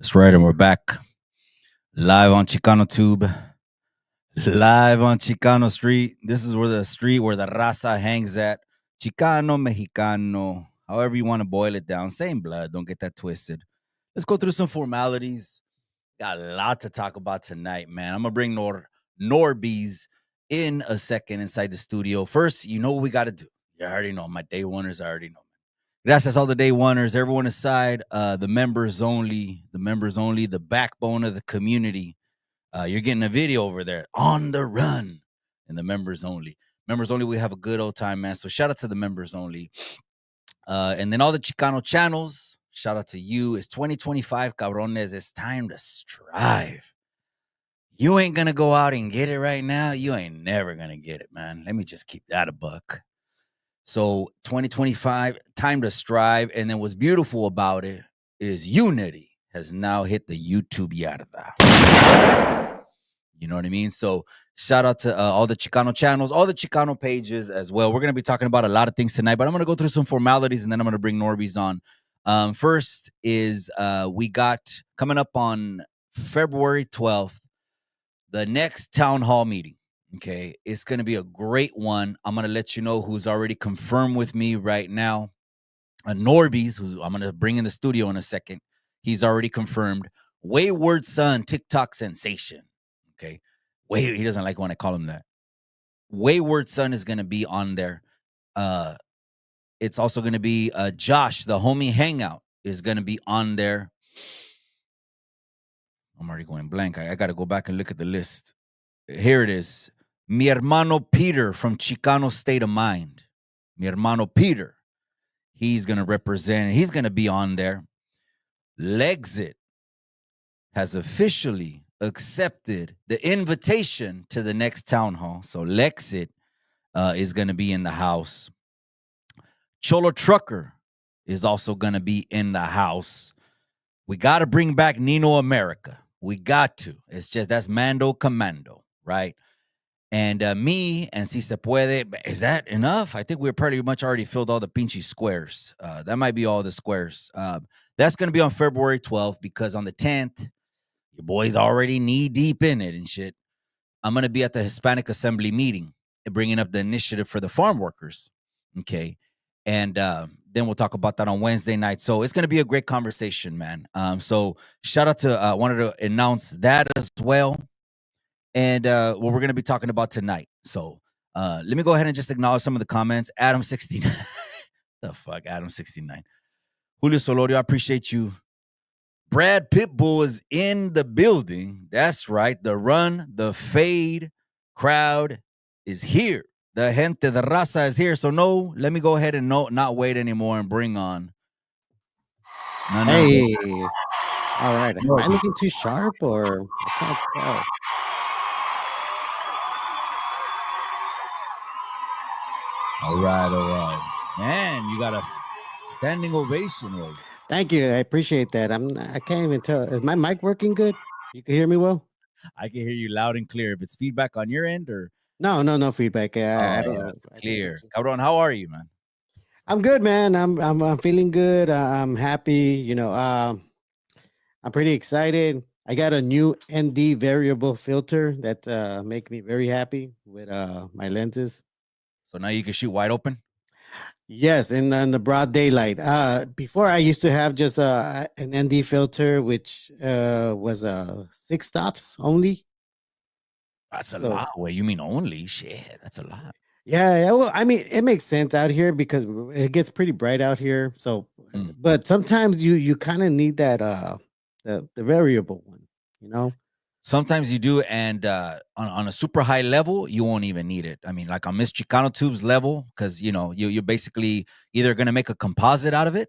That's right, and we're back live on Chicano Tube, live on Chicano Street. This is where the street where the raza hangs at. Chicano, Mexicano, however you want to boil it down. Same blood, don't get that twisted. Let's go through some formalities. Got a lot to talk about tonight, man. I'm going to bring Norbeez in a second inside the studio. First, you know what we got to do. You already know. My day oneers already know. Gracias, all the day oneers, everyone aside, the members only, the backbone of the community. You're getting a video over there on the run and the members only. Members only, we have a good old time, man. So shout out to the members only. And then all the Chicano channels, shout out to you. It's 2025, cabrones. It's time to strive. You ain't going to go out and get it right now. You ain't never going to get it, man. Let me just keep that a buck. So 2025, time to strive. And then what's beautiful about it is unity has now hit the YouTube yarda. You know what I mean? So shout out to all the Chicano channels, all the Chicano pages as well. We're going to be talking about a lot of things tonight, but I'm going to go through some formalities and then I'm going to bring Norbeez on. First is we got coming up on February 12th, the next town hall meeting. Okay, it's going to be a great one. I'm going to let you know who's already confirmed with me right now. Norbeez, who's I'm going to bring in the studio in a second. He's already confirmed. Wayward Son, TikTok sensation. Okay, he doesn't like when I call him that. Wayward Son is going to be on there. It's also going to be Josh, the homie hangout, is going to be on there. I'm already going blank. I got to go back and look at the list. Here it is. Mi hermano Peter from Chicano State of Mind. Mi hermano Peter. He's going to represent. He's going to be on there. Lexit has officially accepted the invitation to the next town hall. So Lexit is going to be in the house. Cholo Trucker is also going to be in the house. We got to bring back Nino America. We got to. It's just that's Mando Commando, right? And me and Si Se Puede, is that enough? I think we're pretty much already filled all the pinchy squares. That might be all the squares. That's going to be on February 12th because on the 10th, your boy's already knee deep in it and shit. I'm going to be at the Hispanic Assembly meeting bringing up the initiative for the farm workers. Okay. And then we'll talk about that on Wednesday night. So it's going to be a great conversation, man. So shout out to, wanted to announce that as well. And what we're going to be talking about tonight. So let me go ahead and just acknowledge some of the comments. Adam69. The fuck, Adam69. Julio Solorio, I appreciate you. Brad Pitbull is in the building. That's right. The run, the fade crowd is here. The gente, the raza is here. So no, let me go ahead and not wait anymore and bring on. No. Hey. All right. Am I looking too sharp or I can't tell? All right. Man, you got a standing ovation. Right? Thank you. I appreciate that. I can't even tell. Is my mic working good? You can hear me well? I can hear you loud and clear. If it's feedback on your end or no feedback. I don't know. It's clear. Cabron, how are you, man? I'm good, man. I'm feeling good. I'm happy. You know, I'm pretty excited. I got a new ND variable filter that make me very happy with my lenses. So now you can shoot wide open? Yes, in the broad daylight. Before I used to have just an ND filter, which was 6 stops only. That's a lot. Wait, you mean only? Shit, that's a lot. Yeah. Well, I mean, it makes sense out here because it gets pretty bright out here. So, but sometimes you kind of need that the variable one, you know. Sometimes you do, and on a super high level, you won't even need it. I mean, like on Miss Chicano Tube's level, because you know you're basically either gonna make a composite out of it,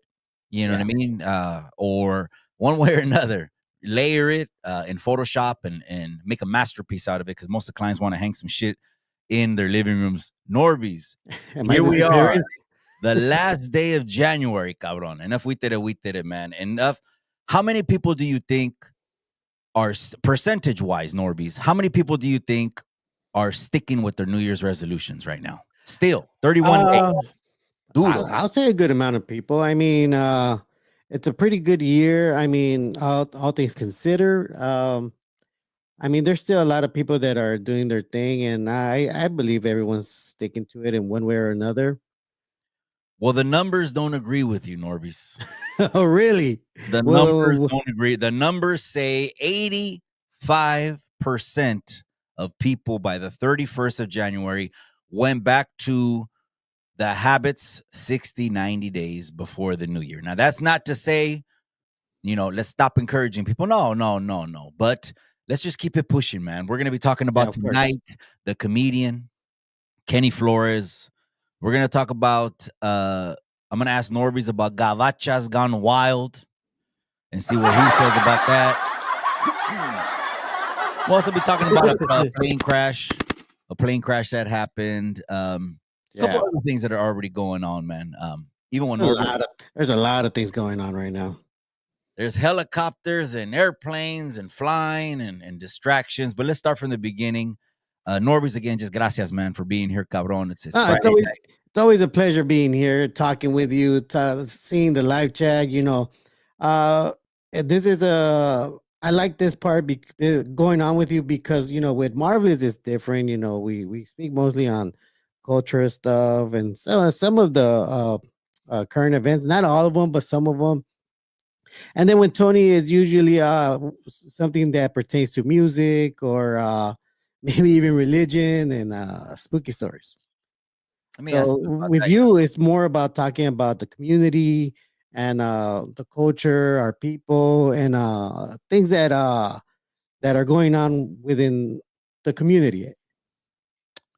you know what I mean, or one way or another, layer it in Photoshop and make a masterpiece out of it. Because most of the clients want to hang some shit in their living rooms. Norbeez, here we are, the last day of January, cabron. Enough, we did it, man. Enough. How many people do you think? Are percentage-wise, Norbeez, how many people do you think are sticking with their New Year's resolutions right now? Still, 31 days. I'll say a good amount of people. I mean, it's a pretty good year. I mean, all things considered. I mean, there's still a lot of people that are doing their thing, and I believe everyone's sticking to it in one way or another. Well, the numbers don't agree with you, Norbeez. Oh, really? The numbers Well, don't agree. The numbers say 85% of people by the 31st of January went back to the habits 60, 90 days before the new year. Now, that's not to say, let's stop encouraging people. No, no, no, no. But let's just keep it pushing, man. We're going to be talking yeah, about of course. tonight the comedian, Kenny Flores. We're going to talk about, I'm going to ask Norbeez about Gavachas Gone Wild and see what he says about that. We'll also be talking about a plane crash that happened. A couple Yeah, other things that are already going on, man. Even when there's a lot of things going on right now. there's helicopters and airplanes and flying and distractions. But let's start from the beginning. Norbeez, again, just gracias, man, for being here, cabron. It's It's Friday always night. a pleasure being here, talking with you, seeing the live chat. Uh, this is a I like this part going on with you because with Marvelous it's different. We speak mostly on culture stuff and some of the current events, not all of them, but some of them. And then when Tony is usually something that pertains to music or maybe even religion and spooky stories. Let me ask So you about with that. you, it's more about talking about the community and the culture, our people, and things that are going on within the community.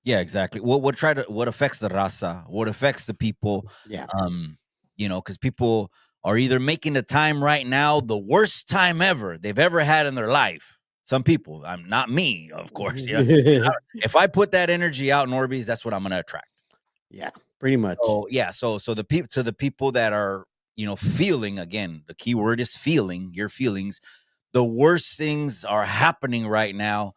Yeah, exactly. What affects the raza, what affects the people, Yeah. because people are either making the time right now the worst time ever they've ever had in their life. Some people, I'm not me, of course. Yeah, if I put that energy out, Norbeez, that's what I'm going to attract. Yeah, pretty much. So yeah, so the people to the people that are feeling, again, the key word is feeling, your feelings. The worst things are happening right now.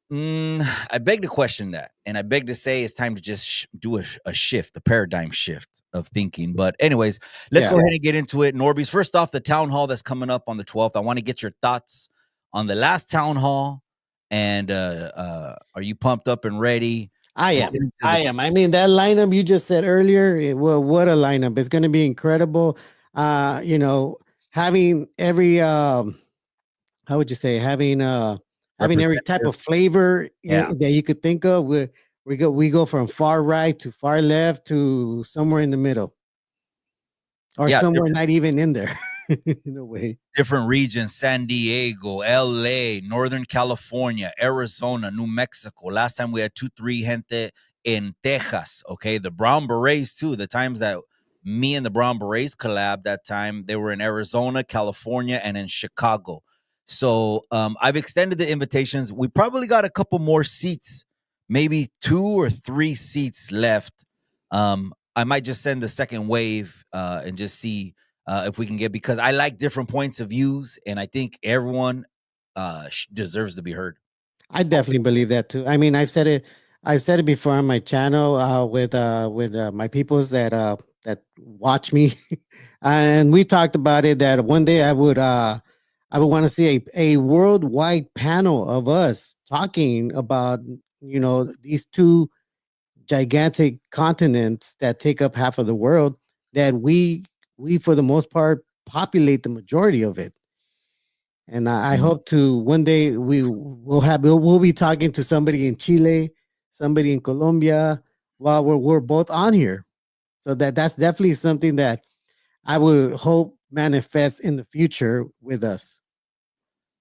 I beg to question that, and I beg to say it's time to just do a shift, a paradigm shift of thinking. But anyways, let's Yeah. go ahead and get into it. Norbeez, first off, the town hall that's coming up on the 12th. I want to get your thoughts on the last town hall, and are you pumped up and ready I to am. get into I the? am. I mean, that lineup you just said earlier, well, what a lineup. It's going to be incredible. Uh, you know, having every how would you say, having every type Representative? of flavor Yeah, that you could think of. We go from far right to far left to somewhere in the middle, or yeah. somewhere not even in there. In a way. Different regions: San Diego, LA, Northern California, Arizona, New Mexico. Last time we had 2-3 gente in Texas. Okay, the Brown Berets too. The times that me and the Brown Berets collabed, that time they were in Arizona, California, and in Chicago. So I've extended the invitations. We probably got a couple more seats, maybe 2 or 3 seats left. I might just send the second wave and just see if we can get, because I like different points of views, and I think everyone deserves to be heard. I definitely believe that too. I mean, I've said it before on my channel with my peoples that watch me, and we talked about it that one day I would want to see a worldwide panel of us talking about these two gigantic continents that take up half of the world, that we for the most part populate the majority of it. And I Mm. hope to one day we'll be talking to somebody in Chile, somebody in Colombia, while we're both on here. So that's definitely something that I would hope manifests in the future with us.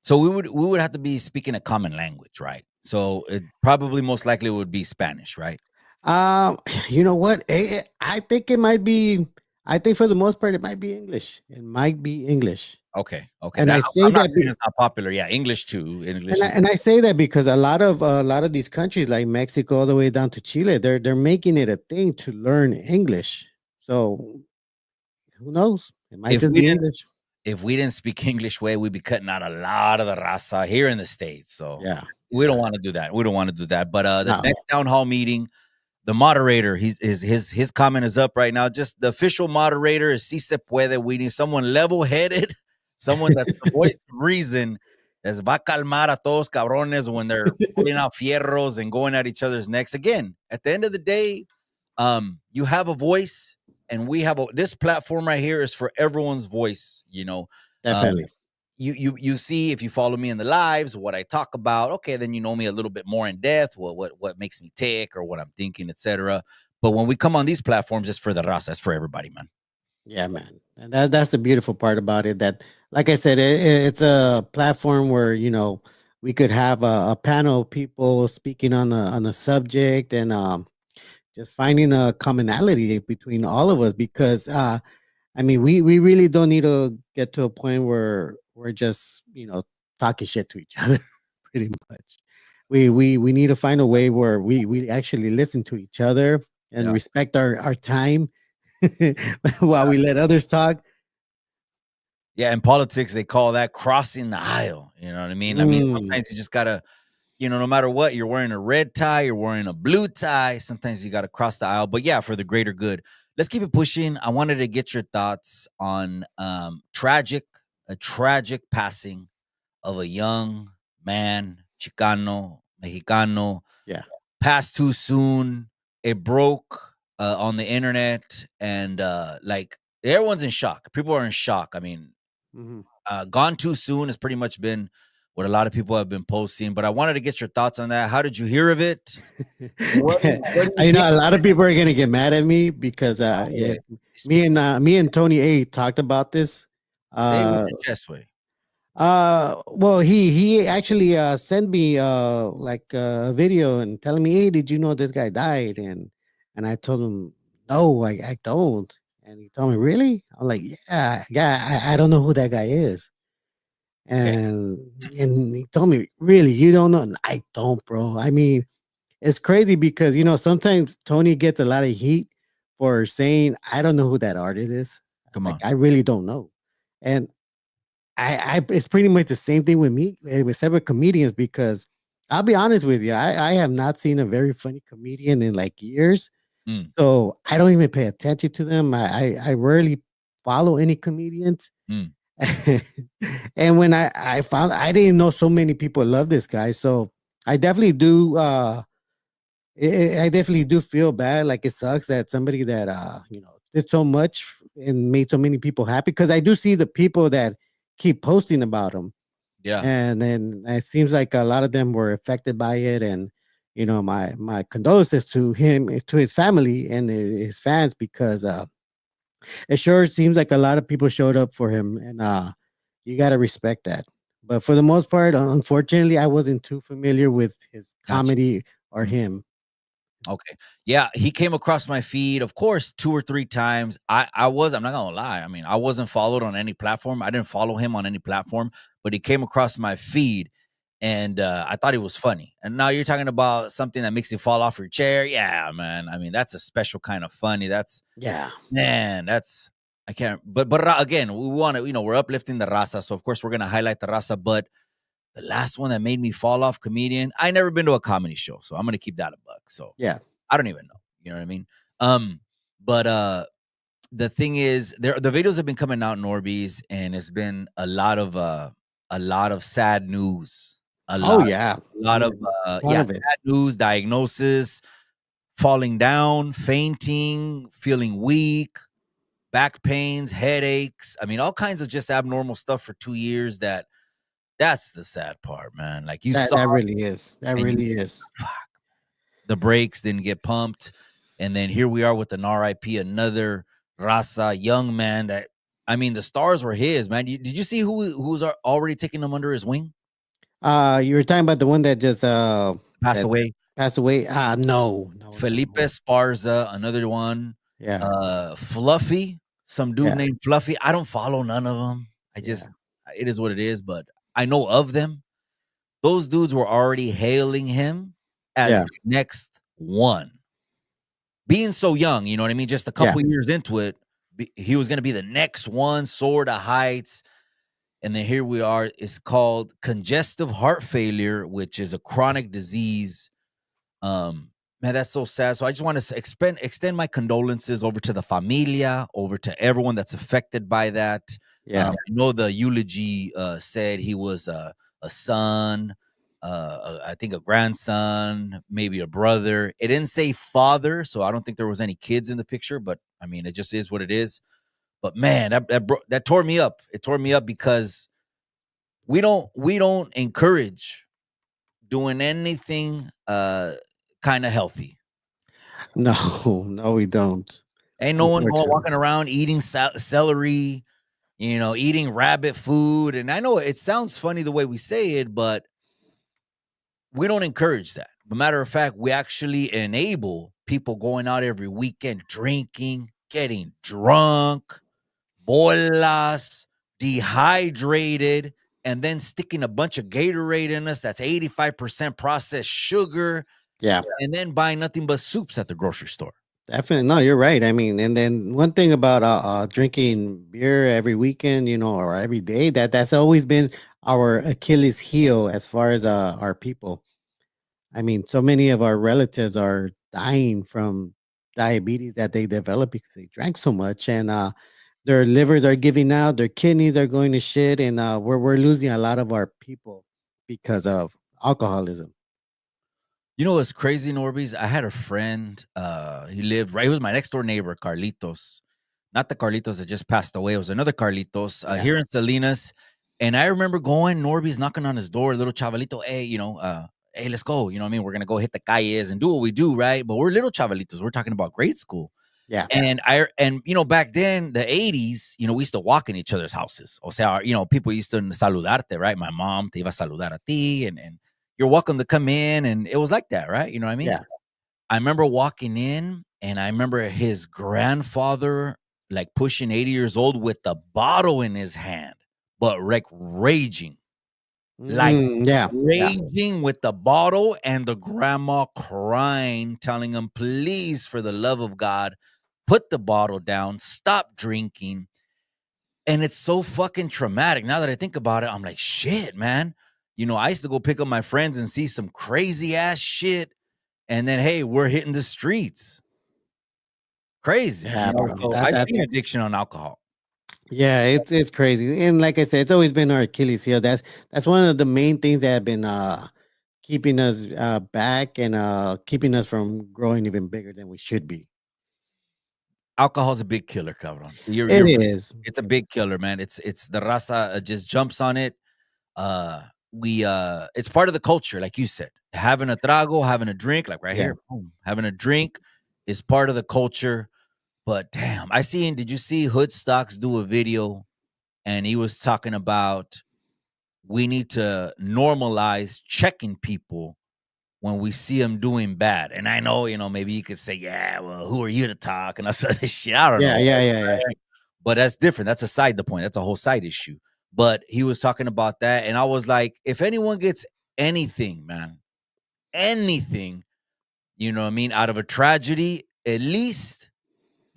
So we would have to be speaking a common language, right? So it probably most likely would be Spanish, right? Um, you know what? I think it might be. I think for the most part, it might be English. It might be English, Okay, okay. and That I say I'm not that. saying it's not popular. Yeah, English too. English is And I say that because a lot of these countries like Mexico all the way down to Chile, they're making it a thing to learn English. So who knows? It might if just we be didn't English. if we didn't speak English way, we'd be cutting out a lot of the raza here in the States. So Yeah, we don't yeah. want to do that. We don't want to do that. But the No, next town hall meeting, the moderator, his comment is up right now. Just the official moderator is Si Se Puede. We need someone level-headed, someone that's the voice of reason, that's va a calmar a todos cabrones when they're pulling out fierros and going at each other's necks. Again, at the end of the day, you have a voice, and we have this platform right here is for everyone's voice, you know. Um, Definitely. you see, if you follow me in the lives, what I talk about, okay, then you know me a little bit more in depth, what makes me tick or what I'm thinking, etc. But when we come on these platforms, it's for the raza, it's for everybody, man. Yeah, man. And that's the beautiful part about it. That, like I said, it's a platform where we could have a panel of people speaking on a subject, and just finding a commonality between all of us. Because I mean, we really don't need to get to a point where we're just talking shit to each other. Pretty much, we need to find a way where we actually listen to each other and Yeah. respect our time while we let others talk. Yeah, in politics, they call that crossing the aisle. You know what I mean? I mean, Mm. sometimes you just gotta, no matter what, you're wearing a red tie, you're wearing a blue tie. Sometimes you gotta cross the aisle. But yeah, for the greater good. Let's keep it pushing. I wanted to get your thoughts on a tragic passing of a young man, Chicano, Mexicano, Yeah. passed too soon. It broke on the internet, and like everyone's in shock. People are in shock. I mean, Mhm. gone too soon has pretty much been what a lot of people have been posting. But I wanted to get your thoughts on that. How did you hear of it? Where do you think A it's lot of people are gonna get mad at me because yeah, way? Speak. me and Tony A talked about this. Say it with Uh your chest way. well, he actually sent me like a video and telling me, "Hey, did you know this guy died?" And I told him, "No, I don't." And he told me, "Really?" I'm like, "Yeah, I don't know who that guy is." Okay. And and he told me, "Really, you don't know?" And I don't, bro. I mean, it's crazy because sometimes Tony gets a lot of heat for saying, "I don't know who that artist is." Come Like, on. I really don't know. And I it's pretty much the same thing with me, with several comedians, because I'll be honest with you, I have not seen a very funny comedian in like years, Mm, so I don't even pay attention to them. I rarely follow any comedians. mm. And when I found, I didn't know so many people love this guy, so I definitely do. I definitely do feel bad. Like, it sucks that somebody that did so much and made so many people happy. Because I do see the people that keep posting about him, Yeah. and then it seems like a lot of them were affected by it. And my condolences to him, to his family, and his fans, because it sure seems like a lot of people showed up for him, and you got to respect that. But for the most part, unfortunately, I wasn't too familiar with his Gotcha. comedy or Mm. him. Okay. Yeah, he came across my feed, of course, 2 or 3 times. I'm not gonna lie. I mean, I wasn't followed on any platform. I didn't follow him on any platform, but he came across my feed, and I thought he was funny. And now you're talking about something that makes you fall off your chair. Yeah, man. I mean, that's a special kind of funny. That's Yeah. man, that's I can't but again, we want to, we're uplifting the raza. So of course we're gonna highlight the raza, but the last one that made me fall off comedian, I never been to a comedy show, so I'm gonna keep that a buck. So Yeah. I don't even know. You know what I mean? But the thing is, the videos have been coming out, Norbeez, and it's been a lot of sad news. A Oh, lot yeah. a lot of Ton yeah, of it. sad news, diagnosis, falling down, fainting, feeling weak, back pains, headaches. I mean, all kinds of just abnormal stuff for 2 years. That's the sad part, man. Like you saw That really is. That and you really is. the brakes didn't get pumped. And then here we are with an RIP, another Raza young man that, I mean, the stars were his, man. Did you see who's already taking him under his wing? You were talking about the one that just Passed that away. passed away. No, no, no, Felipe no. Esparza, another one. Yeah. Fluffy, some dude Yeah. named Fluffy. I don't follow none of them. I Yeah. just, it is what it is, but I know of them. Those dudes were already hailing him as Yeah. the next one. Being so young, you know what I mean? Just a Yeah. couple years into it, he was going to be the next one, soar to heights. And then here we are. It's called congestive heart failure, which is a chronic disease. Um, Man, that's so sad. So I just want to extend my condolences over to the familia, over to everyone that's affected by that. Yeah. I know the eulogy said he was a son, I think a grandson, maybe a brother. It didn't say father, so I don't think there was any kids in the picture. But I mean, it just is what it is. But man, that tore me up. It tore me up because we don't encourage doing anything kind of healthy. No, no, we don't. Ain't no one going Unfortunately. walking around eating celery, eating rabbit food. And I know it sounds funny the way we say it, but we don't encourage that. But matter of fact, we actually enable people going out every weekend drinking, getting drunk, bolas, dehydrated, and then sticking a bunch of Gatorade in us that's 85% processed sugar, Yeah. and then buying nothing but soups at the grocery store. Definitely. No, you're right. I mean, and then one thing about drinking beer every weekend, or every day, that's always been our Achilles heel as far as our people. I mean, so many of our relatives are dying from diabetes that they developed because they drank so much, and their livers are giving out, their kidneys are going to shit, and we're losing a lot of our people because of alcoholism. You know what's crazy, Norbeez? I had a friend. He lived right. He was my next door neighbor, Carlitos. Not the Carlitos that just passed away. It was another Carlitos Yeah, here in Salinas. And I remember going, Norbeez knocking on his door, little chavalito. Hey, hey, let's go. You know what I mean? We're gonna go hit the calles and do what we do, right? But we're little chavalitos. We're talking about grade school. yeah, And back then, the 80s, we used to walk in each other's houses. O sea, people used to saludarte, right? My mom te iba a saludar a ti, and you're welcome to come in. And it was like that, right? You know what I mean? yeah. I remember walking in, and I remember his grandfather, like pushing 80 years old with the bottle in his hand, but like like Yeah, yeah. raging with the bottle, and the grandma crying, telling him, please, for the love of God, put the bottle down, stop drinking. And it's so fucking traumatic. Now that I think about it, I'm like, shit, man. I used to go pick up my friends and see some crazy ass shit. And then, hey, we're hitting the streets. Crazy. Yeah, bro. So That I've that seen addiction on alcohol. Yeah, it's crazy. And like I said, it's always been our Achilles heel. That's one of the main things that have been keeping us back and keeping us from growing even bigger than we should be. Alcohol's a big killer, cabron. It is. It's a big killer, man. It's the raza just jumps on it. We It's part of the culture, like you said. Having a trago, having a drink, like right Yeah. here, boom, having a drink is part of the culture. But damn, did you see Hood Stocks do a video, and he was talking about we need to normalize checking people when we see them doing bad. And I know, maybe you could say, yeah, well, who are you to talk? And I said, this shit, I don't Yeah, know. yeah, yeah, yeah. But that's different. That's a side the point. That's a whole side issue. But he was talking about that. And I was like, if anyone gets anything, man, anything, you know what I mean, out of a tragedy, at least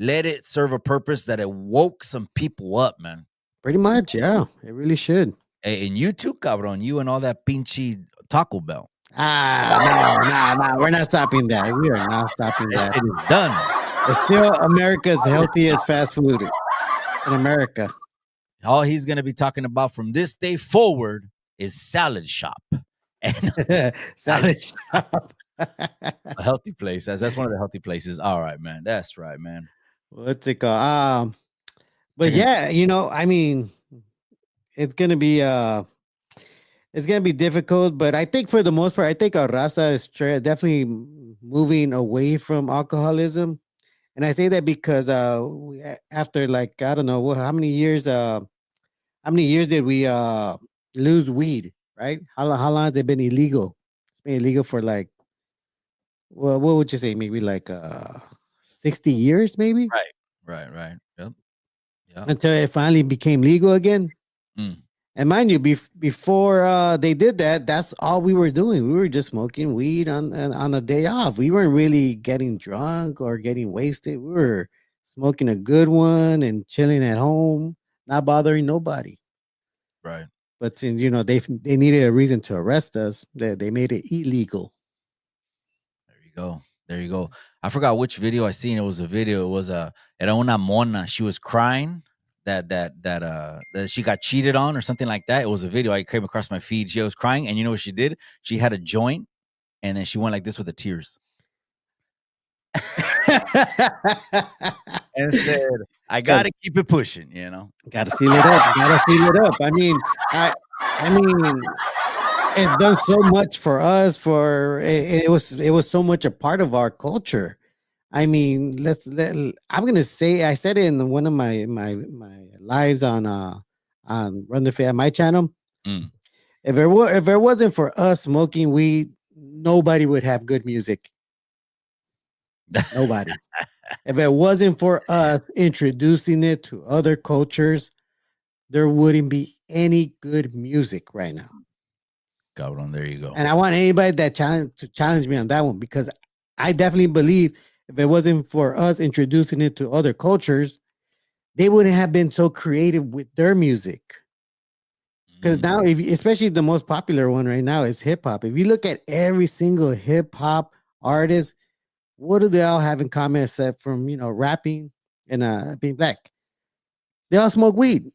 let it serve a purpose that it woke some people up, man. Pretty much, yeah. It really should. And you too, cabron, you and all that pinchy Taco Bell. No. We're not stopping that. We are not stopping That that. shit is done. It's still America's healthiest fast food in America. All he's going to be talking about from this day forward is salad shop. And Salad shop. a healthy place. That's one of the healthy places. All right, man. That's right, man. What's it called? But Chicken. yeah, I mean, it's gonna be it's gonna be difficult, but I think for the most part, I think our raza is definitely moving away from alcoholism, and I say that because after like I don't know how many years did we lose weed, right? How long has it been illegal? It's been illegal for like, well, what would you say? Maybe like 60 years, maybe, Right. Right. Yep. Yep. until it finally became legal again. Mm. And mind you, before they did that, that's all we were doing. We were just smoking weed on a day off. We weren't really getting drunk or getting wasted. We were smoking a good one and chilling at home, not bothering nobody. Right. But since they needed a reason to arrest us, they made it illegal. There you go. There you go. I forgot which video I seen. It was a video. It was era una mona. She was crying that she got cheated on or something like that. It was a video I came across my feed. She was crying, and you know what she did? She had a joint, and then she went like this with the tears and said, "I gotta keep it pushing," you know. Gotta seal it up. Gotta seal it up. I mean, it's done so much for us. It was so much a part of our culture. I mean, I'm gonna say I said it in one of my lives on Run the Fair, my channel. Mm. If it wasn't for us smoking weed, nobody would have good music. Nobody. If it wasn't for us introducing it to other cultures, there wouldn't be any good music right now. Cabron, there you go. And I want anybody that challenge me on that one, because I definitely believe if it wasn't for us introducing it to other cultures, they wouldn't have been so creative with their music. Because now, especially the most popular one right now is hip hop. If you look at every single hip hop artist, what do they all have in common except from rapping and being black? They all smoke weed.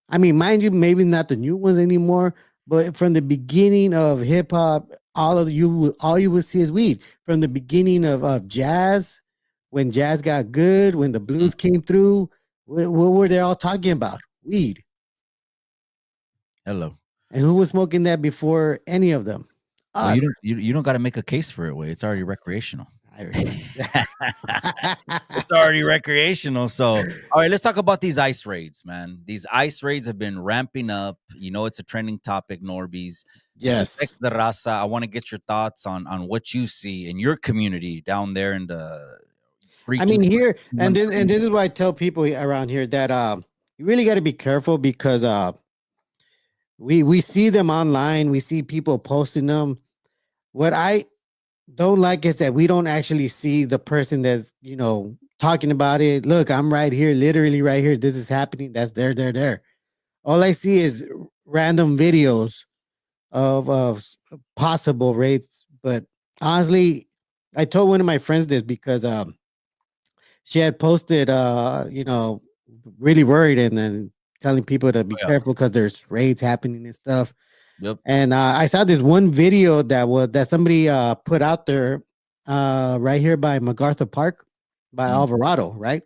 I mean, mind you, maybe not the new ones anymore, but from the beginning of hip hop, all you would see is weed. From the beginning of jazz, when jazz got good, when the blues came through, what were they all talking about? Weed. Hello. And who was smoking that before any of them? Well, Us. you don't got to make a case for it. Way it's already recreational. It's It's already recreational. So, all right, let's talk about these ice raids, man. These ice raids have been ramping up. You know, it's a trending topic, Norbeez. Yes. Affects the raza. I want to get your thoughts on what you see in your community down there in the. I mean, here and this is why I tell people around here that you really got to be careful, because we see them online, we see people posting them. What I don't like is that we don't actually see the person that's talking about it. Look, I'm right here, literally right here. This is happening. That's there. All I see is random videos of possible rates. But honestly, I told one of my friends this because she had posted really worried and then telling people to be careful because there's raids happening and stuff. Yep. And I saw this one video that somebody put out there right here by MacArthur Park by Alvarado, right?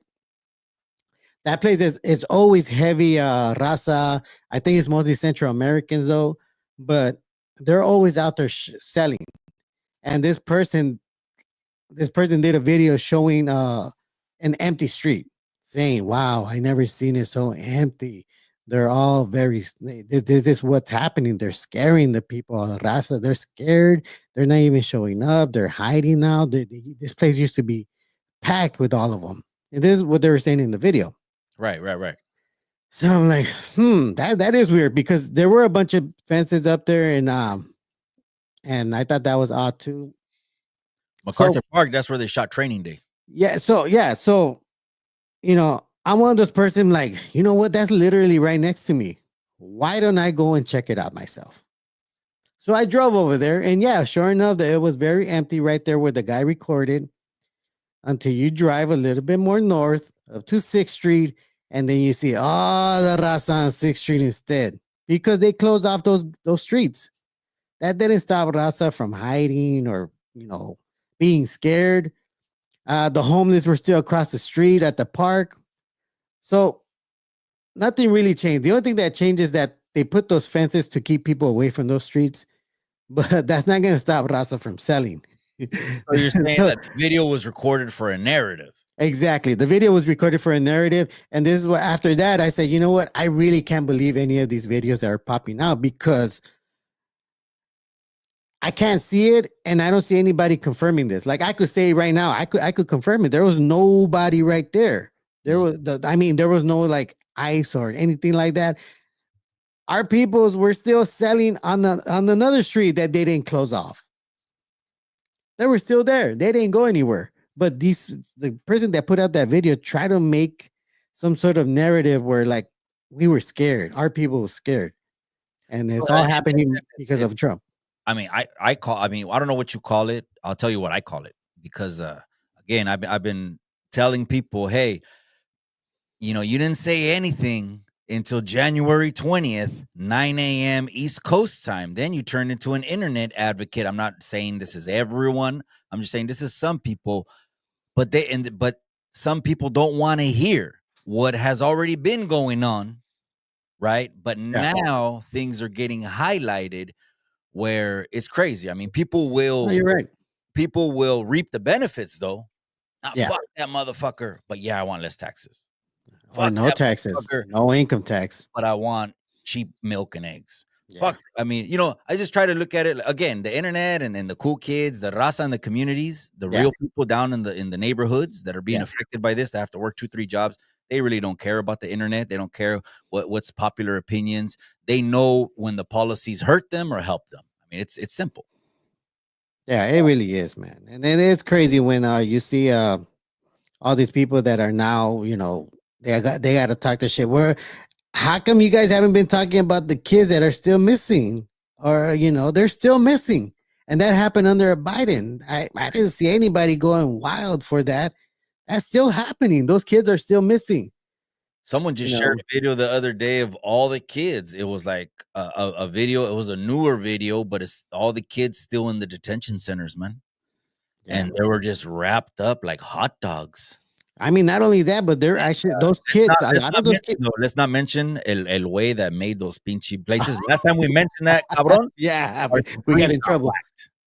That place is always heavy raza. I think it's mostly Central Americans though, but they're always out there selling. And this person did a video showing an empty street, saying, "Wow, I never seen it so empty. They're all this is what's happening. They're scaring the people. Raza, they're scared. They're not even showing up. They're hiding now. This place used to be packed with all of them." And this is what they were saying in the video. Right. So I'm like, that is weird, because there were a bunch of fences up there, and I thought that was odd too. MacArthur Park, that's where they shot Training Day. Yeah. So I'm one of those person like, you know what? That's literally right next to me. Why don't I go and check it out myself? So I drove over there, and yeah, sure enough, that it was very empty right there where the guy recorded, until you drive a little bit more north up to 6th Street, and then you see all the raza on 6th Street instead, because they closed off those streets. That didn't stop raza from hiding or being scared. The homeless were still across the street at the park. So nothing really changed. The only thing that changed is that they put those fences to keep people away from those streets, but that's not going to stop raza from selling. So you're saying that the video was recorded for a narrative. Exactly. The video was recorded for a narrative. And this is what, after that, I said, you know what? I really can't believe any of these videos that are popping out, because I can't see it, and I don't see anybody confirming this. Like, I could say right now, I could confirm it. There was nobody right there. There was no like ice or anything like that. Our peoples were still selling on another street that they didn't close off. They were still there. They didn't go anywhere. But the person that put out that video tried to make some sort of narrative where, like, we were scared. Our people were scared. And it's all happening because of Trump. I mean, I don't know what you call it. I'll tell you what I call it, because again, I've been telling people, hey, you know, you didn't say anything until January 20th, 9 a.m. East Coast time. Then you turned into an internet advocate. I'm not saying this is everyone. I'm just saying this is some people, but some people don't want to hear what has already been going on, right? But Yeah. now things are getting highlighted where it's crazy. I mean, No, you're right. people will reap the benefits though. Ah, Yeah. fuck that motherfucker. But yeah, I want less taxes. Or Fuck no that taxes, motherfucker. no income tax. But I want cheap milk and eggs. Yeah. Fuck. I mean, you know, I just try to look at it again, the internet and the cool kids, the raza in the communities, the Yeah. real people down in the neighborhoods that are being Yeah. affected by this, that have to work 2-3 jobs. They really don't care about the internet. They don't care what's popular opinions. They know when the policies hurt them or help them. I mean, it's simple. Yeah, it really is, man. And it is crazy when you see all these people that are now, they got to talk to shit. Where how come you guys haven't been talking about the kids that are still missing, or they're still missing, and that happened under Biden? I didn't see anybody going wild for that. That's still happening. Those kids are still missing. Someone just shared a video the other day of all the kids. It was like a video. It was a newer video, but it's all the kids still in the detention centers, man. Yeah. And they were just wrapped up like hot dogs. I mean, not only that, but they're actually those kids. A lot of those kids. Let's not mention el way that made those pinchy places. Last time we mentioned that, cabron, yeah, we got in trouble.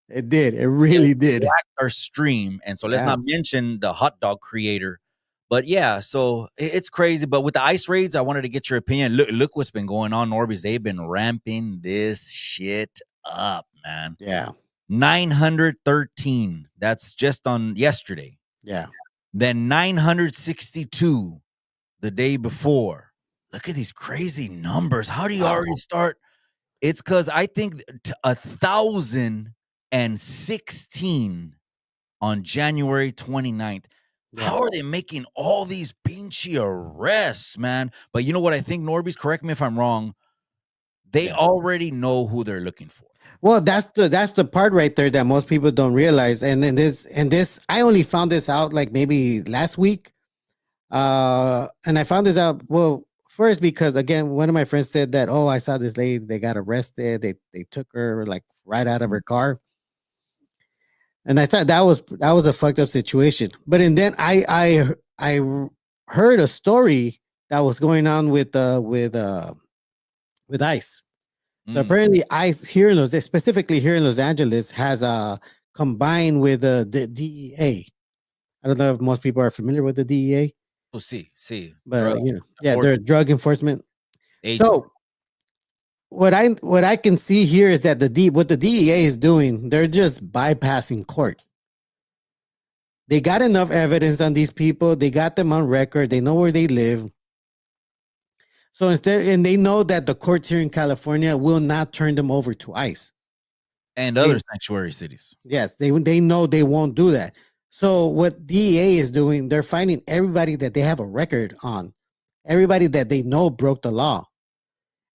It did. It really did. Our stream. And so let's not mention the hot dog creator. But yeah, so it's crazy. But with the ICE raids, I wanted to get your opinion. Look what's been going on, Norbeez. They've been ramping this shit up, man. Yeah. 913. That's just on yesterday. Yeah. Then 962 the day before. Look at these crazy numbers. How do you already start? It's because I think 1,016 on January 29th. Yeah. How are they making all these pinchy arrests, man? But you know what I think, Norbeez? Correct me if I'm wrong. They already know who they're looking for. Well, that's the part right there that most people don't realize. And this, I only found this out like maybe last week. And I found this out, well, first because again, one of my friends said that, oh, I saw this lady, they got arrested. They took her like right out of her car. And I thought that was a fucked up situation. But and then I heard a story that was going on with ICE. So apparently ICE here in specifically here in Los Angeles has combined with the DEA. I don't know if most people are familiar with the DEA. Oh, see. But they're drug enforcement. So what I can see here is that what the DEA is doing, they're just bypassing court. They got enough evidence on these people. They got them on record. They know where they live. So and they know that the courts here in California will not turn them over to ICE and other sanctuary cities. Yes, they know they won't do that. So what DEA is doing, they're finding everybody that they have a record on, everybody that they know broke the law,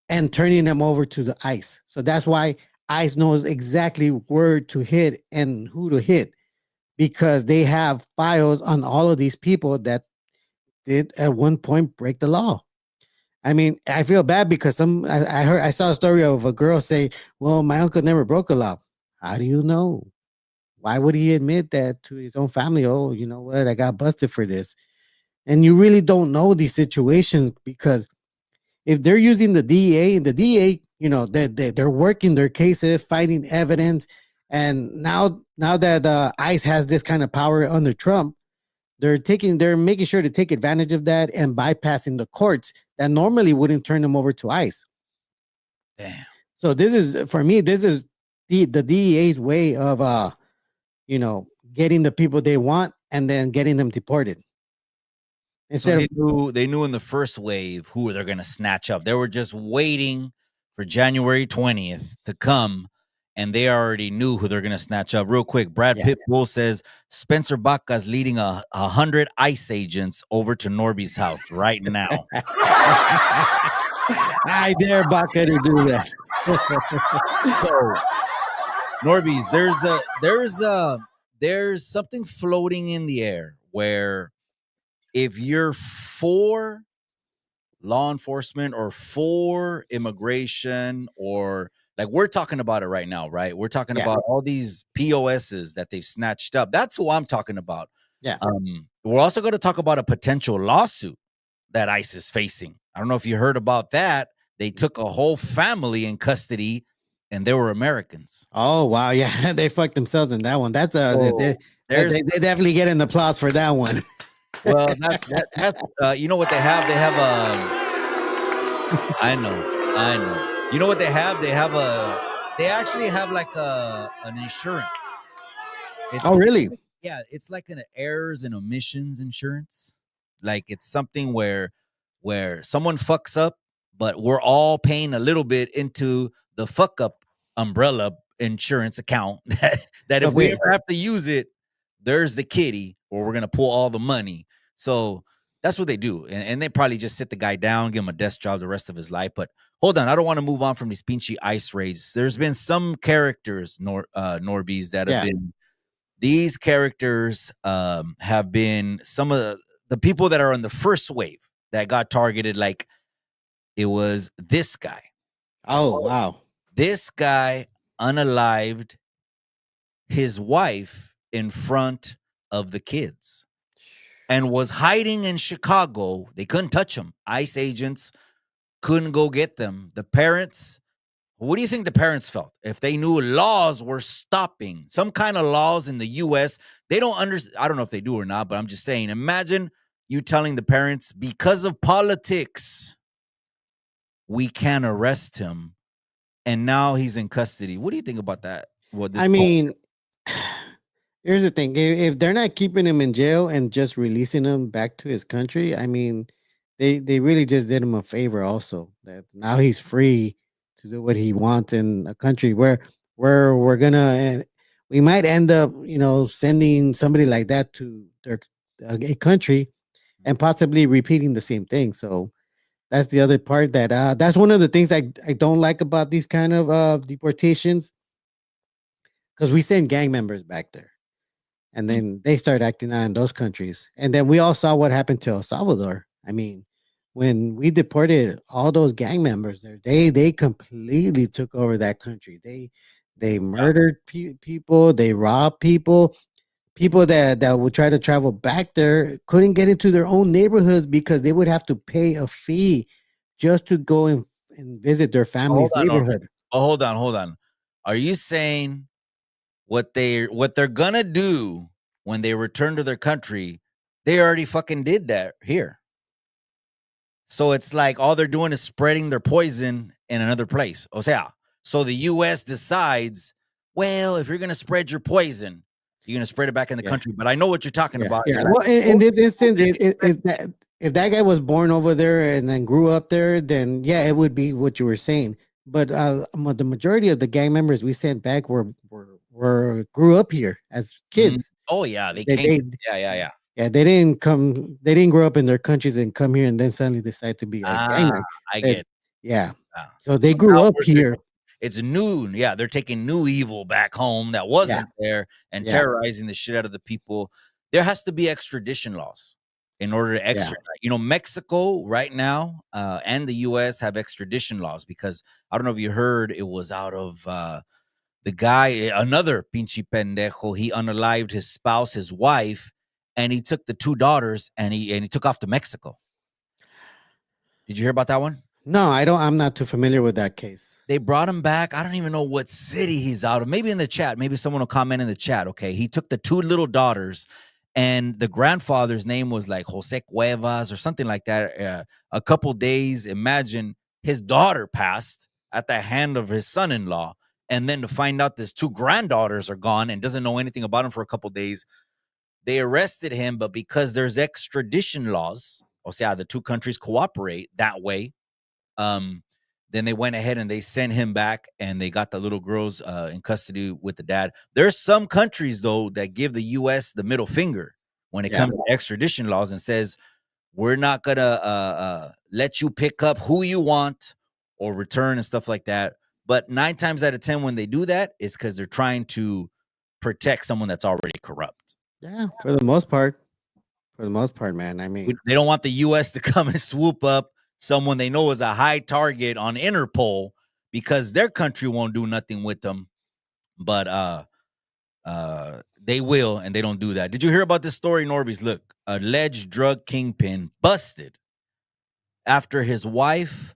and turning them over to the ICE. So that's why ICE knows exactly where to hit and who to hit, because they have files on all of these people that did at one point break the law. I mean, I feel bad because I saw a story of a girl say, well, my uncle never broke a law. How do you know? Why would he admit that to his own family? Oh, you know what? I got busted for this. And you really don't know these situations, because if they're using the DEA, they're working their cases, finding evidence. And now that ICE has this kind of power under Trump, they're making sure to take advantage of that and bypassing the courts that normally wouldn't turn them over to ICE. Damn. So this is the DEA's way of getting the people they want and then getting them deported. Instead they knew in the first wave who they're going to snatch up. They were just waiting for January 20th to come, and they already knew who they're going to snatch up. Real quick, Brad Pitbull says Spencer Baca's leading 100 ICE agents over to Norbeez's house right now. I dare Baca to do that. So Norbeez, there's something floating in the air where if you're for law enforcement or for immigration, or like we're talking about it right now, right? We're talking Yeah, about all these POSs that they've snatched up. That's who I'm talking about. yeah. We're also going to talk about a potential lawsuit that ICE is facing. I don't know if you heard about that. They took a whole family in custody, and they were Americans. Oh wow, yeah, they fucked themselves in that one. That's So there's they definitely get an applause for that one. well, that's you know what they have? They have I know. You know what they have? They actually have like an insurance. It's Oh really? yeah, it's like an errors and omissions insurance. Like it's something where someone fucks up, but we're all paying a little bit into the fuck up umbrella insurance account that if we Okay. ever have to use it, there's the kitty, or we're gonna pull all the money. So that's what they do. And they probably just sit the guy down, give him a desk job the rest of his life. But hold on, I don't want to move on from these pinchy ice raids. There's been some characters, Norbeez, that have Yeah. been these characters have been some of the people that are on the first wave that got targeted. Like it was this guy. Oh wow. This guy unalived his wife in front of the kids and was hiding in Chicago. They couldn't touch him. ICE agents couldn't go get them. The parents, what do you think the parents felt if they knew laws were stopping some kind of laws in the US? They don't understand. I don't know if they do or not, but I'm just saying, imagine you telling the parents, because of politics, we can't arrest him. And now he's in custody. What do you think about that? What this I mean, here's the thing: if they're not keeping him in jail and just releasing him back to his country, I mean, they really just did him a favor. Also, that now he's free to do what he wants in a country where we're gonna we might end up, sending somebody like that to their a country and possibly repeating the same thing. So that's the other part that's one of the things I don't like about these kind of deportations, because we send gang members back there and Mm, then they start acting out in those countries. And then we all saw what happened to El Salvador. I mean, when we deported all those gang members there, they completely took over that country. They yeah. murdered people, they robbed people. People that would try to travel back there couldn't get into their own neighborhoods because they would have to pay a fee just to go and visit their Hold family's on, Orbit. neighborhood. Oh, hold on. Are you saying what they're gonna do when they return to their country? They already fucking did that here. So it's like all they're doing is spreading their poison in another place. O sea, so the US decides, well, if you're going to spread your poison, you're going to spread it back in the Yeah. country. But I know what you're talking Yeah, about. yeah. You're like, Well, in oh, this people instance, did get spread. if that guy was born over there and then grew up there, then yeah, it would be what you were saying. But the majority of the gang members we sent back were grew up here as Mhm. kids. Oh, yeah. They They, came. they Yeah. yeah, they didn't grow up in their countries and come here and then suddenly decide to be a gang Ah, member. I That get it. yeah, Yeah. so they So grew now up here. it's new. Yeah. They're taking new evil back home that Yeah, wasn't there and yeah, terrorizing the shit out of the people. There has to be extradition laws in order to yeah. extradite. Mexico right now and the US have extradition laws because I don't know if you heard it was out of the guy, another pinche pendejo. He unalived his spouse, his wife, and he took the two daughters and he took off to Mexico. Did you hear about that one? No, I don't. I'm not too familiar with that case. They brought him back. I don't even know what city he's out of. Maybe in the chat. Maybe someone will comment in the chat. Okay. He took the two little daughters, and the grandfather's name was like Jose Cuevas or something like that. A couple days. Imagine his daughter passed at the hand of his son in law. And then to find out his two granddaughters are gone and doesn't know anything about him for a couple days. They arrested him, but because there's extradition laws, o sea, the two countries cooperate that way. Um, then they went ahead and they sent him back, and they got the little girls in custody with the dad. There's some countries though that give the U.S. the middle finger when it Yeah, comes to extradition laws and says we're not gonna let you pick up who you want or return and stuff like that. But 9 times out of 10, when they do that, it's because they're trying to protect someone that's already corrupt. Yeah, for the most part. For the most part, man. I mean, They don't want the U.S. to come and swoop up someone they know is a high target on Interpol because their country won't do nothing with them. But they will, and they don't do that. Did you hear about this story, Norbeez? Look, alleged drug kingpin busted after his wife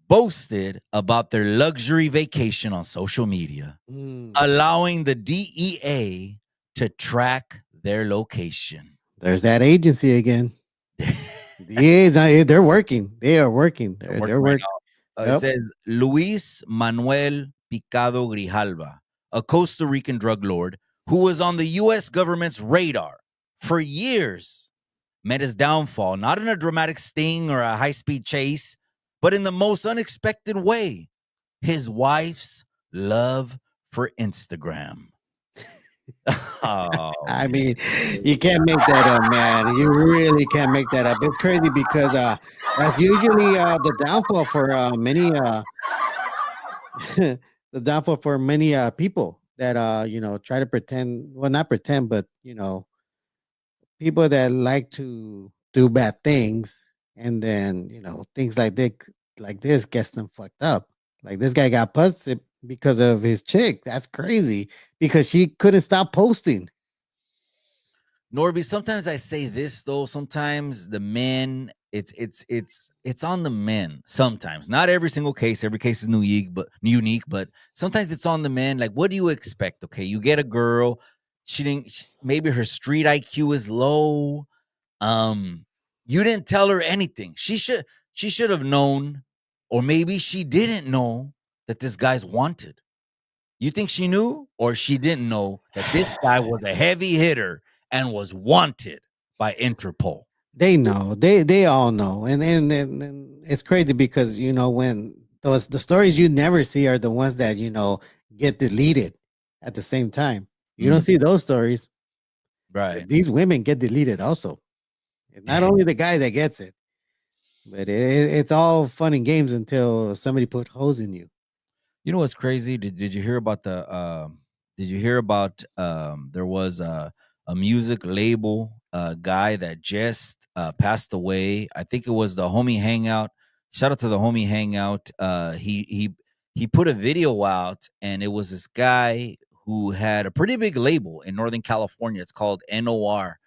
boasted about their luxury vacation on social media, allowing the DEA to track their location. there's that agency again. They're working. They are working. They're Right working. now. It says Luis Manuel Picado Grijalva, a Costa Rican drug lord who was on the U.S. government's radar for years, met his downfall, not in a dramatic sting or a high-speed chase, but in the most unexpected way, his wife's love for Instagram. Oh, I mean, you can't make that up, man. You really can't make that up. It's crazy because that's usually the downfall for many the downfall for many people that try to pretend, well, not pretend, but people that like to do bad things, and then things like this gets them fucked up. Like this guy got busted because of his chick. That's crazy because she couldn't stop posting. Norby, sometimes I say this though. Sometimes the men, it's on the men. Sometimes, not every single case. Every case is unique. But sometimes it's on the men. Like, what do you expect? Okay, you get a girl. Maybe her street IQ is low. You didn't tell her anything. She should have known, or maybe she didn't know that this guy's wanted. You think she knew or she didn't know that this guy was a heavy hitter and was wanted by Interpol? They know. They all know. And it's crazy because when the stories you never see are the ones that get deleted at the same time. You don't see those stories, but Right. these women get deleted also. It's not only the guy that gets it, but it's all fun and games until somebody put holes in you. You know what's crazy? Did you hear about did you hear about there was a music label guy that just passed away. I think it was the Homie Hangout. Shout out to the Homie Hangout. He put a video out, and it was this guy who had a pretty big label in Northern California. It's called NOR,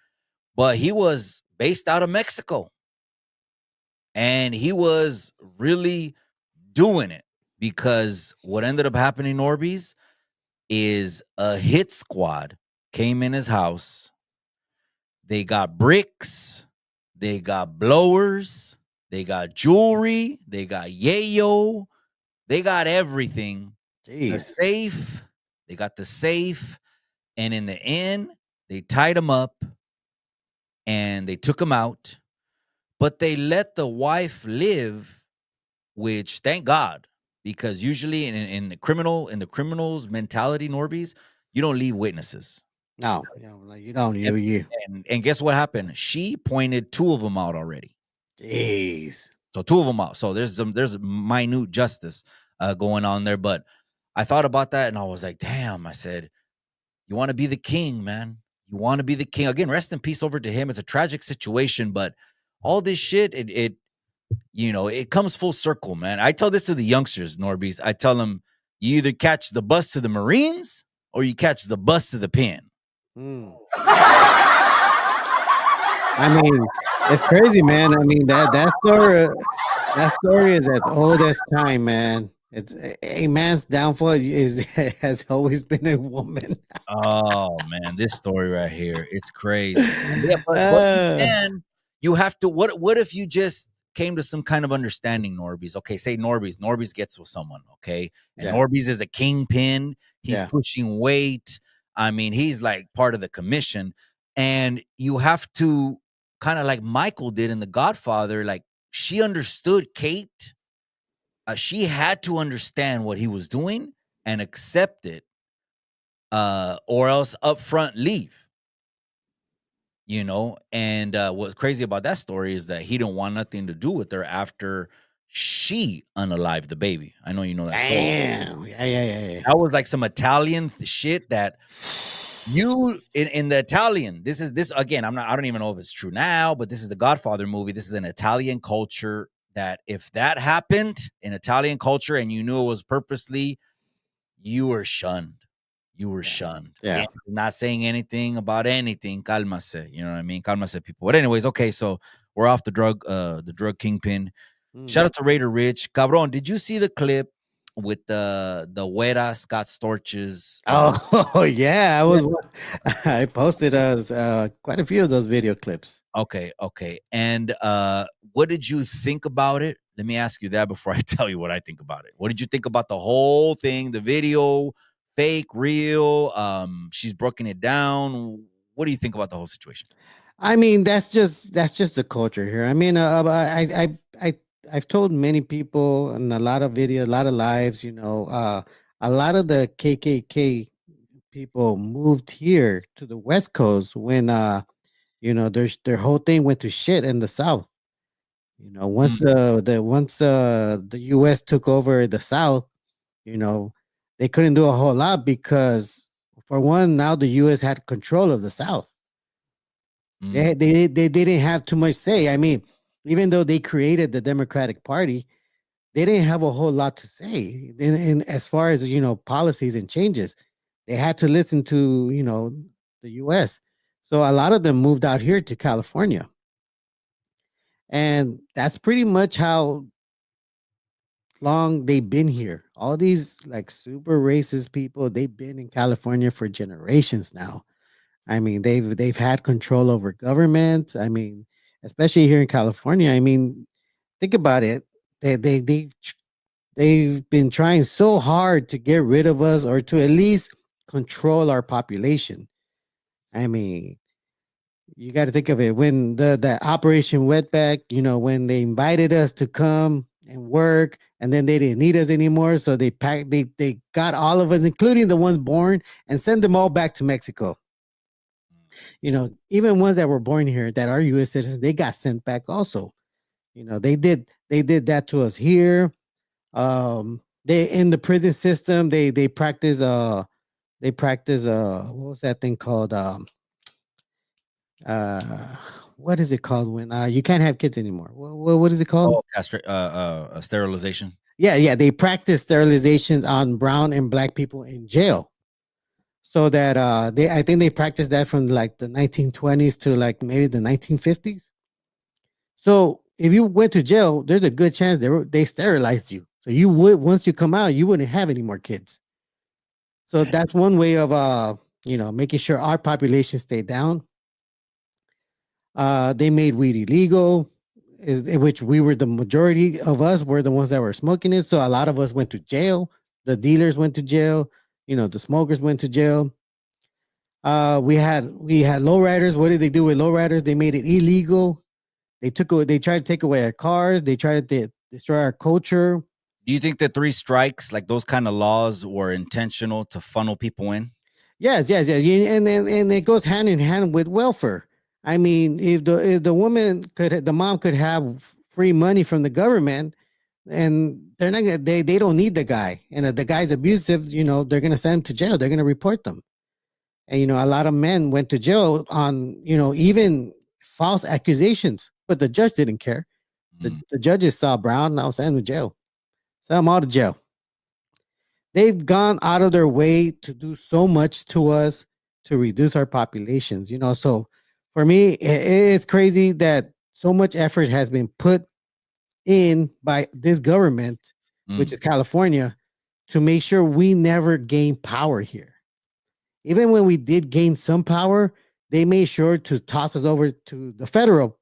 but he was based out of Mexico, and he was really doing it because what ended up happening, Norbeez, is a hit squad came in his house. They got bricks, they got blowers, they got jewelry, they got yayo, they got everything. The Jeez. safe, they got the safe, and in the end, they tied him up and they took him out, but they let the wife live, which thank God, because usually in the criminal's mentality, Norbeez, you don't leave witnesses. No, like you don't. And, You. and guess what happened? She pointed two of them out already. Jeez. So two of them out. So there's minute justice going on there. But I thought about that and I was like, damn. I said, you want to be the king, man. You want to be the king. Again, rest in peace over to him. It's a tragic situation, but all this shit, it comes full circle, man. I tell this to the youngsters, Norbeez. I tell them, you either catch the bus to the Marines or you catch the bus to the pen. I mean, it's crazy, man. I mean that story is as old as time, man. It's a man's downfall is has always been a woman. Oh man, this story right here, it's crazy. Yeah, but Uh, then you have to. What if you just came to some kind of understanding, Norbeez? Okay, say Norbeez gets with someone, okay, and yeah, Norbeez is a kingpin. He's yeah. pushing weight. I mean, he's like part of the commission, and you have to kind of like Michael did in The Godfather. Like she understood Kate. She had to understand what he was doing and accept it, or else upfront leave. And what's crazy about that story is that he didn't want nothing to do with her after she unalived the baby. I know you know that story. Damn. Yeah. That was like some Italian shit that you in the Italian. This again. I don't even know if it's true now, but this is the Godfather movie. This is an Italian culture that if that happened in Italian culture and you knew it was purposely, you were shunned. You were shunned. Yeah. And not saying anything about anything. Cálmase. You know what I mean? Cálmase, people. But anyways, okay. So we're off the drug kingpin. Shout out to Raider Rich. Cabron, did you see the clip with the Güera Scott Storch's? Oh yeah, I posted quite a few of those video clips. Okay. And what did you think about it? Let me ask you that before I tell you what I think about it. What did you think about the whole thing? The video, fake, real? She's broken it down. What do you think about the whole situation? I mean, that's just the culture here. I mean, I've told many people in a lot of videos, a lot of lives, a lot of the KKK people moved here to the West Coast when their whole thing went to shit in the South. Once the US took over the South, they couldn't do a whole lot because for one, now the US had control of the South. They didn't have too much say. I mean, even though they created the Democratic Party, they didn't have a whole lot to say in as far as policies and changes. They had to listen to the U.S. So a lot of them moved out here to California, and that's pretty much how long they've been here. All these like super racist people, they've been in California for generations now. I mean, they've had control over government. I mean, especially here in California. I mean, think about it. They've been trying so hard to get rid of us or to at least control our population. I mean, you got to think of it when the Operation Wetback, when they invited us to come and work, and then they didn't need us anymore, so they got all of us, including the ones born, and sent them all back to Mexico. Even ones that were born here that are U.S. citizens, they got sent back also. They did that to us here. They in the prison system, they practice what was that thing called? What is it called when you can't have kids anymore? What is it called? Sterilization. Yeah, they practice sterilizations on brown and black people in jail. So that I think they practiced that from like the 1920s to like maybe the 1950s. So if you went to jail, there's a good chance they sterilized you. So you would, once you come out, you wouldn't have any more kids. So that's one way of making sure our population stayed down. They made weed illegal, in which we were the majority of us were the ones that were smoking it. So a lot of us went to jail. The dealers went to jail. The smokers went to jail. We had lowriders. What did they do with lowriders? They made it illegal. They tried to take away our cars. They tried to destroy our culture. Do you think the 3 strikes, like those kind of laws, were intentional to funnel people in? Yes. And it goes hand in hand with welfare. I mean, if the mom could have free money from the government, and they're not they don't need the guy, and if the guy's abusive, they're gonna send him to jail. They're gonna report them. And a lot of men went to jail on even false accusations, but the judge didn't care. The judges saw Brown, and I was sent to jail. Send them all to jail. They've gone out of their way to do so much to us to reduce our populations. So for me, it's crazy that so much effort has been put in by this government, which is California, to make sure we never gain power here. Even when we did gain some power, they made sure to toss us over to the federal.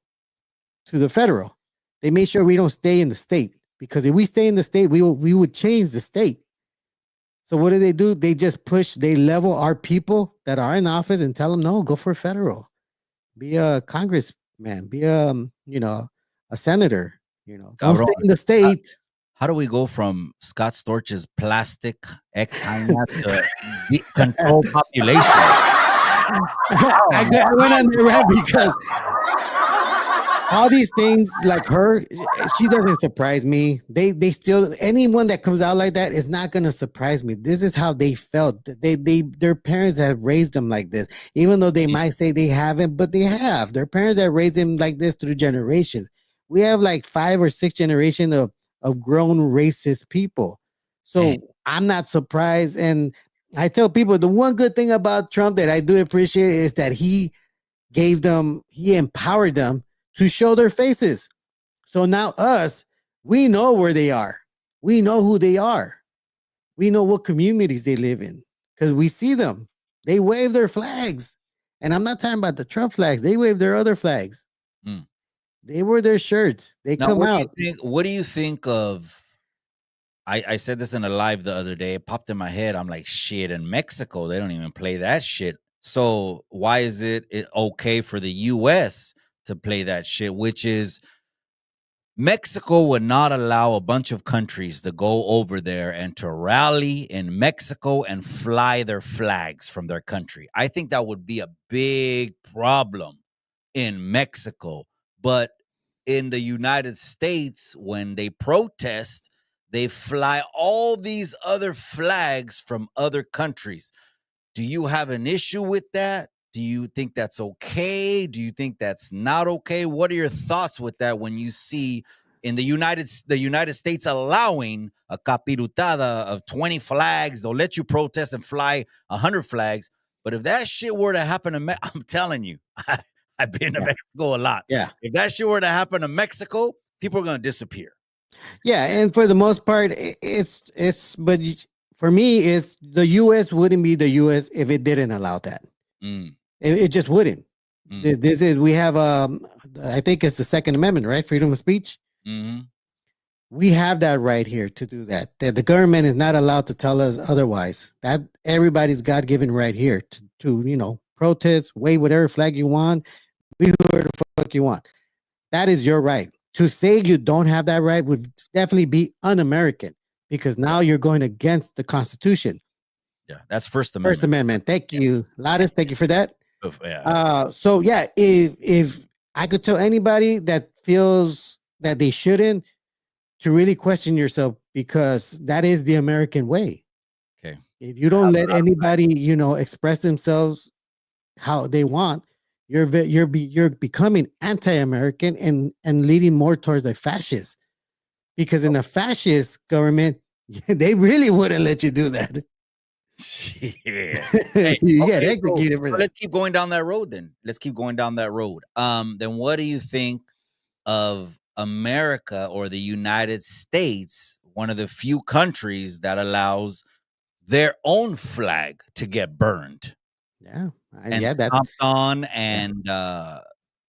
They made sure we don't stay in the state, because if we stay in the state, we would change the state. So what do? They just they level our people that are in office and tell them, no, go for federal. Be a congressman, be a senator, don't stay in the state. How do we go from Scott Storch's plastic ex-Hyena to control population? I went on the rant because all these things like her, she doesn't surprise me. They still, anyone that comes out like that is not gonna surprise me. This is how they felt. Their parents have raised them like this, even though they might say they haven't, but they have. Their parents have raised them like this through generations. We have like 5 or 6 generations of grown racist people. Damn. So I'm not surprised. And I tell people the one good thing about Trump that I do appreciate is that he empowered them to show their faces. So now we know where they are. We know who they are. We know what communities they live in because we see them. They wave their flags. And I'm not talking about the Trump flags. They wave their other flags. Mm. They wear their shirts. They Now, come out. what do you think of? I said this in a live the other day. It popped in my head. I'm like, shit, in Mexico, they don't even play that shit. So why is it okay for the US to play that shit? Which is Mexico would not allow a bunch of countries to go over there and to rally in Mexico and fly their flags from their country. I think that would be a big problem in Mexico. But in the United States, when they protest, they fly all these other flags from other countries. Do you have an issue with that? Do you think that's okay? Do you think that's not okay? What are your thoughts with that when you see in the United States allowing a capirutada of 20 flags? They'll let you protest and fly 100 flags. But if that shit were to happen to I'm telling you, I've been to Yeah. Mexico a lot. Yeah. If that shit were to happen to Mexico, people are going to disappear. Yeah. And for the most part, but for me, it's the US wouldn't be the US if it didn't allow that. Mm, It just wouldn't. mm, This is we have I think it's the Second Amendment, right? Freedom of speech. mhm. We have that right here to do that. That the government is not allowed to tell us otherwise. That everybody's God given right here to protest, wave whatever flag you want, be whoever the fuck you want. That is your right. To say you don't have that right would definitely be un-American because now you're going against the Constitution. Yeah, that's First First Amendment. Amendment. Thank you, Lattice. Thank you for that. Yeah. So yeah, if I could tell anybody that feels that they shouldn't to really question yourself because that is the American way. Okay. If you don't let anybody express themselves how they want, you're becoming anti-American and leading more towards a fascist. Because in a fascist government, they really wouldn't let you do that. Yeah. Hey, You get okay, executed for so that. let's keep going down that road then. Let's keep going down that road. Then what do you think of America or the United States, one of the few countries that allows their own flag to get burned Yeah, and yeah, that stomped on yeah, and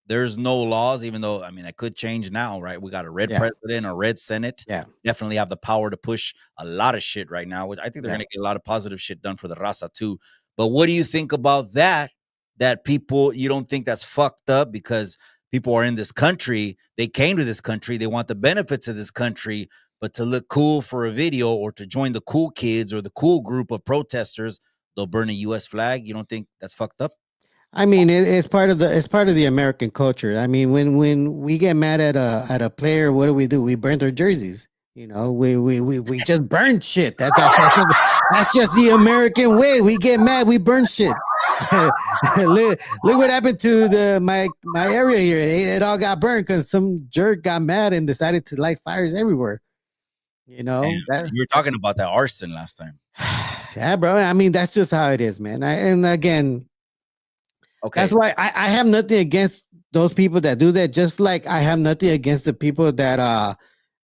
there's no laws, even though I mean that could change now, right? We got a red yeah, president, a red Senate. yeah, Definitely have the power to push a lot of shit right now. Which I think they're yeah. gonna get a lot of positive shit done for the raza too. But what do you think about that? That people you don't think that's fucked up because people are in this country, they came to this country, they want the benefits of this country, but to look cool for a video or to join the cool kids or the cool group of protesters, they'll burn a US flag. You don't think that's fucked up? I mean, it's part of the American culture. I mean, when we get mad at a player, what do? We burn their jerseys. We just burn shit. That's just the American way. We get mad, we burn shit. look, look what happened to my area here. It all got burned because some jerk got mad and decided to light fires everywhere. You Damn, know that. you were talking about that arson last time. Yeah, bro. I mean, that's just how it is, man. And again, that's Okay. why I have nothing against those people that do that. Just like I have nothing against the people that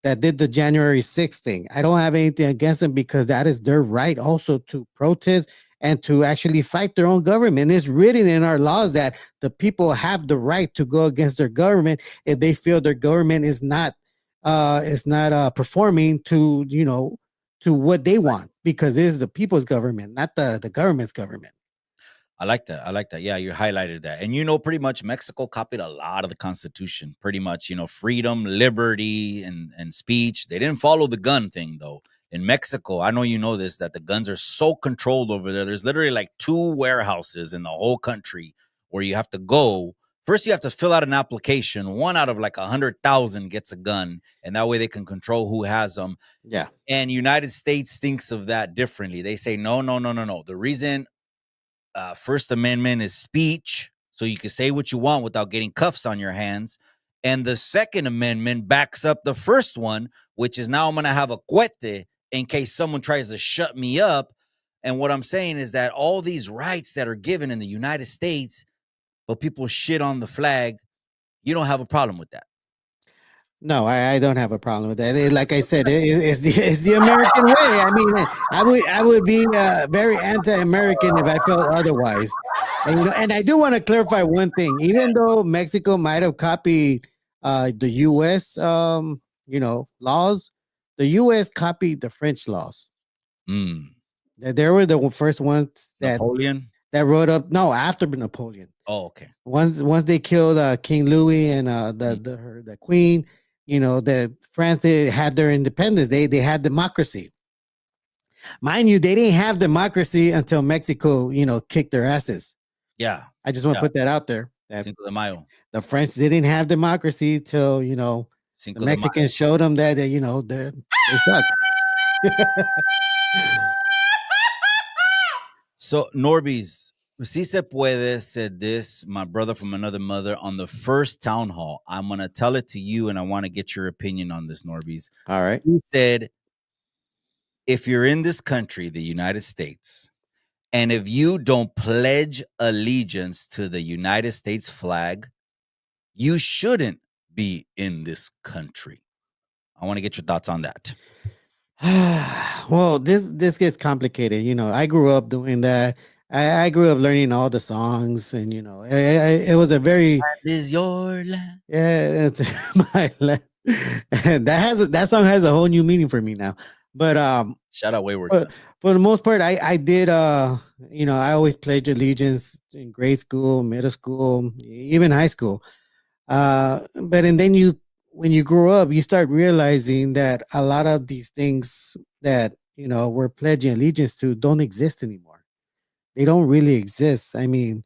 did the January 6th thing. I don't have anything against them because that is their right also to protest and to actually fight their own government. It's written in our laws that the people have the right to go against their government if they feel their government is not performing to what they want, because it is the people's government, not the government's government. I like that. I like that. Yeah, you highlighted that. And pretty much Mexico copied a lot of the Constitution. Pretty much, freedom, liberty, and speech. They didn't follow the gun thing though. In Mexico, I know you know this, that the guns are so controlled over there. There's literally like 2 warehouses in the whole country where you have to go First, you have to fill out an application. One out of like 100,000 gets a gun, and that way they can control who has them. Yeah. And United States thinks of that differently. They say, no, no, no, no, no. The reason First Amendment is speech, so you can say what you want without getting cuffs on your hands. And the Second Amendment backs up the first one, which is now I'm going to have a cuete in case someone tries to shut me up. And what I'm saying is that all these rights that are given in the United States, but people shit on the flag, you don't have a problem with that. No, I don't have a problem with that. Like I said, it's the American way. I mean, I would be very anti-American if I felt otherwise. And you know, and I do want to clarify one thing. Even though Mexico might have copied the U.S. Laws, the U.S. copied the French laws. Mm. They were the first ones Napoleon? that wrote up. No, after Napoleon. Oh, okay. Once they killed King Louis and the Queen, you know, that France, they had their independence. They had democracy. Mind you, they didn't have democracy until Mexico, you know, kicked their asses. Yeah. I just want to put that out there. That Cinco de Mayo. the French didn't have democracy till, you know, Cinco the de Mexicans Mayo. showed them that, you know, they suck. So, Norbeez, si se puede, said this, my brother from another mother, on the first town hall. I'm going to tell it to you, and I want to get your opinion on this, Norbeez. All right. He said, if you're in this country, the United States, and if you don't pledge allegiance to the United States flag, you shouldn't be in this country. I want to get your thoughts on that. Well, this gets complicated. You know, I grew up doing that. I grew up learning all the songs, and you know, it was a very Is your land? yeah, it's my land. And that song has a whole new meaning for me now. But Shout out Wayward for, Son. for the most part, I did you know, I always pledged allegiance in grade school, middle school, even high school. But and then when you grow up, you start realizing that a lot of these things that, you know, we're pledging allegiance to don't exist anymore. They don't really exist. I mean,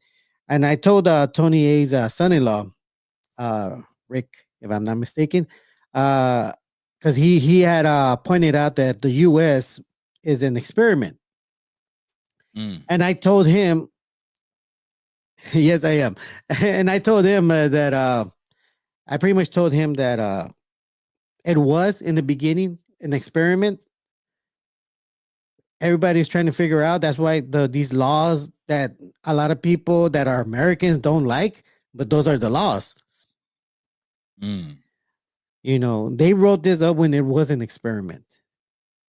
and I told Tony A's son-in-law, Rick, if I'm not mistaken, because he had pointed out that the U.S. is an experiment, and I told him, yes, I am, and I told him that I pretty much told him that it was in the beginning an experiment. Everybody's trying to figure out. That's why these laws that a lot of people that are Americans don't like, but those are the laws. You know, they wrote this up when it was an experiment.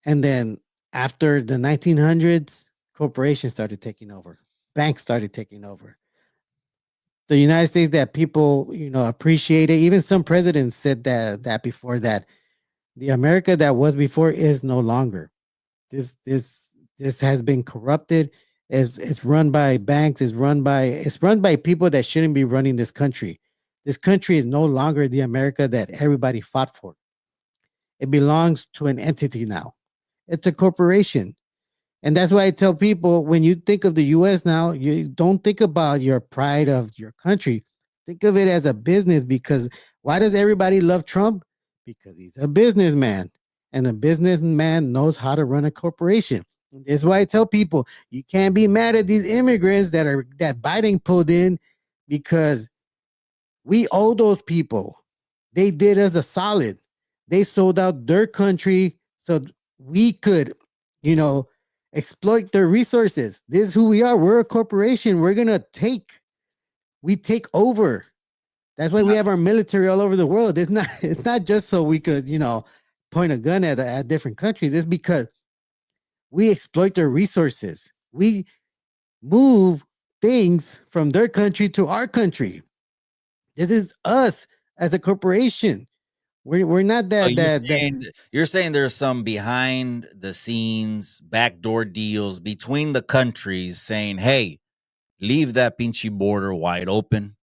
And then after the 1900s, corporations started taking over. Banks started taking over. The United States that people, you know, appreciate it. Even some presidents said that before, that the America that was before is no longer. This has been corrupted. It's run by banks. It's run by people that shouldn't be running this country. This country is no longer the America that everybody fought for. It belongs to an entity now. It's a corporation. And that's why I tell people, when you think of the US now, you don't think about your pride of your country. Think of it as a business, because why does everybody love Trump? Because he's a businessman, and a businessman knows how to run a corporation. That's why I tell people, you can't be mad at these immigrants that Biden pulled in, because we owe those people. They did us a solid. They sold out their country so we could, you know, exploit their resources. This is who we are. We're a corporation. We take over. That's why we have our military all over the world. It's not just so we could, you know, point a gun at different countries. It's because we exploit their resources. We move things from their country to our country. This is us as a corporation. We're not that you're saying there's some behind the scenes backdoor deals between the countries saying, hey, leave that pinchy border wide open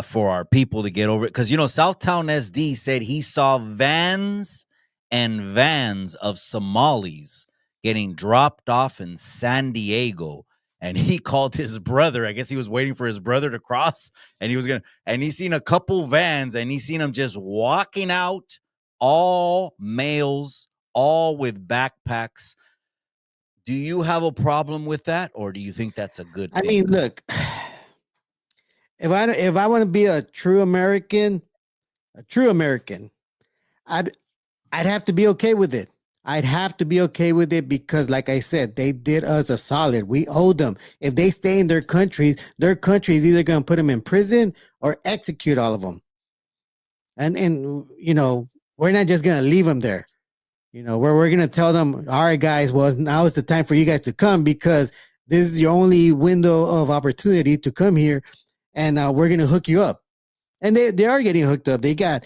for our people to get over it. Because, you know, Southtown SD said he saw vans and vans of Somalis getting dropped off in San Diego. and he called his brother. I guess he was waiting for his brother to cross, and he seen a couple vans, and he seen them just walking out, all males, all with backpacks. Do you have a problem with that, or do you think that's a good I thing? mean, look, if I want to be a true American, I'd have to be okay with it. I'd have to be okay with it because, like I said, they did us a solid. We owe them. If they stay in their countries is either going to put them in prison or execute all of them. And you know, we're not just going to leave them there. You know, we're going to tell them, all right, guys, well, now is the time for you guys to come because this is your only window of opportunity to come here, and we're going to hook you up. And they are getting hooked up. They get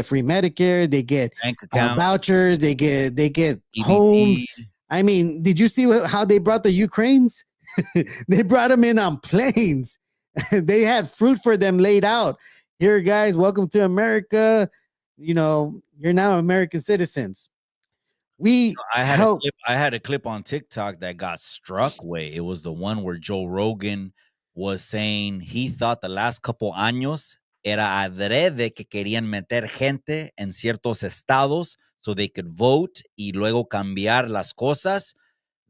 free Medicare, they get Bank account, vouchers, they get EBT. homes. I mean, did you see how they brought the Ukrainians? They brought them in on planes. They had fruit for them laid out. Here, guys, welcome to America. You know, you're now American citizens. I had a clip on TikTok that got struck way. It was the one where Joe Rogan was saying he thought the last couple años era adrede que querían meter gente en ciertos estados so they could vote y luego cambiar las cosas.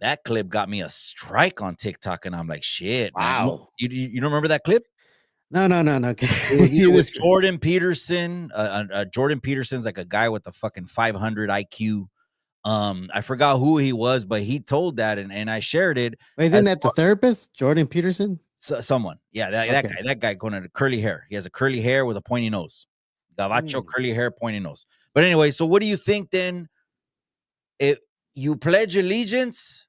That clip got me a strike on TikTok, and I'm like, shit, man. Wow. You don't remember that clip? No. It was Jordan Peterson. Jordan Peterson's like a guy with a fucking 500 IQ. I forgot who he was, but he told that, and I shared it. Wait, isn't that the therapist, Jordan Peterson? Someone, yeah, that guy going to curly hair. He has a curly hair with a pointy nose, gabacho curly hair, pointy nose. But anyway, so what do you think then? If you pledge allegiance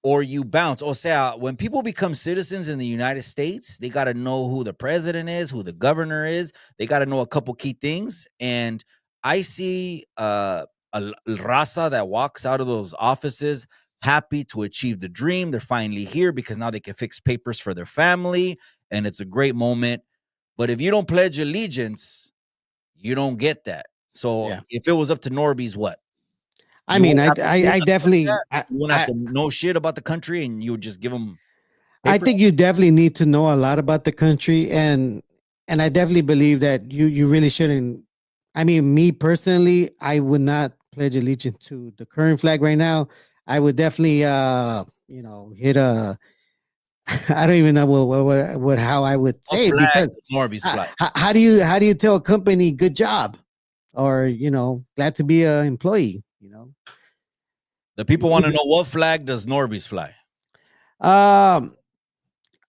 or you bounce, o sea, when people become citizens in the United States, they got to know who the president is, who the governor is. They got to know a couple key things, and I see a raza that walks out of those offices happy to achieve the dream. They're finally here because now they can fix papers for their family, and it's a great moment. But if you don't pledge allegiance, you don't get that. So if it was up to Norbeez, what? I mean, I definitely you wouldn't have to know shit about the country, and you would just give them paper? I think you definitely need to know a lot about the country, and I definitely believe that you really shouldn't. I mean, me personally, I would not pledge allegiance to the current flag right now. I would definitely, you know, hit a. I don't even know what how I would say it because Norbeez flag. How do you tell a company good job, or you know, glad to be an employee? You know, the people want to know what flag does Norbeez fly.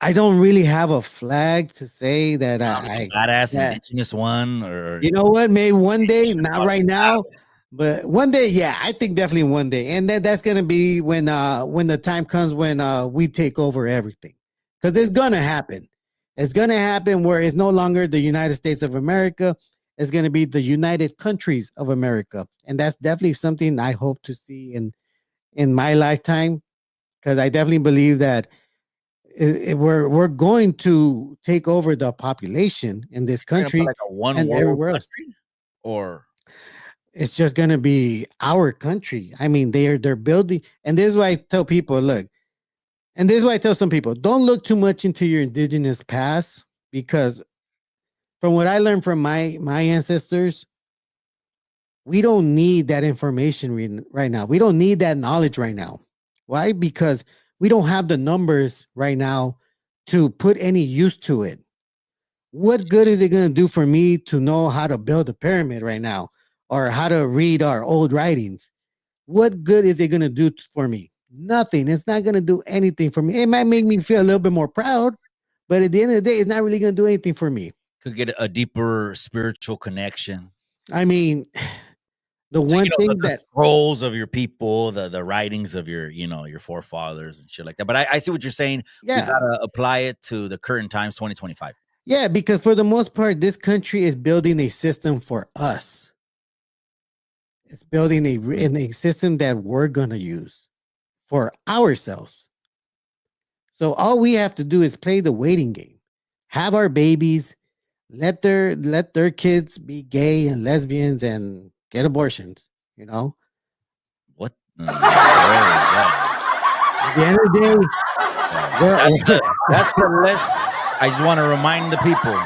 I don't really have a flag to say that badass indigenous one, or you know what? Maybe one day, not right now, but one day, yeah, I think definitely one day, and that's gonna be when the time comes when we take over everything, because it's gonna happen. It's gonna happen where it's no longer the United States of America. It's gonna be the United Countries of America, and that's definitely something I hope to see in my lifetime, because I definitely believe that we're going to take over the population in this country, like a one and world everywhere else. country, or it's just going to be our country. I mean, they're building, and this is why I tell people, look, and this is why I tell some people, don't look too much into your indigenous past, because from what I learned from my ancestors, we don't need that information right now. We don't need that knowledge right now. Why? Because we don't have the numbers right now to put any use to it. What good is it going to do for me to know how to build a pyramid right now, or how to read our old writings? What good is it going to do for me? Nothing. It's not going to do anything for me. It might make me feel a little bit more proud, but at the end of the day, it's not really going to do anything for me. Could get a deeper spiritual connection. I mean, the one thing the scrolls of your people, the writings of your forefathers and shit like that. But I see what you're saying. Yeah. We gotta apply it to the current times, 2025. Yeah, because for the most part, this country is building a system for us. It's building a system that we're gonna use for ourselves. So all we have to do is play the waiting game, have our babies, let their kids be gay and lesbians and get abortions. You know what? At the end of the day, We're, That's we're the list. I just want to remind the people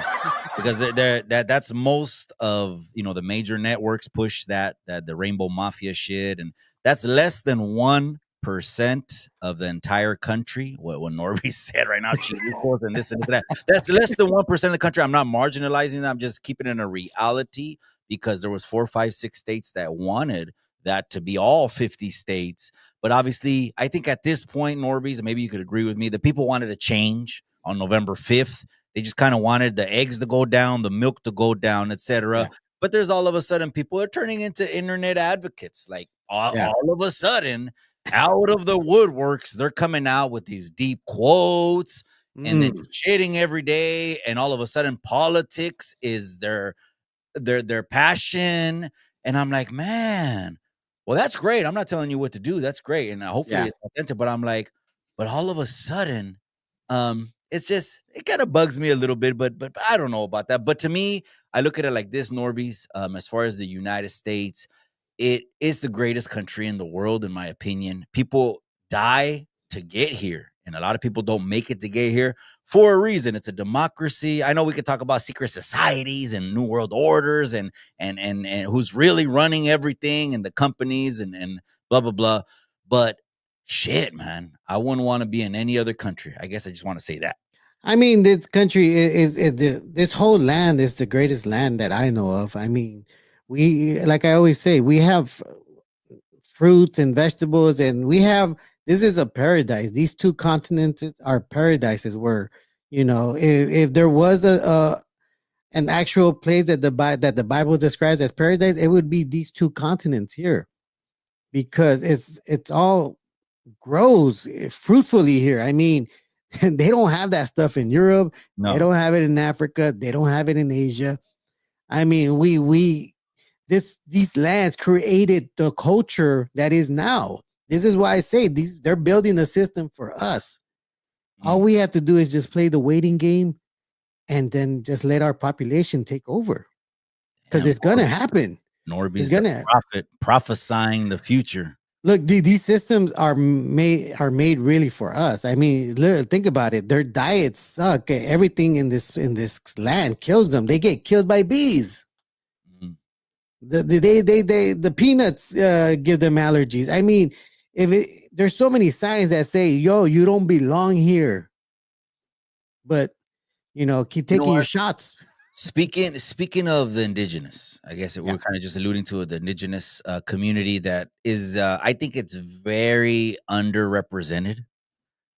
because that's most of the major networks push that the Rainbow Mafia shit, and that's less than 1% of the entire country. What Norby said right now, Chiricos and this and that. That's less than 1% of the country. I'm not marginalizing that. I'm just keeping it in a reality because there was 4, 5, 6 states that wanted that to be all 50 states. But obviously, I think at this point, Norbeez, and maybe you could agree with me, the people wanted a change on November 5th. They just kind of wanted the eggs to go down, the milk to go down, etc. yeah, But there's all of a sudden people are turning into internet advocates. Like yeah. all of a sudden, out of the woodworks, they're coming out with these deep quotes and then Mm, shitting every day. And all of a sudden, politics is their passion. And I'm like, man, well, that's great. I'm not telling you what to do. That's great. And hopefully yeah. it's authentic. But I'm like, but all of a sudden, it's just it kind of bugs me a little bit, but I don't know about that. But to me, I look at it like this, Norbeez, as far as the United States, it is the greatest country in the world, in my opinion. People die to get here, and a lot of people don't make it to get here for a reason. It's a democracy. I know we could talk about secret societies and new world orders and who's really running everything and the companies and blah blah blah. But shit, man, I wouldn't want to be in any other country. I guess I just want to say that. I mean, this country this whole land is the greatest land that I know of. I mean, like I always say, we have fruits and vegetables, and we have this is a paradise. These two continents are paradises where, if there was a an actual place that that the Bible describes as paradise, it would be these two continents here, because it's all grows fruitfully here. I mean, they don't have that stuff in Europe. They No, don't have it in Africa. They don't have it in Asia. I mean, we these lands created the culture that is now. This is why I say they're building a system for us. All mm, we have to do is just play the waiting game and then just let our population take over, because damn, it's gonna happen. It's Norby's the gonna prophet prophesying the future. look. These systems are made really for us. I mean, think about it. Their diets suck. Everything in this land kills them. They get killed by bees. Mm. The peanuts give them allergies. I mean, there's so many signs that say, "Yo, you don't belong here," but keep You know taking your what? shots. Speaking of the indigenous, I guess Yeah. we're kind of just alluding to the indigenous community that is, I think it's very underrepresented.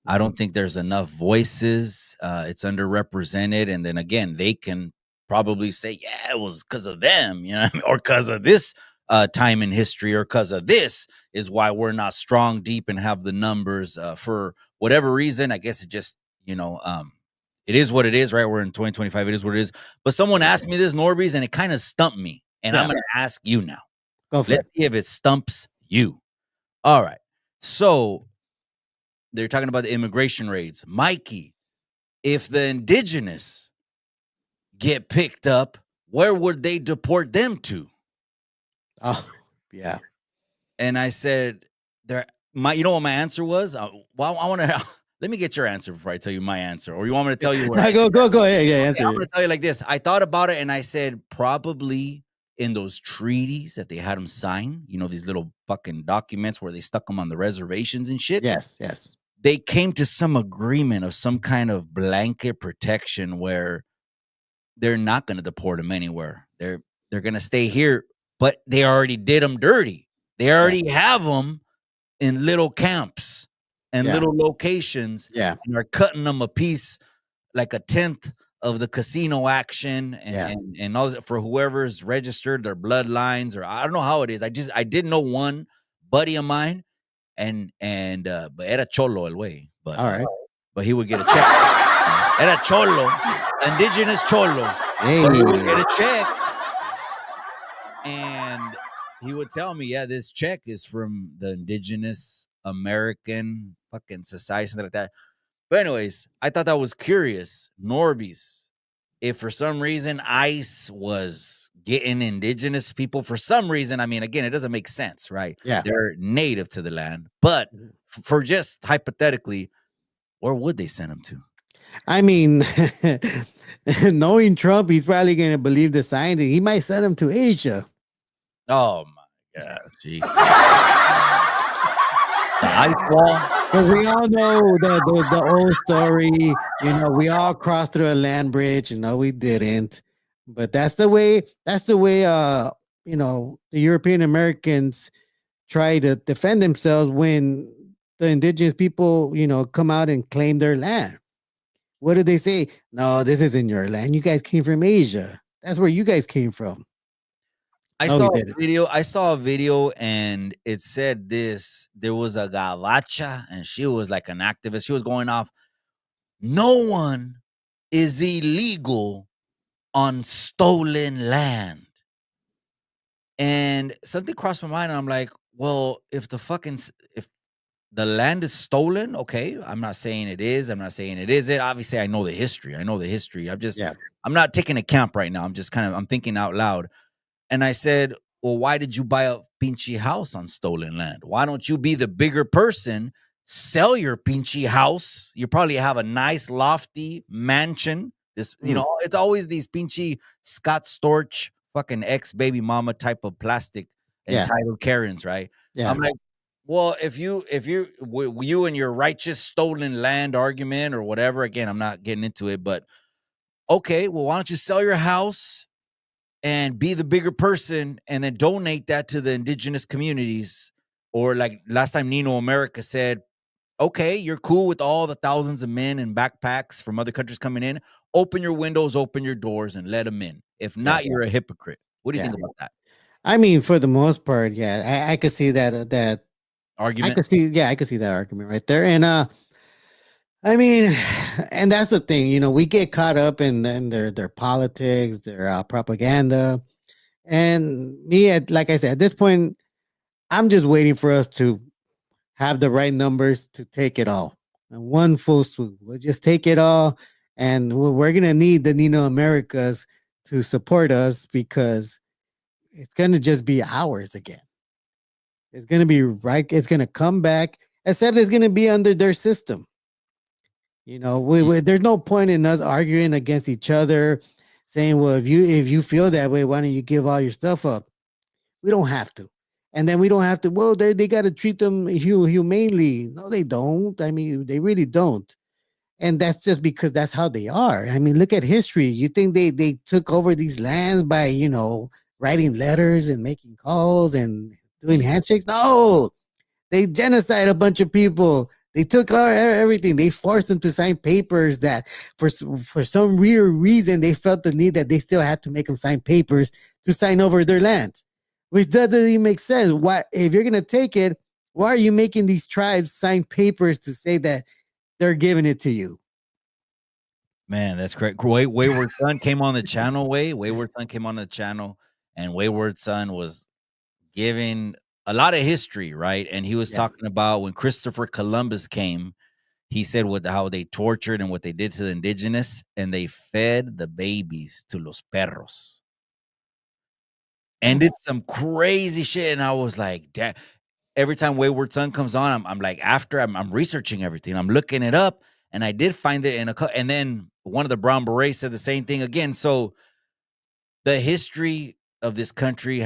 I Mhm. don't think there's enough voices. It's underrepresented, and then again, they can probably say, "Yeah, it was because of them," or because of this time in history, or because of this is why we're not strong, deep, and have the numbers for whatever reason. I guess it just, it is what it is, right? We're in 2025. It is what it is. But someone asked me this, Norby's, and it kind of stumped me, and I'm Yeah. going to ask you now. Go for it. Let's see if it stumps you. All right. So they're talking about the immigration raids. Mikey, if the indigenous get picked up, where would they deport them to? Oh, yeah. And I said, there. You know what my answer was? Well, I want to let me get your answer before I tell you my answer, or you want me to tell you where I? No, go ahead. Yeah, Okay, answer I'm going it. to tell you like this. I thought about it, and I said probably in those treaties that they had them sign. These little fucking documents where they stuck them on the reservations and shit. Yes, yes. They came to some agreement of some kind of blanket protection where they're not going to deport them anywhere. They're going to stay here, but they already did them dirty. They Yeah, already have them in little camps and yeah, little locations, yeah, and are cutting them a piece like a tenth of the casino action and yeah. and and all for whoever's registered their bloodlines, or I don't know how it is. I did know one buddy of mine, and but era cholo el way, All right. but he would get a check. Era cholo, indigenous cholo, but he would get Hey. a check, and he would tell me, yeah, this check is from the indigenous American fucking society, something like that. But anyways, I thought that was curious. Norby's, if for some reason ICE was getting indigenous people for some reason, I mean, again, it doesn't make sense, right? Yeah. They're native to the land. But Mhm. for just hypothetically, Where would they send him to? I mean, knowing Trump, he's probably going to believe the scientist. He might send him to Asia. Oh my God! See, the ice wall. Because we all know the old story. We all crossed through a land bridge. We didn't. But that's the way. That's the way. The European Americans try to defend themselves when the indigenous people, come out and claim their land. What did they say? No, this isn't your land. You guys came from Asia. That's where you guys came from. I No, saw we a didn't. video. I saw a video, and it said this. There was a gavacha, and she was like an activist. She was going off. No one is illegal on stolen land. And something crossed my mind, and I'm like, well, if the land is stolen, okay. I'm not saying it is. I'm not saying it isn't. Obviously, I know the history. Yeah. I'm not taking a camp right now. I'm thinking out loud. And I said, well, why did you buy a pinchy house on stolen land? Why don't you be the bigger person, sell your pinchy house? You probably have a nice lofty mansion. It's always these pinchy Scott Storch, fucking ex-baby mama type of plastic Yeah. entitled Karens, right? Yeah. I'm like, well, if you and your righteous stolen land argument or whatever, again, I'm not getting into it, but okay, well, why don't you sell your house and be the bigger person and then donate that to the indigenous communities? Or like last time Nino America said, okay, you're cool with all the thousands of men in backpacks from other countries coming in. Open your windows, open your doors, and let them in. If Yeah. not, you're a hypocrite. What do you Yeah. think about that I mean, for the most part, yeah, I could see that I argument? could see, yeah, I could see that argument right there. And I mean, and that's the thing, we get caught up in their politics, their propaganda, and like I said, at this point, I'm just waiting for us to have the right numbers to take it all. And one full swoop. We'll just take it all, and we're gonna need the Nino Americas to support us because it's gonna just be ours again. It's gonna be right. It's gonna come back. Except it's gonna be under their system. There's no point in us arguing against each other, saying, "Well, if you feel that way, why don't you give all your stuff up?" We don't have to, and then we don't have to. Well, they got to treat them humanely. No, they don't. I mean, they really don't, and that's just because that's how they are. I mean, look at history. You think they took over these lands by writing letters and making calls and doing handshakes? No, they genocide a bunch of people. They took everything. They forced them to sign papers that, for some weird reason, they felt the need that they still had to make them sign papers to sign over their lands, which doesn't even make sense. Why, if you're gonna take it, why are you making these tribes sign papers to say that they're giving it to you? Man, that's correct. Wayward Son came on the channel. Wayward Son came on the channel, and Wayward Son was giving a lot of history, right? And he was Yeah. talking about when Christopher Columbus came, he said how they tortured and what they did to the indigenous, and they fed the babies to los perros. And Yeah. it's some crazy shit. And I was like, damn. Every time Wayward Son comes on, I'm like, I'm researching everything. I'm looking it up. And I did find it and then one of the Brown Berets said the same thing again. So the history of this country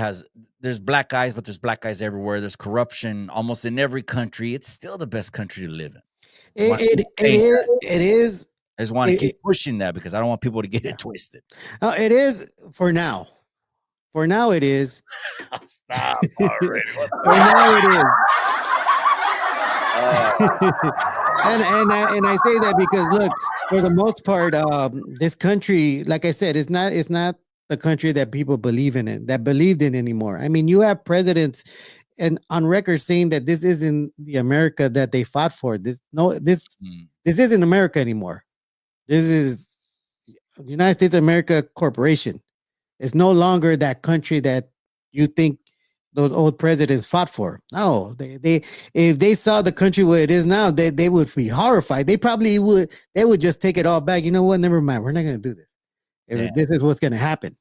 there's black guys, but there's black guys everywhere. There's corruption almost in every country. It's still the best country to live in. I want to It keep it, it saying is that. it is I just want to it, keep it, pushing that because I don't want people to get yeah. it twisted. It is for now. For now, it is. Stop already. For now, it is. Uh, And I say that because look, for the most part, this country, like I said, it's not the country that people believe in it, that believed in anymore. I mean, you have presidents and on record saying that this isn't the America that they fought for. This isn't America anymore. This is United States of America Corporation. It's no longer that country that you think those old presidents fought for. No, they if they saw the country where it is now, they would be horrified. They would just take it all back. You know what? Never mind. We're not gonna do this. yeah. If this is what's gonna happen.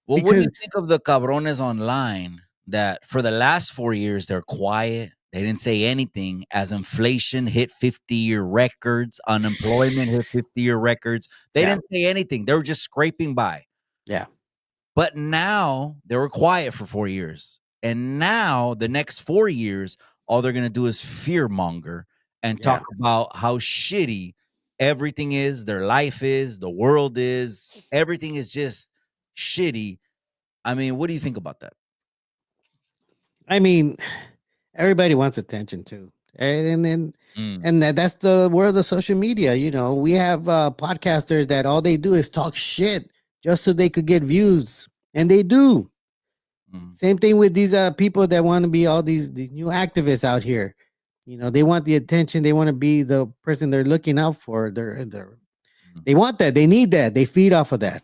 Well, what do Because you think of the cabrones online that for the last 4 years they're quiet? They didn't say anything as inflation hit 50-year records, unemployment hit 50-year records. They Yeah. didn't say anything. They were just scraping by. Yeah. But now they were quiet for 4 years. And now the next 4 years, all they're going to do is fear monger and Yeah. talk about how shitty everything is, their life is, the world is. Everything is just shitty. I mean, what do you think about that? I mean, everybody wants attention too, and Mm, that's the world of social media. You know, we have podcasters that all they do is talk shit just so they could get views, and they do. mm, Same thing with these people that want to be all these new activists out here. You know, they want the attention. They want to be the person they're looking out for. mm. They want that. They need that. They feed off of that.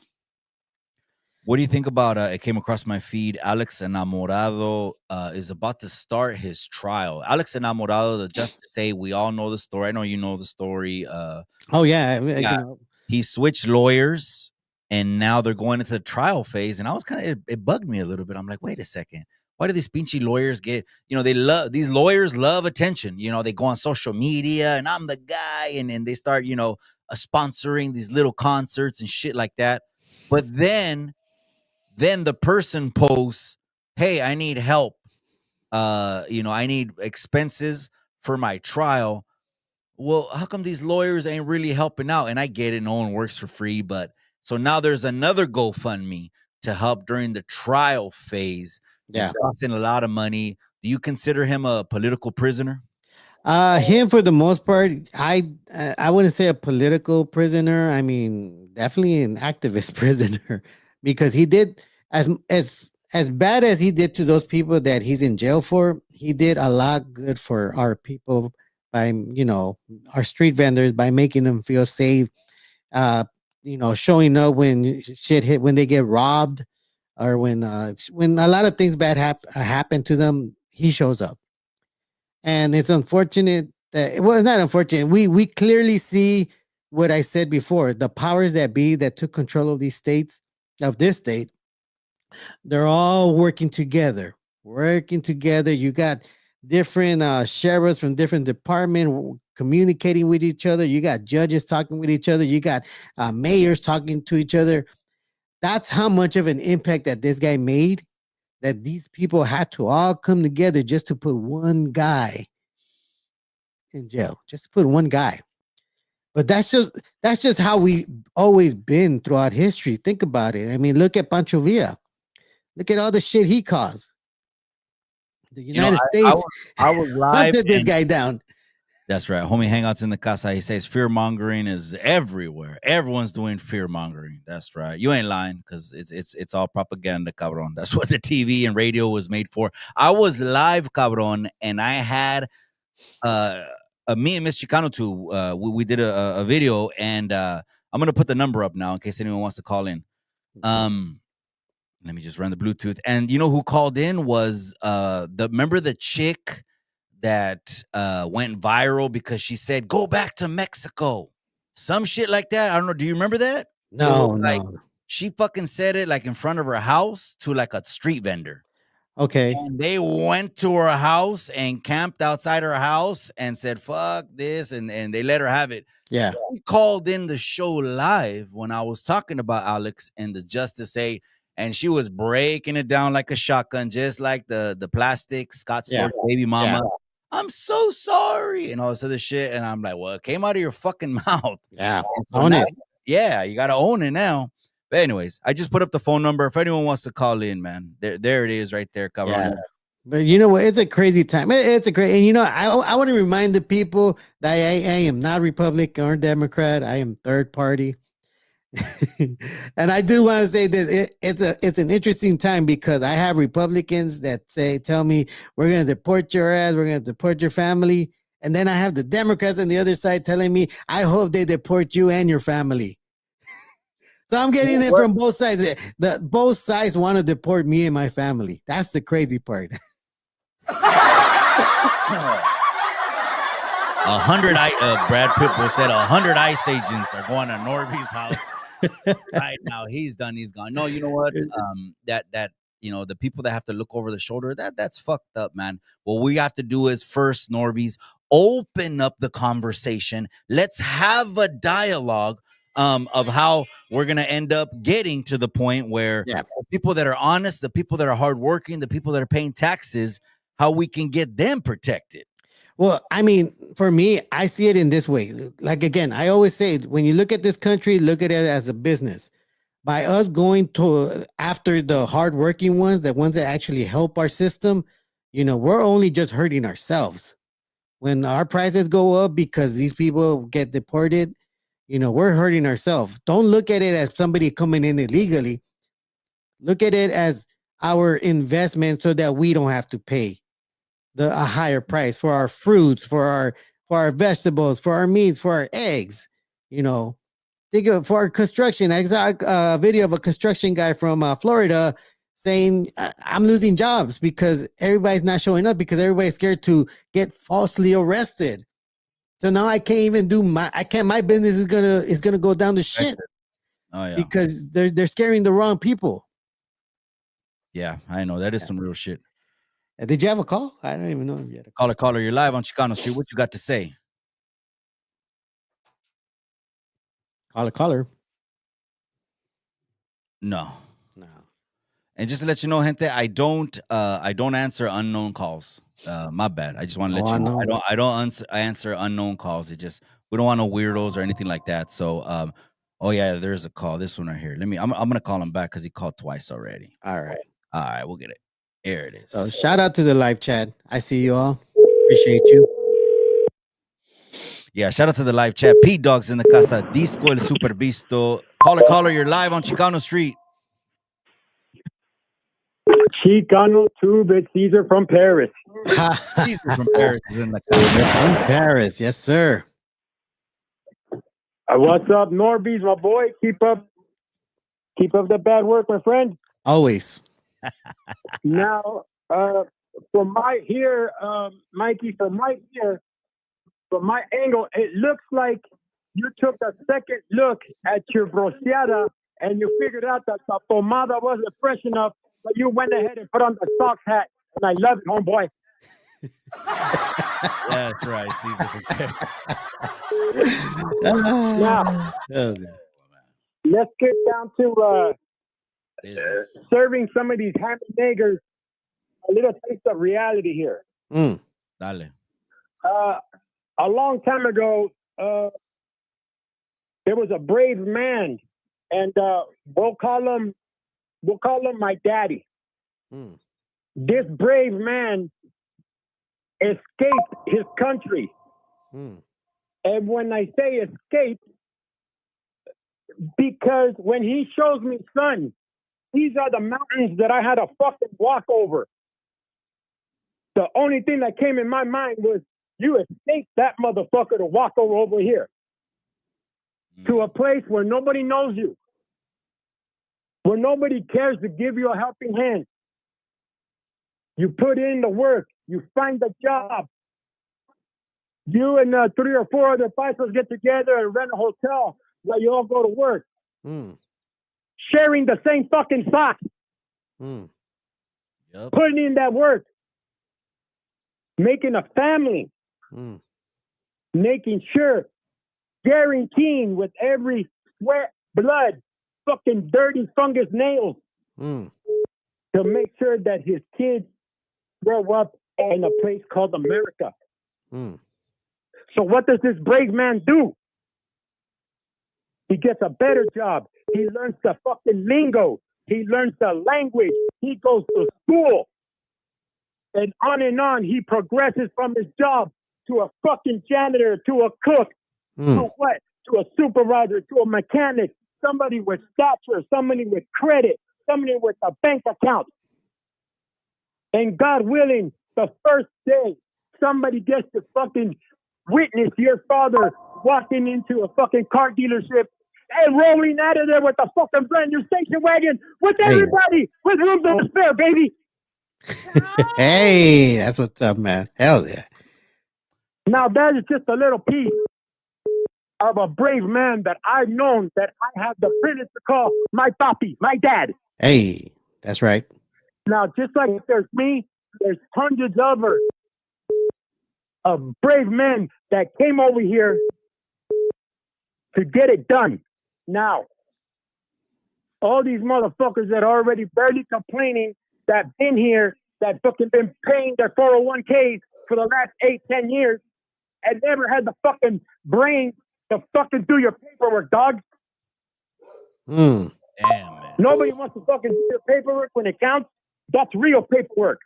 What do you think about it came across my feed? Alex Enamorado is about to start his trial. Alex Enamorado, the Justice say we all know the story. I know you know the story. Oh yeah, Yeah, you know. he switched lawyers and now they're going into the trial phase. And I was kind of, it bugged me a little bit. I'm like, wait a second. Why do these pinchy lawyers get, they love, these lawyers love attention. They go on social media and I'm the guy. And they start, sponsoring these little concerts and shit like that. But then the person posts, hey, I need help. I need expenses for my trial. Well, how come these lawyers ain't really helping out? And I get it, no one works for free, but so now there's another GoFundMe to help during the trial phase. It's Yeah. costing a lot of money. Do you consider him a political prisoner? Him for the most part, I wouldn't say a political prisoner. I mean, definitely an activist prisoner, because he did as bad as he did to those people that he's in jail for. He did a lot good for our people by our street vendors, by making them feel safe. Uh, showing up when shit hit, when they get robbed, or when a lot of things bad happen to them. He shows up, and it's unfortunate that, well, it's not unfortunate. We clearly see what I said before. The powers that be that took control of these states, of this state, they're all working together. Working together. You got different sheriffs from different departments communicating with each other. You got judges talking with each other. You got mayors talking to each other. That's how much of an impact that this guy made. That these people had to all come together just to put one guy in jail, just to put one guy. But that's just how we always been throughout history. Think about it. I mean, look at Pancho Villa. Look at all the shit he caused. The United States I was live hunted this and guy down. that's right. Homie Hangouts in the casa. He says fear mongering is everywhere. Everyone's doing fear mongering. That's right. You ain't lying because it's all propaganda, cabron. That's what the TV and radio was made for. I was live, cabron, and I had me and Miss Chicano too. We did a video, and I'm gonna put the number up now in case anyone wants to call in. Let me just run the Bluetooth. And you know who called in was remember the chick that went viral because she said, go back to Mexico. Some shit like that. I don't know. Do you remember that? It was No, like no. she fucking said it like in front of her house to like a street vendor. Okay. And they went to her house and camped outside her house and said, fuck this. And they let her have it. Yeah. She called in the show live when I was talking about Alex and the Justice Aid. And she was breaking it down like a shotgun, just like the plastic Scott Yeah. Storch baby mama. Yeah. I'm so sorry, and all this other shit. And I'm like, well, it came out of your fucking mouth. Yeah. So Own now, it. yeah, you got to own it now. But anyways, I just put up the phone number. If anyone wants to call in, man, there it is right there. Yeah. But you know what? It's a crazy time. It's a great, and I want to remind the people that I am not Republican or Democrat. I am third party. And I do want to say this: it's an interesting time because I have Republicans that tell me we're going to deport your ass, we're going to deport your family, and then I have the Democrats on the other side telling me I hope they deport you and your family. So I'm getting it from both sides. Both sides want to deport me and my family. That's the crazy part. 100 Brad Pitbull said 100 ICE agents are going to Norbeez's house right now. He's done. He's gone. No, you know what? That the people that have to look over the shoulder, that's fucked up, man. What we have to do is first, Norbeez, open up the conversation. Let's have a dialogue of how we're gonna end up getting to the point where Yeah. people that are honest, the people that are hardworking, the people that are paying taxes, how we can get them protected. Well, I mean, for me, I see it in this way. Like again, I always say, when you look at this country, look at it as a business. By us going to after the hardworking ones, the ones that actually help our system, we're only just hurting ourselves. When our prices go up because these people get deported, we're hurting ourselves. Don't look at it as somebody coming in illegally. Look at it as our investment so that we don't have to pay a higher price for our fruits, for our vegetables, for our meats, for our eggs. You know, think of for our construction. I saw a video of a construction guy from Florida saying, "I'm losing jobs because everybody's not showing up because everybody's scared to get falsely arrested. So now I can't even do my business is gonna go down to shit Oh yeah, because they're scaring the wrong people." yeah, I know that is Yeah. some real shit. Did you have a call? I don't even know if you had a call. Caller, you're live on Chicano Street. What you got to say? Caller. No. No. And just to let you know, gente, I don't answer unknown calls. My bad. I just want to let Oh, I you know. know. I don't answer unknown calls. We don't want no weirdos or anything like that. So oh yeah, there's a call. This one right here. I'm gonna call him back because he called twice already. All right. All right, we'll get it. Here it is. So shout out to the live chat. I see you all. Appreciate you. Yeah, shout out to the live chat. P Dogs in the casa. Disco el Super Visto. Caller, you're live on Chicano Street. Chicano tube, it's Caesar from Paris. Caesar from Paris is in the casa. From Paris, yes, sir. What's up, Norbeez, my boy? Keep up the bad work, my friend. Always. Now, from my here, Mikey, from my angle, it looks like you took a second look at your brocheada and you figured out that the pomada wasn't fresh enough, but you went ahead and put on the socks hat, and I love it, homeboy. Yeah, that's right, Caesar from Paris. Now, let's get down to serving some of these happy niggers a little taste of reality here. Dale. A long time ago, there was a brave man, and we'll call him my daddy. This brave man escaped his country. And when I say escape, because when he shows me, son, these are the mountains that I had to fucking walk over, the only thing that came in my mind was, you escaped that motherfucker to walk over here to a place where nobody knows you, where nobody cares to give you a helping hand. You put in the work. You find the job. You and 3 or 4 other paisos get together and rent a hotel where you all go to work. Sharing the same fucking socks. Yep. Putting in that work. Making a family. Making sure. Guaranteeing with every sweat, blood, fucking dirty fungus nails. To make sure that his kids grow up in a place called America. So what does this brave man do? He gets a better job. He learns the fucking lingo. He learns the language. He goes to school. And on he progresses from his job to a fucking janitor, to a cook, to what? To a supervisor, to a mechanic, somebody with stature, somebody with credit, somebody with a bank account. And God willing, the first day, somebody gets to fucking witness your father walking into a fucking car dealership and rolling out of there with a fucking brand new station wagon with everybody with room to spare, baby. Hey, that's what's up, man. Hell yeah. Now that is just a little piece of a brave man that I've known, that I have the privilege to call my papi, my dad. Hey, that's right. Now, just like there's me, there's hundreds of brave men that came over here to get it done. Now, all these motherfuckers that are already barely complaining, that been here, that fucking been paying their 401ks for the last 8-10 years, and never had the fucking brain to fucking do your paperwork, dog. Damn, man. Nobody wants to fucking do your paperwork when it counts. That's real paperwork.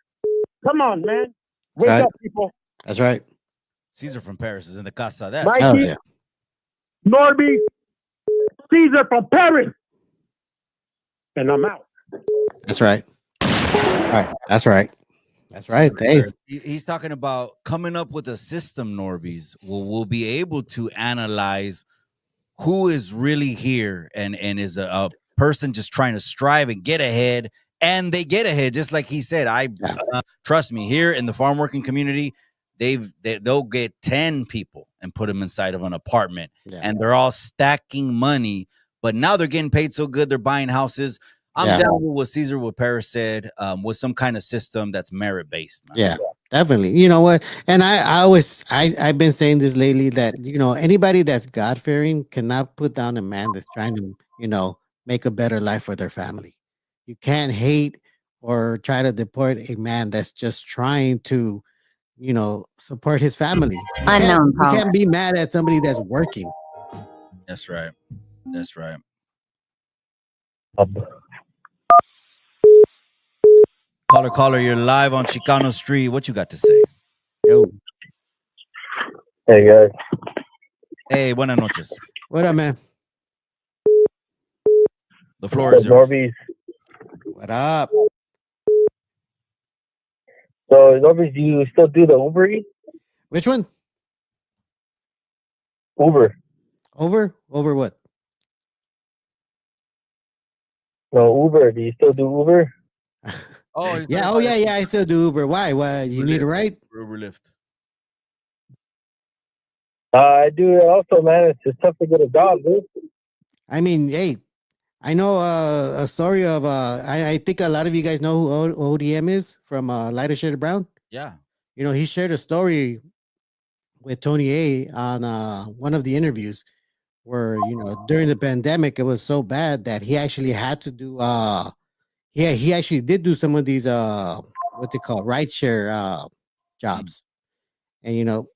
Come on, man. Wake up, people. That's right. Caesar from Paris is in the casa. That's Mikey, yeah. Norbeez, Caesar from Paris. And I'm out. That's right. All right. That's right. That's right. Hey. He's talking about coming up with a system, Norbeez. We'll be able to analyze who is really here and is a person just trying to strive and get ahead, and they get ahead, just like he said. Trust me, here in the farm working community, they'll get 10 people and put them inside of an apartment, and they're all stacking money. But now they're getting paid so good, they're buying houses. I'm down with what Caesar, what Paris said, with some kind of system that's merit based. Yeah, definitely. You know what? And I've been saying this lately that, you know, anybody that's God fearing cannot put down a man that's trying to, you know, make a better life for their family. You can't hate or try to deport a man that's just trying to, you know, support his family. You can't be mad at somebody that's working. That's right. That's right. Caller, you're live on Chicano Street. What you got to say? Yo. Hey, guys. Hey, buenas noches. What up, man? The floor is yours. Norbeez. What up? So, Norbeez, do you still do the Uber Eats? Which one? Uber. Over what? No, Uber. Do you still do Uber? Oh, yeah. Oh, yeah. I still do Uber. Why? You need a ride? Uber Lyft. I do it also, man. It's just tough to get a job, dude. I mean, hey, I know a story of I think a lot of you guys know who ODM is from Lighter Shade of Brown. Yeah. You know, he shared a story with Tony A on one of the interviews where, you know, during the pandemic it was so bad that he actually had to do he actually did do some of these what they call rideshare jobs. And you know,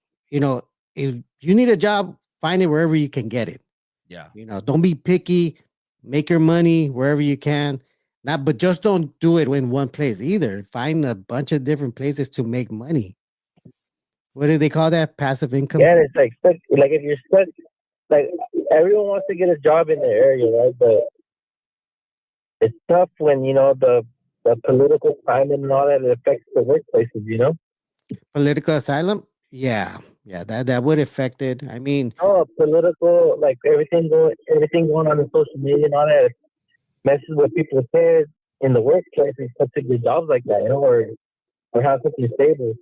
if you need a job, find it wherever you can get it. Yeah. You know, don't be picky. Make your money wherever you can. But just don't do it in one place either. Find a bunch of different places to make money. What do they call that? Passive income? Yeah, it's like if you're stuck, like everyone wants to get a job in the area, right? But it's tough when, you know, the political climate and all that, it affects the workplaces, you know? Political asylum? Yeah, that would affect it. I mean, political, like everything going on in social media and all that messes with people's heads in the workplace and stuff to get jobs like that, you know, or have something stable.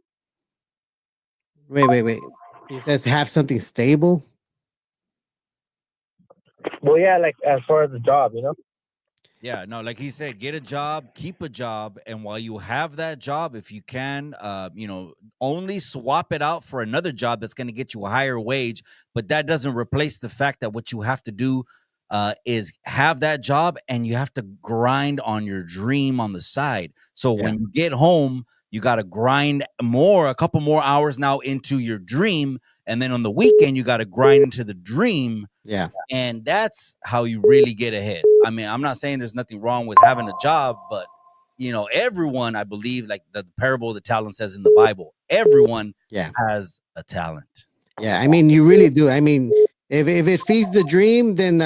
Wait. He says have something stable. Well, yeah, like as far as the job, you know. Yeah, no, like he said, get a job, keep a job, and while you have that job, if you can, you know, only swap it out for another job that's going to get you a higher wage, but that doesn't replace the fact that what you have to do is have that job, and you have to grind on your dream on the side. So when you get home, you got to grind a couple more hours now into your dream, and then on the weekend, you got to grind into the dream. Yeah. And that's how you really get ahead. I mean, I'm not saying there's nothing wrong with having a job, but, you know, everyone, I believe, like the parable of the talent says in the Bible, everyone has a talent. Yeah, I mean, you really do. I mean, if it feeds the dream, then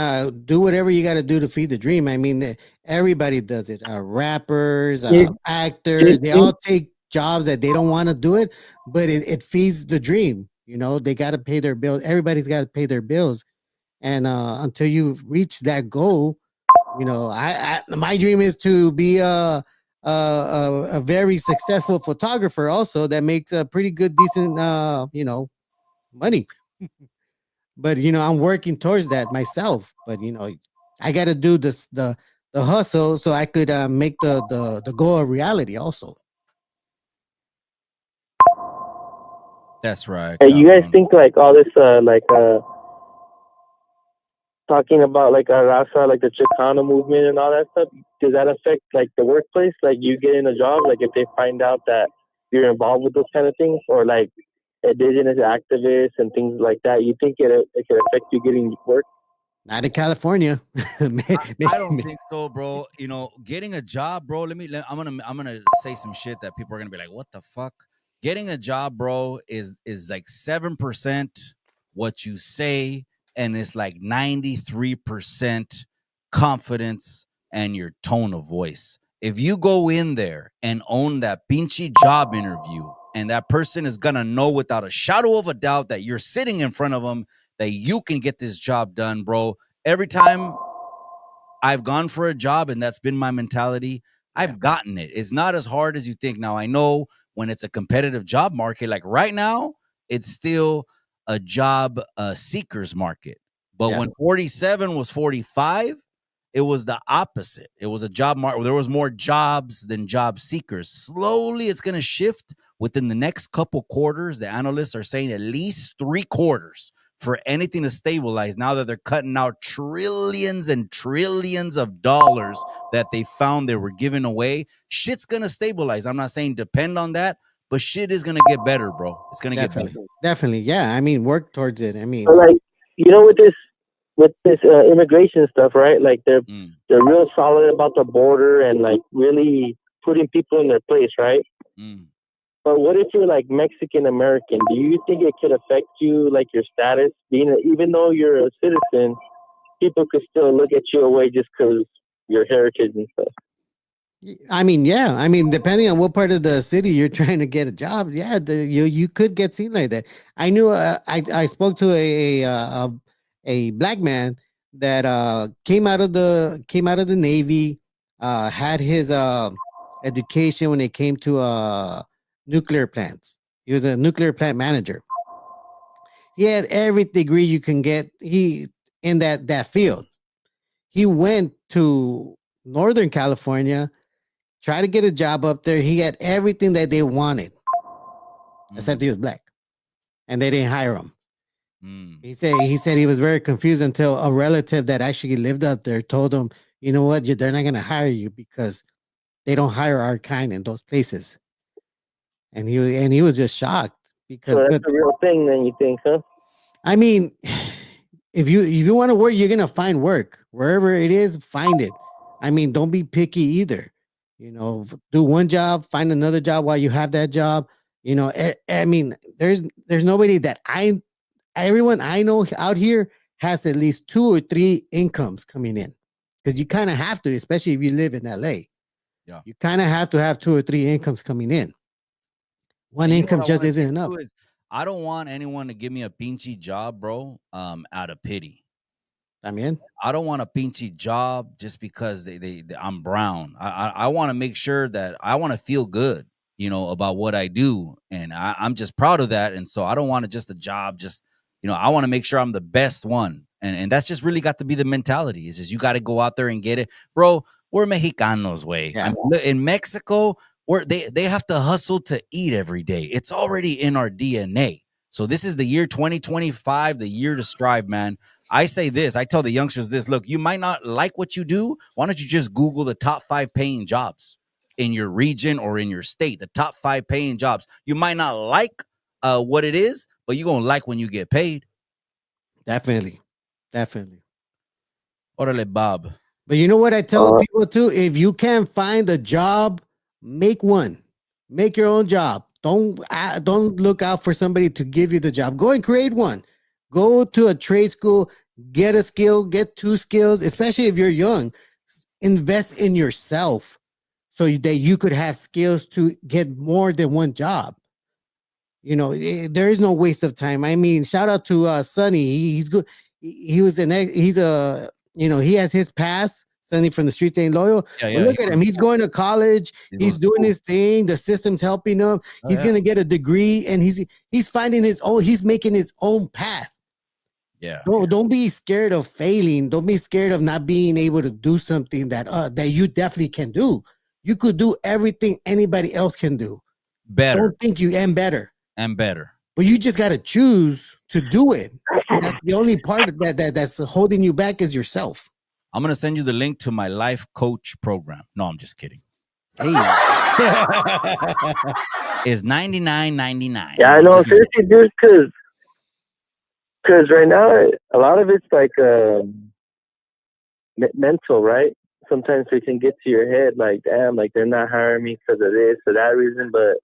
do whatever you got to do to feed the dream. I mean, everybody does it. Rappers, actors, they all take jobs that they don't want to do it, but it feeds the dream. You know, they got to pay their bills. Everybody's got to pay their bills. And until you reach that goal, you know, my dream is to be a very successful photographer also that makes a pretty good, decent, you know, money. But, you know, I'm working towards that myself. But, you know, I got to do the the hustle, so I could make the goal a reality. Also, That's right. Hey, you guys Cabrón. think like all this talking about like Arasa, like the Chicano movement and all that stuff, does that affect like the workplace? Like you getting a job, like if they find out that you're involved with those kind of things, or like indigenous activists and things like that, you think it could affect you getting work? not in California. I don't think so, bro. You know, getting a job, bro. I'm gonna say some shit that people are gonna be like, "What the fuck?" Getting a job, bro, is like 7% what you say, and it's like 93% confidence and your tone of voice. If you go in there and own that pinchy job interview, and that person is gonna know without a shadow of a doubt that you're sitting in front of them, that you can get this job done, bro. Every time I've gone for a job and that's been my mentality, I've gotten it. It's not as hard as you think. Now, I know when it's a competitive job market, like right now, it's still a job seekers market. But when 47 was 45, it was the opposite. It was a job market. There was more jobs than job seekers. Slowly, it's going to shift within the next couple quarters. The analysts are saying at least 3 quarters for anything to stabilize, now that they're cutting out trillions and trillions of dollars that they found they were giving away. Shit's gonna stabilize. I'm not saying depend on that, but shit is gonna get better, bro. It's gonna get better. Definitely, yeah. I mean, work towards it. I mean, But like with this immigration stuff, right? Like they're real solid about the border and like really putting people in their place, right? But what if you're like Mexican American? Do you think it could affect you, like your status, even though you're a citizen, people could still look at you away just because your heritage and stuff? I mean, yeah. I mean, depending on what part of the city you're trying to get a job, yeah, you could get seen like that. I knew. I spoke to a black man that came out of the Navy, had his education when it came to nuclear plants. He was a nuclear plant manager. He had every degree you can get. He in that field. He went to Northern California, try to get a job up there. He had everything that they wanted, except he was black, and they didn't hire him. He said he was very confused until a relative that actually lived up there told him, "You know what? They're not going to hire you because they don't hire our kind in those places." And he was just shocked because So that's a real thing, then you think, huh? I mean, if you want to work, you're gonna find work wherever it is. Find it. I mean, don't be picky either. You know, do one job, find another job while you have that job. You know, I mean, there's nobody that everyone I know out here has at least 2 or 3 incomes coming in, because you kind of have to, especially if you live in LA. Yeah, you kind of have to have 2 or 3 incomes coming in. One income just isn't enough. I don't want anyone to give me a pinchy job, bro, out of pity. I mean, I don't want a pinchy job just because I'm brown. I want to make sure that I want to feel good, you know, about what I do, and I'm just proud of that. And so I don't want it just a job. Just, you know, I want to make sure I'm the best one, and that's just really got to be the mentality. Is just you got to go out there and get it, bro. We're Mexicanos, way. Yeah. I mean, in Mexico, they have to hustle to eat every day. It's already in our DNA. So this is the year 2025, the year to strive, man. I say this, I tell the youngsters this, look, you might not like what you do. Why don't you just Google the top 5 paying jobs in your region or in your state, the top 5 paying jobs. You might not like what it is, but you're going to like when you get paid. Definitely. Orale, Bob. But you know what I tell people too? If you can't find a job, make one. Make your own job. Don't look out for somebody to give you the job. Go and create one. Go to a trade school, get a skill, get 2 skills, especially if you're young. Invest in yourself so that you could have skills to get more than one job. You know, there is no waste of time. I mean, shout out to Sonny. He's good. He's a, you know, he has his pass. Sonny from the streets ain't loyal. Yeah, look at him. He's going to college. He's doing his thing. The system's helping him. He's gonna get a degree, and he's finding his own. He's making his own path. Yeah. Don't be scared of failing. Don't be scared of not being able to do something that you definitely can do. You could do everything anybody else can do. Better. Don't think you am better. And better. But you just got to choose to do it. That's the only part that's holding you back is yourself. I'm going to send you the link to my life coach program. No, I'm just kidding. Hey. Is $99.99. Yeah, I know. Seriously, dude, because right now a lot of it's like mental, right? Sometimes it can get to your head, like, damn, like they're not hiring me because of this or that reason. But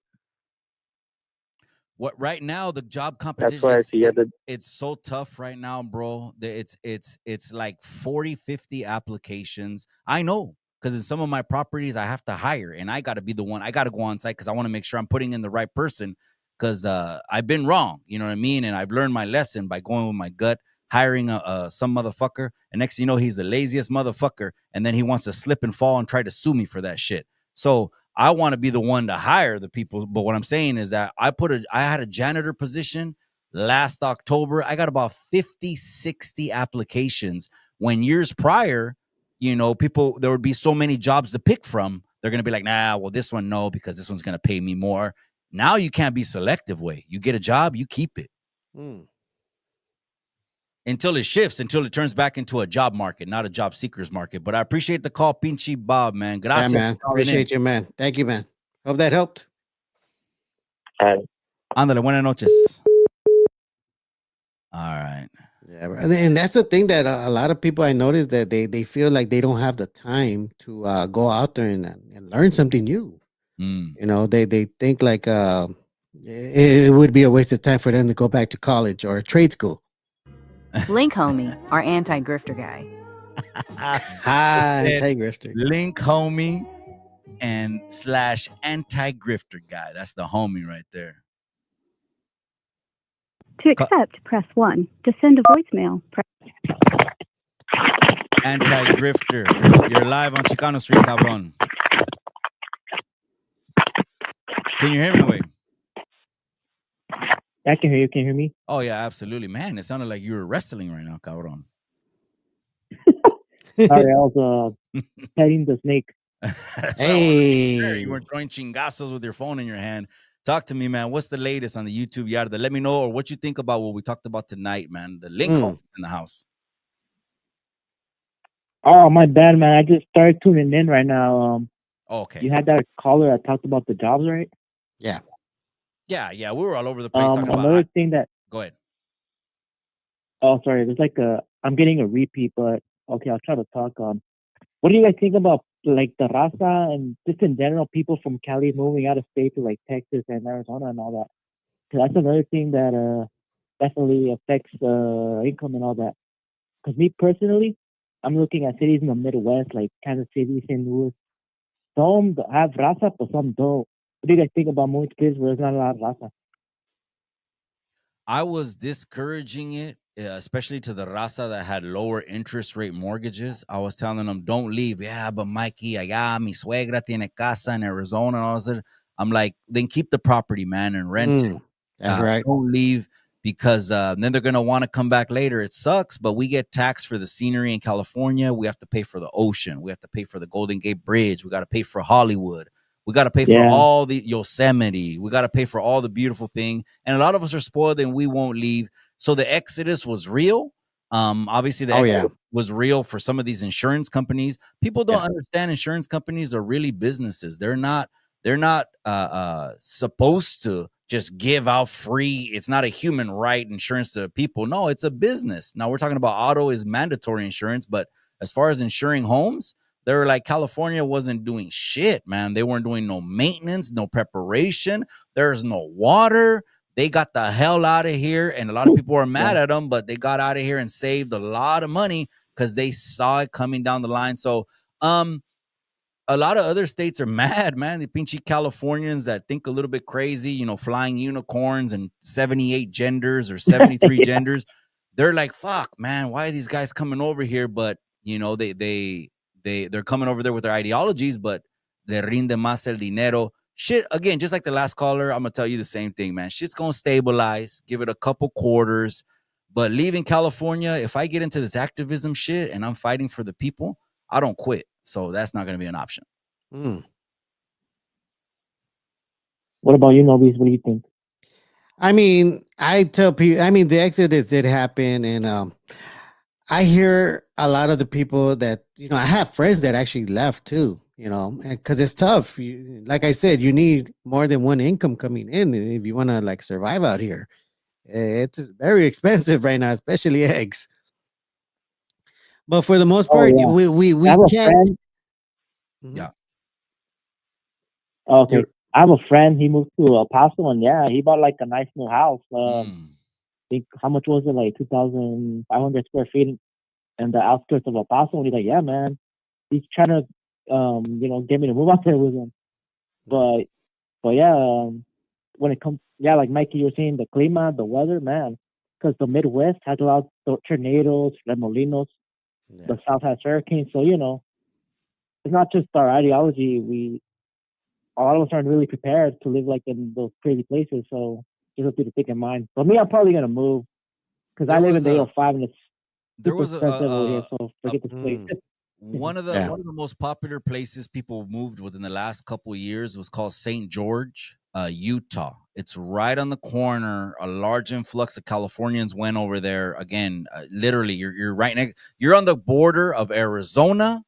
what right now the job competition? That's why it's so tough right now, bro. It's like 40, 50 applications. I know. Because in some of my properties, I have to hire, and I got to be the one. I got to go on site because I want to make sure I'm putting in the right person. Because I've been wrong, you know what I mean, and I've learned my lesson by going with my gut, hiring some motherfucker, and next thing you know, he's the laziest motherfucker, and then he wants to slip and fall and try to sue me for that shit. So I want to be the one to hire the people. But what I'm saying is that I had a janitor position last October. I got about 50, 60 applications when years prior, you know, there would be so many jobs to pick from. They're going to be like, nah, well, this one, no, because this one's going to pay me more. Now you can't be selective way. You get a job, you keep it. Until it shifts, until it turns back into a job market, not a job seekers market. But I appreciate the call, Pinchy Bob, man. Gracias. Yeah, man. Appreciate you, man. Thank you, man. Hope that helped. Ándale, buenas noches. All right. Yeah, and that's the thing that a lot of people I notice that they feel like they don't have the time to go out there and learn something new. You know, they think like it would be a waste of time for them to go back to college or trade school. Link homie, our anti-grifter guy. Anti-grifter. Link homie and / anti-grifter guy. That's the homie right there. To accept, press 1. To send a voicemail, press... Anti-grifter. You're live on Chicano Street, cabron. Can you hear me, Wade? I can hear you. Can you hear me? Oh, yeah, absolutely. Man, it sounded like you were wrestling right now, cabron. Sorry, I was petting the snake. Hey. You were throwing chingazos with your phone in your hand. Talk to me, man. What's the latest on the YouTube yard? Let me know, or what you think about what we talked about tonight, man. The link in the house. Oh, my bad, man. I just started tuning in right now. Okay. You had that caller that talked about the jobs, right? Yeah. Yeah. We were all over the place talking about another thing that. Go ahead. Oh, sorry. There's like I'm getting a repeat, but okay, I'll try to talk on. What do you guys think about like the raza and just in general people from Cali moving out of state to like Texas and Arizona and all that? Because that's another thing that definitely affects income and all that. Because me personally, I'm looking at cities in the Midwest like Kansas City, St. Louis. Some have raza, but some don't. What do you guys think about moving to places where there's not a lot of raza? I was discouraging it, especially to the raza that had lower interest rate mortgages. I was telling them, don't leave. Yeah, but Mikey, allá, mi suegra tiene casa in Arizona. And all that. I'm like, then keep the property, man, and rent it. That's right. Don't leave, because then they're going to want to come back later. It sucks, but we get taxed for the scenery in California. We have to pay for the ocean. We have to pay for the Golden Gate Bridge. We got to pay for Hollywood. We got to pay for all the Yosemite. We got to pay for all the beautiful thing. And a lot of us are spoiled and we won't leave. So the exodus was real. Obviously, the exodus was real for some of these insurance companies. People don't understand insurance companies are really businesses. They're not supposed to just give out free. It's not a human right insurance to people. No, it's a business. Now we're talking about auto is mandatory insurance, but as far as insuring homes, they were like, California wasn't doing shit, man. They weren't doing no maintenance, no preparation. There's no water. They got the hell out of here. And a lot of people are mad at them, but they got out of here and saved a lot of money because they saw it coming down the line. So a lot of other states are mad, man. The pinchy Californians that think a little bit crazy, you know, flying unicorns and 78 genders or 73 genders. They're like, fuck, man, why are these guys coming over here? But, you know, they're coming over there with their ideologies, but le rinde más el dinero. Shit, again, just like the last caller, I'm going to tell you the same thing, man. Shit's going to stabilize. Give it a couple quarters. But leaving California, if I get into this activism shit and I'm fighting for the people, I don't quit. So that's not going to be an option. What about you, Norbeez? What do you think? I mean, I tell people, I mean, the exodus did happen, and I hear a lot of the people that, I have friends that actually left too, because it's tough. Like I said, you need more than one income coming in if you want to like survive out here. It's very expensive right now, especially eggs. But for the most part, yeah. we I have a can't. friend. Yeah. Okay. I have a friend. He moved to El Paso, and yeah, he bought like a nice new house. I think how much was it? Like 2,500 square feet in the outskirts of El Paso. And he's like, yeah, man. He's trying to, get me to move out there with him. But yeah, when it comes, like Mikey, you were saying, the clima, the weather, man, because the Midwest has a lot of tornadoes, remolinos. The South has hurricanes. So, it's not just our ideology. A lot of us aren't really prepared to live like in those crazy places. So just something to think in mind. For me, I'm probably going to move because I live in the 805 and it's super expensive over here. So forget this place. One of the most popular places people moved within the last couple of years was called St. George, Utah. It's right on the corner. A large influx of Californians went over there. Again, literally, you're right next. You're on the border of Arizona,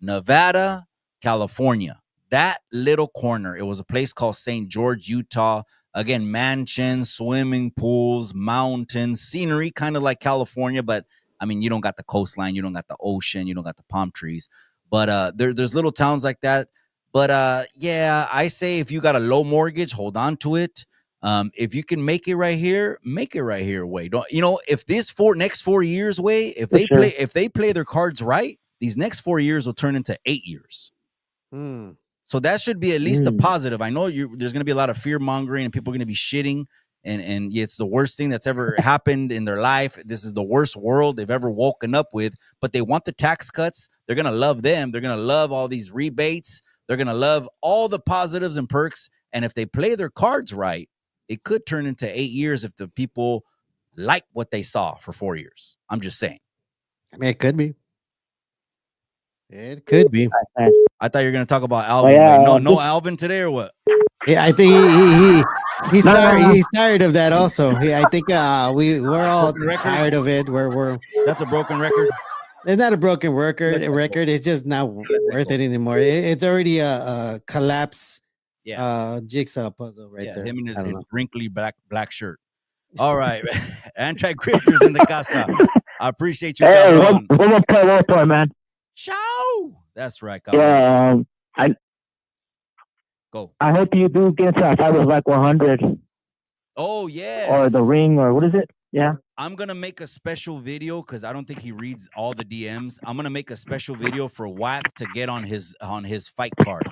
Nevada, California. That little corner. It was a place called St. George, Utah. Again, mansions, swimming pools, mountains, scenery, kind of like California, but I mean, you don't got the coastline, you don't got the ocean, you don't got the palm trees. But there's little towns like that. But yeah, I say if you got a low mortgage, hold on to it. If you can make it right here, make it right here. Way don't if this next 4 years, way if they play their cards right, these next 4 years will turn into 8 years. So that should be at least a positive. I know there's going to be a lot of fear mongering and people are going to be shitting. And it's the worst thing that's ever happened in their life. This is the worst world they've ever woken up with. But they want the tax cuts. They're going to love them. They're going to love all these rebates. They're going to love all the positives and perks. And if they play their cards right, it could turn into 8 years if the people like what they saw for 4 years. I'm just saying. I mean, it could be. It could be. I thought you were going to talk about Alvin. No Alvin today or what? Yeah, I think he's tired. He's tired of that. Also, I think we're all tired of it. That's a broken record. It's not a broken record. It's just not worth it anymore. It's already a collapse. Jigsaw puzzle right there. Him and his wrinkly black shirt. All right, anti-grifters in the casa. I appreciate you. Hey, one more point, man. Ciao. That's right. Cabrón. Yeah, Go. I hope you do get to fight with like 100. Oh, yes. Or the ring, or what is it? Yeah. I'm going to make a special video because I don't think he reads all the DMs. I'm going to make a special video for Wack to get on his fight card.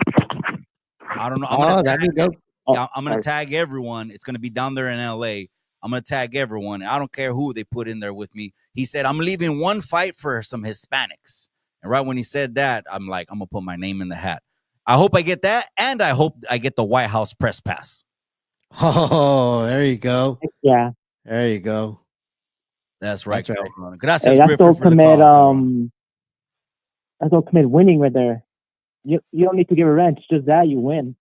I don't know. I'm going to tag everyone. It's going to be down there in LA. I'm going to tag everyone. I don't care who they put in there with me. He said, I'm leaving one fight for some Hispanics. And right when he said that, I'm like, I'm going to put my name in the hat. I hope I get that, and I hope I get the White House press pass. Oh, there you go. Yeah. There you go. That's right. That's right. Gracias, that's Grifter, for the call. That's ultimate winning right there. You don't need to give a wrench. Just that, you win.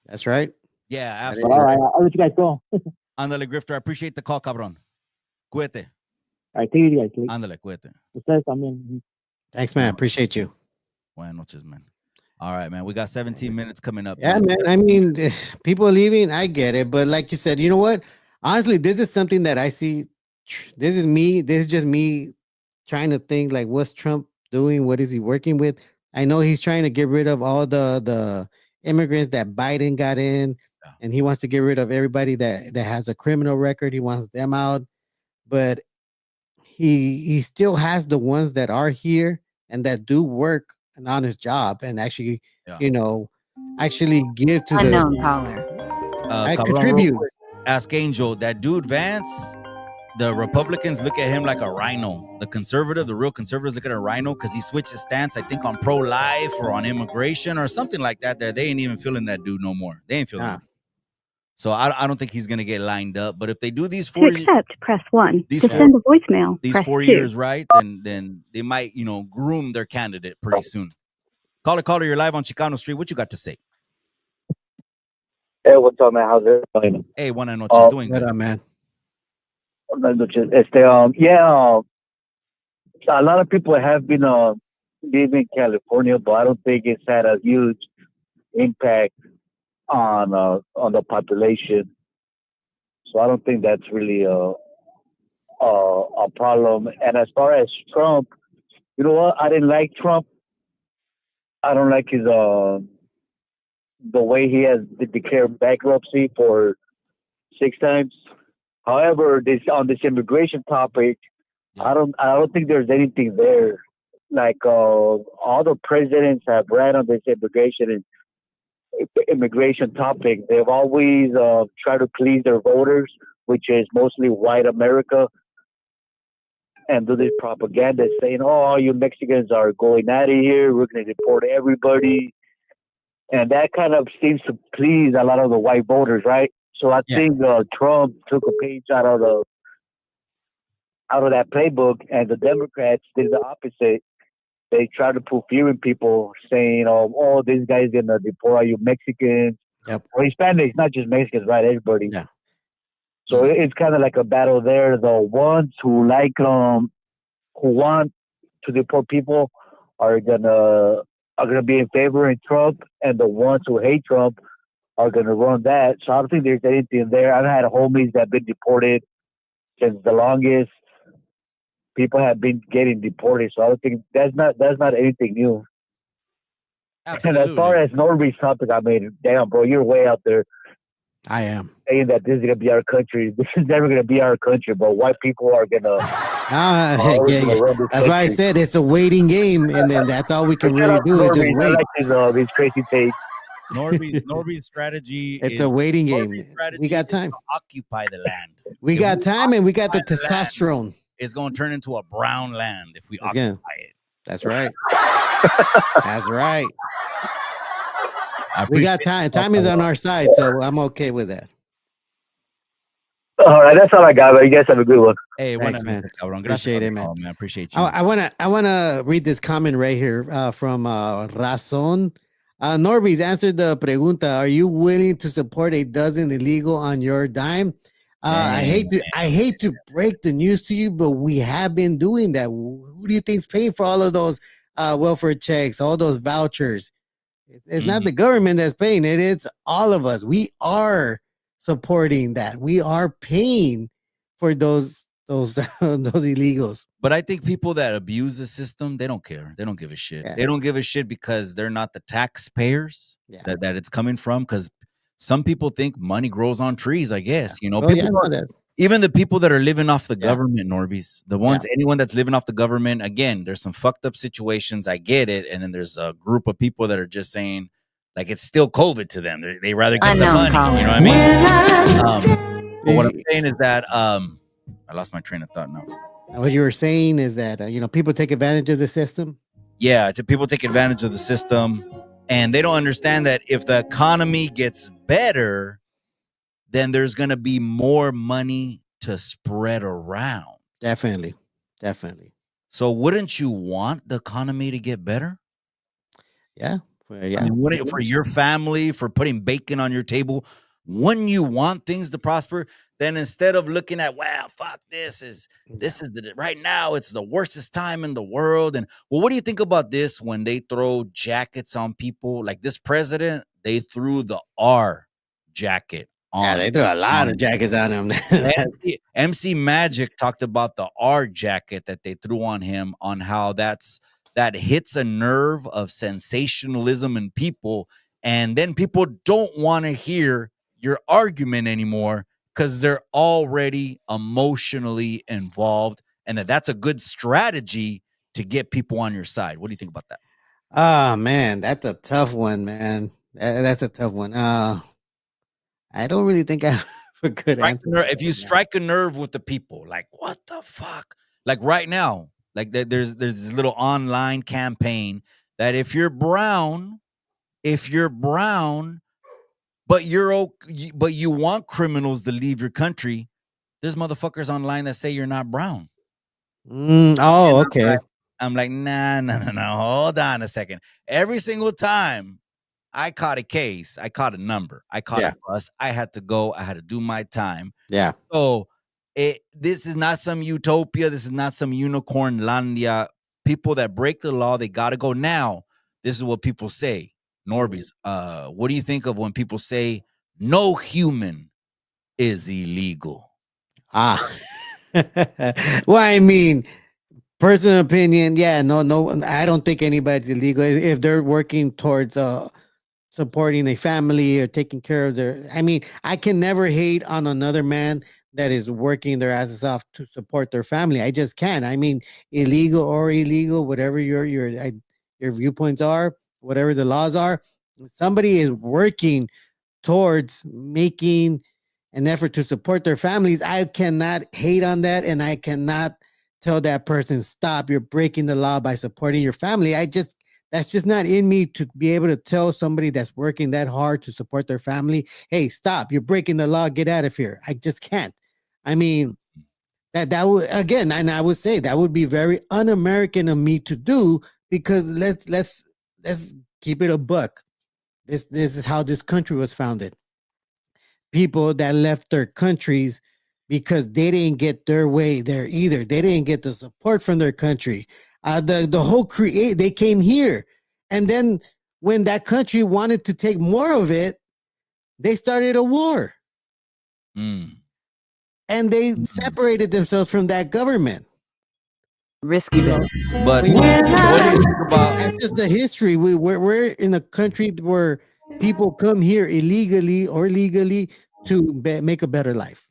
That's right. Yeah, absolutely. All right, I'll let you guys go. Ándale, Grifter. I appreciate the call, cabrón. Cuídate. All right, take it, guys. Ándale, cuídate. Ustedes también. Thanks, man. Appreciate you. Buenas noches, man. All right, man. We got 17 minutes coming up. Yeah, man. I mean, people leaving, I get it. But like you said, you know what? Honestly, this is something that I see. This is just me trying to think, like, what's Trump doing? What is he working with? I know he's trying to get rid of all the immigrants that Biden got in, and he wants to get rid of everybody that has a criminal record. He wants them out. But he still has the ones that are here and that do work an honest job and actually, actually give to unknown caller. I contribute. Ask Angel, that dude Vance, the Republicans look at him like a rhino. The real conservatives look at a rhino because he switched his stance, I think, on pro-life or on immigration or something like that. They ain't even feeling that dude no more. They ain't feeling him. So I don't think he's going to get lined up. But if they do these To 4 accept, press 1. these To four- send a voicemail, these press 4 2. years, right, then they might, groom their candidate pretty soon. Caller, you're live on Chicano Street. What you got to say? Hey, what's up, man? How's it going? Hey, buenas noches. Doing What good. up, man? A lot of people have been leaving California, but I don't think it's had a huge impact on the population. So I don't think that's really a problem. And as far as Trump, you know what? I didn't like Trump. I don't like his the way he has declared bankruptcy for 6 times. However, on this immigration topic, I don't think there's anything there. Like all the presidents have ran on this immigration topic. They've always tried to please their voters, which is mostly white America, and do this propaganda saying, "Oh, you Mexicans are going out of here. We're going to deport everybody," and that kind of seems to please a lot of the white voters, right? So I think Trump took a page out of that playbook, and the Democrats did the opposite. They try to put fear in people, saying, "Oh, this guy's gonna deport all you Mexicans or Hispanics, not just Mexicans, right? Everybody." Yeah. So it's kind of like a battle there. The ones who who want to deport people are gonna be in favor of Trump, and the ones who hate Trump are gonna run that. So I don't think there's anything there. I've had homies that have been deported since the longest. People have been getting deported, so I don't think that's not anything new. Absolutely. And as far as Norbeez topic, I mean, damn, bro, you're way out there. I am Saying that this is gonna be our country. This is never gonna be our country, but white people are gonna. That's why I said it's a waiting game, and then that's all we can really do is just wait. I like these crazy takes. Norbeez strategy. It's a waiting game. We got time. Occupy the land. We got time, and we got the testosterone. It's going to turn into a brown land if we occupy it. That's right. That's right. We got time. Time is on our side, so I'm okay with that. All right, that's all I got. But you guys have a good one. Hey, thanks, man. Appreciate it, man. Man. Appreciate you. I wanna read this comment right here from Razon. Norbeez, answered the pregunta. Are you willing to support a dozen illegal on your dime? I hate to break the news to you, but we have been doing that. Who do you think's paying for all of those welfare checks, all those vouchers? It's not the government that's paying it. It's all of us. We are supporting that. We are paying for those illegals. But I think people that abuse the system, they don't care. They don't give a shit. Yeah. They don't give a shit because they're not the taxpayers that it's coming from. Because some people think money grows on trees, I guess. Even the people that are living off the government, Norbeez, anyone that's living off the government, again, there's some fucked up situations. I get it. And then there's a group of people that are just saying, like, it's still COVID to them. They rather get the money. You know what I mean? But what I'm saying is that I lost my train of thought now. What you were saying is that, people take advantage of the system. Yeah, people take advantage of the system. And they don't understand that if the economy gets better, then there's going to be more money to spread around. Definitely. So wouldn't you want the economy to get better? Yeah. I mean, for your family, for putting bacon on your table, wouldn't you want things to prosper? Then instead of looking at, wow, fuck, right now, it's the worstest time in the world. And well, what do you think about this when they throw jackets on people? Like this president, they threw the R jacket on. Yeah, they threw a lot of jackets on him. MC Magic talked about the R jacket that they threw on him, on how that hits a nerve of sensationalism in people. And then people don't want to hear your argument anymore because they're already emotionally involved, and that's a good strategy to get people on your side. What do you think about that? Oh, man, that's a tough one, man. That's a tough one. I don't really think I have a good answer. If you strike a nerve with the people, like, what the fuck? Like right now, like there's this little online campaign that if you're brown, but but you want criminals to leave your country. There's motherfuckers online that say you're not brown. Oh, okay. I'm like, nah. Hold on a second. Every single time I caught a case, I caught a number, I caught a bus, I had to go, I had to do my time. Yeah. So this is not some utopia. This is not some unicorn landia. People that break the law, they got to go. Now, this is what people say. Norbeez, what do you think of when people say no human is illegal? Well, I mean, personal opinion, yeah, no, I don't think anybody's illegal if they're working towards supporting a family or taking care of their. I mean, I can never hate on another man that is working their asses off to support their family. I just can't. I mean, illegal or illegal, whatever your viewpoints are, whatever the laws are, somebody is working towards making an effort to support their families. I cannot hate on that, and I cannot tell that person, stop, you're breaking the law by supporting your family. That's just not in me to be able to tell somebody that's working that hard to support their family, hey, stop, you're breaking the law, get out of here. I just can't. I mean, that would, again, and I would say that would be very un-American of me to do, because let's keep it a buck. This is how this country was founded. People that left their countries because they didn't get their way there either. They didn't get the support from their country. The whole they came here, and then when that country wanted to take more of it, they started a war, and they separated themselves from that government. Risky business. But what do you think about? That's just the history. We're in a country where people come here illegally or legally to make a better life.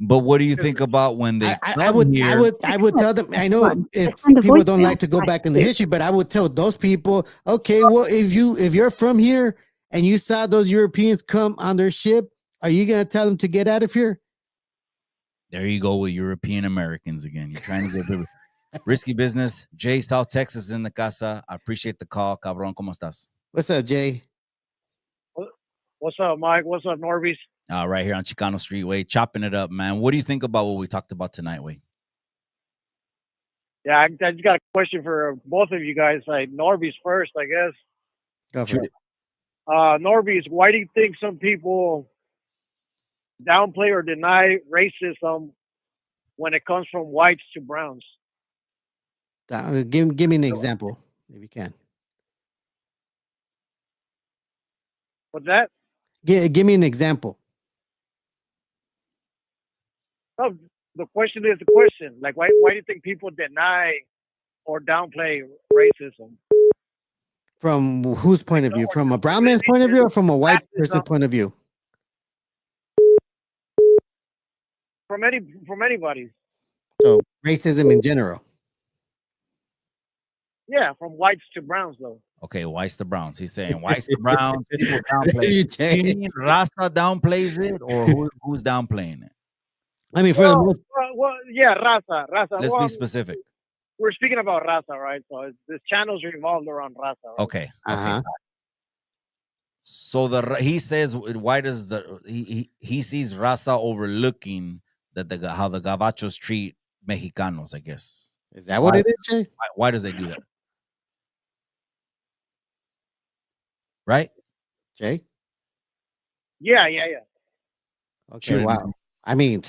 But what do you think about when they I would tell them, I know people don't like to go back in the history, but I would tell those people, okay, well, if you're from here and you saw those Europeans come on their ship, are you going to tell them to get out of here? There you go with European Americans again. You're trying to get risky business. Jay, South Texas in the casa. I appreciate the call. Cabrón, ¿cómo estás? What's up, Jay? What's up, Mike? What's up, Norbeez? Right here on Chicano Street, Way, chopping it up, man. What do you think about what we talked about tonight, Way? Yeah, I just got a question for both of you guys. Like Norbeez first, I guess. Go for it. Norbeez, why do you think some people downplay or deny racism when it comes from whites to browns? Give me an example, if you can. What's that? Give me an example. No, the question is the question. Like, why do you think people deny or downplay racism? From whose point of view? From a brown man's point of view, or from a white person's point of view? From anybody's. So racism in general. Yeah, from whites to browns, though. Okay, whites to browns. He's saying whites to browns. People downplay it. Do you mean Rasta downplays it, or who's downplaying it? I mean, yeah, Raza. Let's be specific. We're speaking about Raza, right? So this channel's revolved around Raza. Right? Okay. So he says, why does he sees Raza overlooking how the Gavachos treat Mexicanos? I guess is that what it is, Jay? Why does they do that? Right, Jay? Yeah. Okay, sure. Wow. I mean,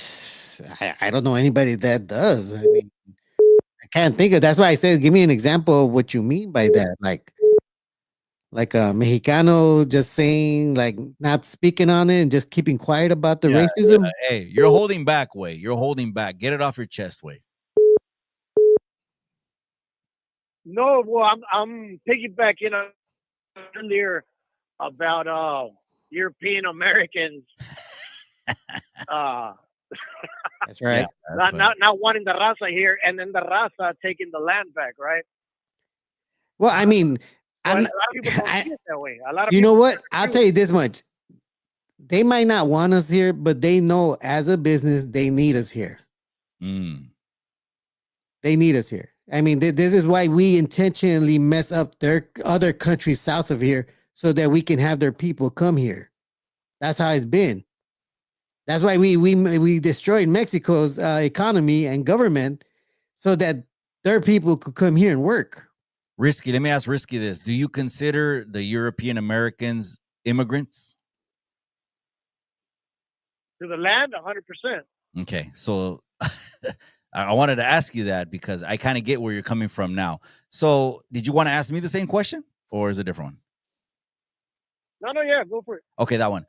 I don't know anybody that does. I mean, I can't think of. That's why I said, give me an example of what you mean by that. Like a Mexicano just saying, like, not speaking on it and just keeping quiet about the racism. Yeah. Hey, you're holding back, Way. You're holding back. Get it off your chest, Way. No, well, I'm piggybacking on earlier about European Americans. That's right. Yeah, not wanting the Raza here, and then the Raza taking the land back, right? Well, I mean, a lot of people don't see it that way. You know what? I'll tell you this much: they might not want us here, but they know as a business they need us here. They need us here. I mean, this is why we intentionally mess up their other countries south of here, so that we can have their people come here. That's how it's been. That's why we destroyed Mexico's economy and government so that their people could come here and work. Risky, let me ask Risky this. Do you consider the European Americans immigrants? To the land, 100%. Okay, so I wanted to ask you that because I kind of get where you're coming from now. So did you want to ask me the same question or is it a different one? No, yeah, go for it. Okay, that one.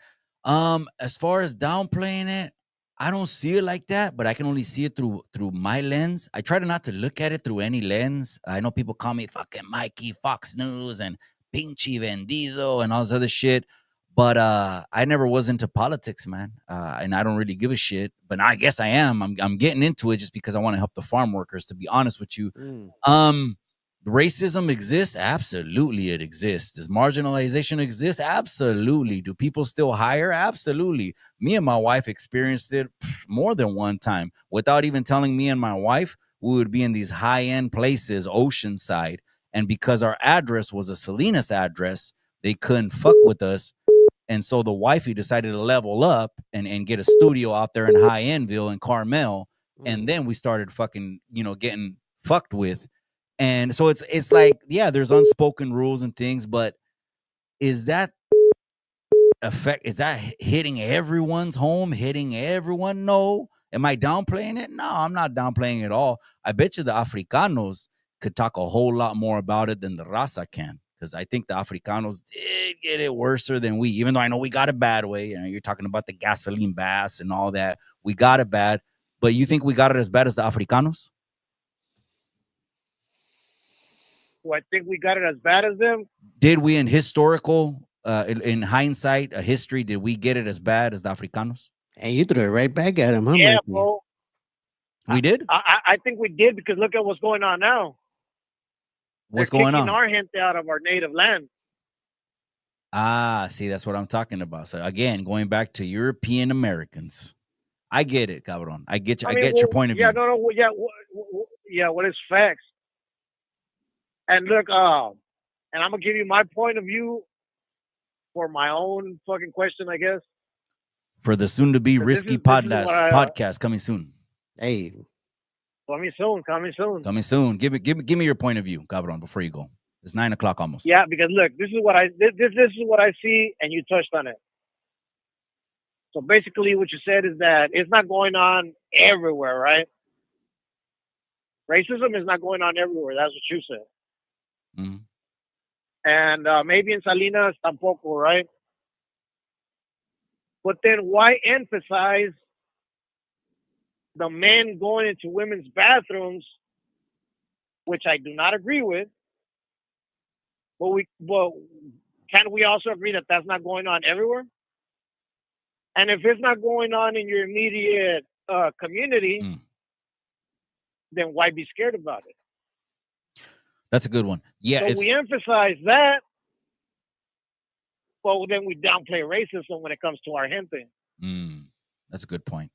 As far as downplaying it, I don't see it like that, but I can only see it through my lens. I try to not to look at it through any lens. I know people call me fucking Mikey, Fox News, and Pinche Vendido, and all this other shit. But I never was into politics, man, and I don't really give a shit. But I guess I am. I'm getting into it just because I want to help the farm workers. To be honest with you, racism exists. Absolutely, it exists. Does marginalization exist? Absolutely. Do people still hire? Absolutely. Me and my wife experienced it more than one time. Without even telling me and my wife, we would be in these high-end places, Oceanside, and because our address was a Salinas address, they couldn't fuck with us. And so the wifey decided to level up and get a studio out there in High Endville and Carmel. And then we started fucking, getting fucked with. And so it's like, yeah, there's unspoken rules and things, but is that hitting everyone's home, hitting everyone? No. Am I downplaying it? No, I'm not downplaying it at all. I bet you the Africanos could talk a whole lot more about it than the Raza can. Because I think the Africanos did get it worse than we, even though I know we got it bad way. You're talking about the gasoline bass and all that. We got it bad. But you think we got it as bad as the Africanos? Do I think we got it as bad as them? Did we, in historical, in hindsight, a history, did we get it as bad as the Africanos? And you threw it right back at them, huh, yeah, Mikey? bro. We did? I think we did because look at what's going on now. What's They're going on? kicking our gente out of our native land. See, that's what I'm talking about. So again, going back to European Americans. I get it, cabron. I get you. I get your point of view. What is facts? And look, and I'm gonna give you my point of view for my own fucking question, I guess. For the soon-to-be Risky podcast coming soon. Hey, coming soon. Give me your point of view, cabron, before you go. It's 9 o'clock almost. Yeah, because look, this is what I see, and you touched on it. So basically, what you said is that it's not going on everywhere, right? Racism is not going on everywhere. That's what you said. Mm-hmm. And maybe in Salinas tampoco, right? But then why emphasize the men going into women's bathrooms, which I do not agree with? But can we also agree that that's not going on everywhere? And if it's not going on in your immediate community, then why be scared about it? That's a good one. Yeah. So we emphasize that, but then we downplay racism when it comes to our gente. That's a good point.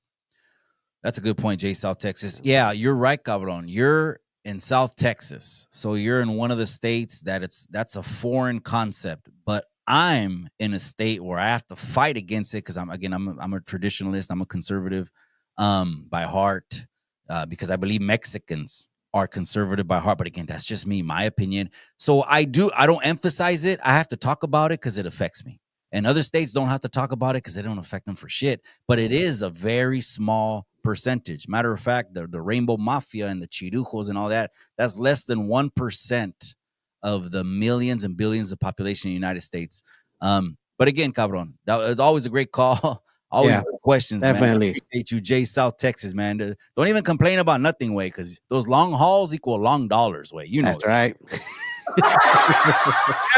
That's a good point, Jay, South Texas. Yeah, you're right, cabron. You're in South Texas. So you're in one of the states that's a foreign concept. But I'm in a state where I have to fight against it because I'm a traditionalist. I'm a conservative by heart because I believe Mexicans are conservative by heart. But again, that's just me, my opinion. So I don't emphasize it. I have to talk about it because it affects me. And other states don't have to talk about it because it don't affect them for shit. But it is a very small percentage. Matter of fact, the Rainbow Mafia and the Chirujos and all that, that's less than 1% of the millions and billions of population in the United States. But again, cabron, that was always a great call. Always good questions, definitely. Man. I appreciate you, Jay, South Texas, man. Don't even complain about nothing, way, because those long hauls equal long dollars, way. You know that's right.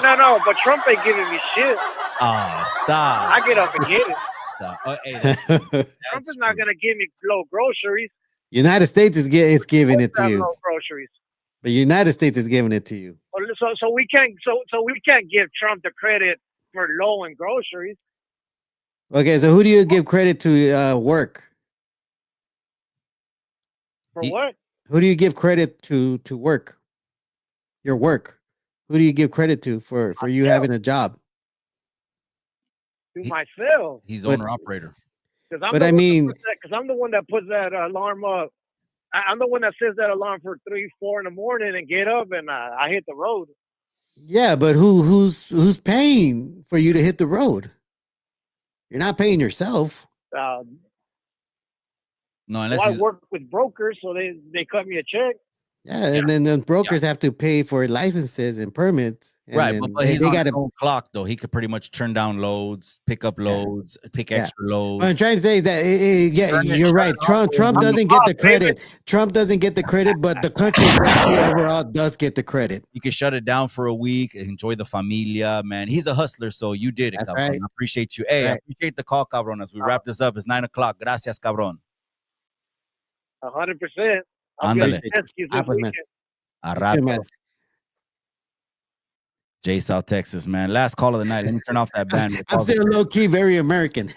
No, but Trump ain't giving me shit. Oh, stop. I get up and get it. Stop. Oh, hey, Trump is not going to give me low groceries. United States is giving it to you. Low groceries. The United States is giving it to you. So we can't give Trump the credit for low in groceries. Okay, so who do you give credit to work? For what? Who do you give credit to work? Your work. Who do you give credit to for you having a job? to myself. He's owner operator. Because I'm, But the I one mean- that puts that- 'cause I'm the one that puts that alarm up. I'm the one that sets that alarm for 3, 4 in the morning and get up and I hit the road. Yeah, but who's paying for you to hit the road? You're not paying yourself. No, So unless I he's work with brokers, so they cut me a check. Yeah, and then the brokers have to pay for licenses and permits. And right, then but he's on got his to. own clock though. He could pretty much turn down loads, pick up loads, pick Yeah. extra What I'm loads. trying to say is that yeah, Turn it- you're shut right. it off Trump when you doesn't get the off, credit. Trump doesn't get the credit, but the country definitely overall does get the credit. You can shut it down for a week, enjoy the familia, man. He's a hustler, so you did it, That's cabron. right. I appreciate you. Hey, I Right. appreciate the call, cabron. As we wrap this up, it's 9:00. Gracias, cabron. 100%. I'll be Ándale. on the rescues Ah, this pues, man. weekend. A You too, rato. man. J South Texas, man. Last call of the night. Let me turn off that band. I'm still low key very American.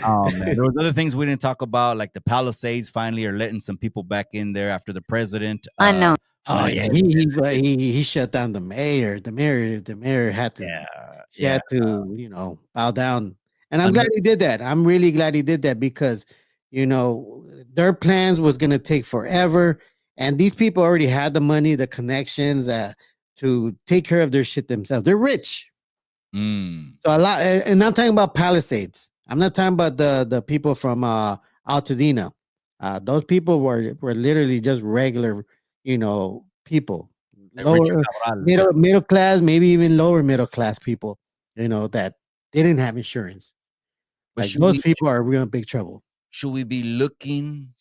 Oh man, there was other things we didn't talk about, like the Palisades finally are letting some people back in there after the president. Unknown. Oh yeah, he shut down the mayor. The mayor had to. She had to, bow down. And I'm glad he did that. I'm really glad he did that because, their plans was gonna take forever, and these people already had the money, the connections, to take care of their shit themselves. They're rich. Mm. So a lot, and I'm talking about Palisades. I'm not talking about the people from Altadena. Those people were literally just regular, people, lower middle class, maybe even lower middle class people, that didn't have insurance. But Like should those we- people are real big trouble. Should we be looking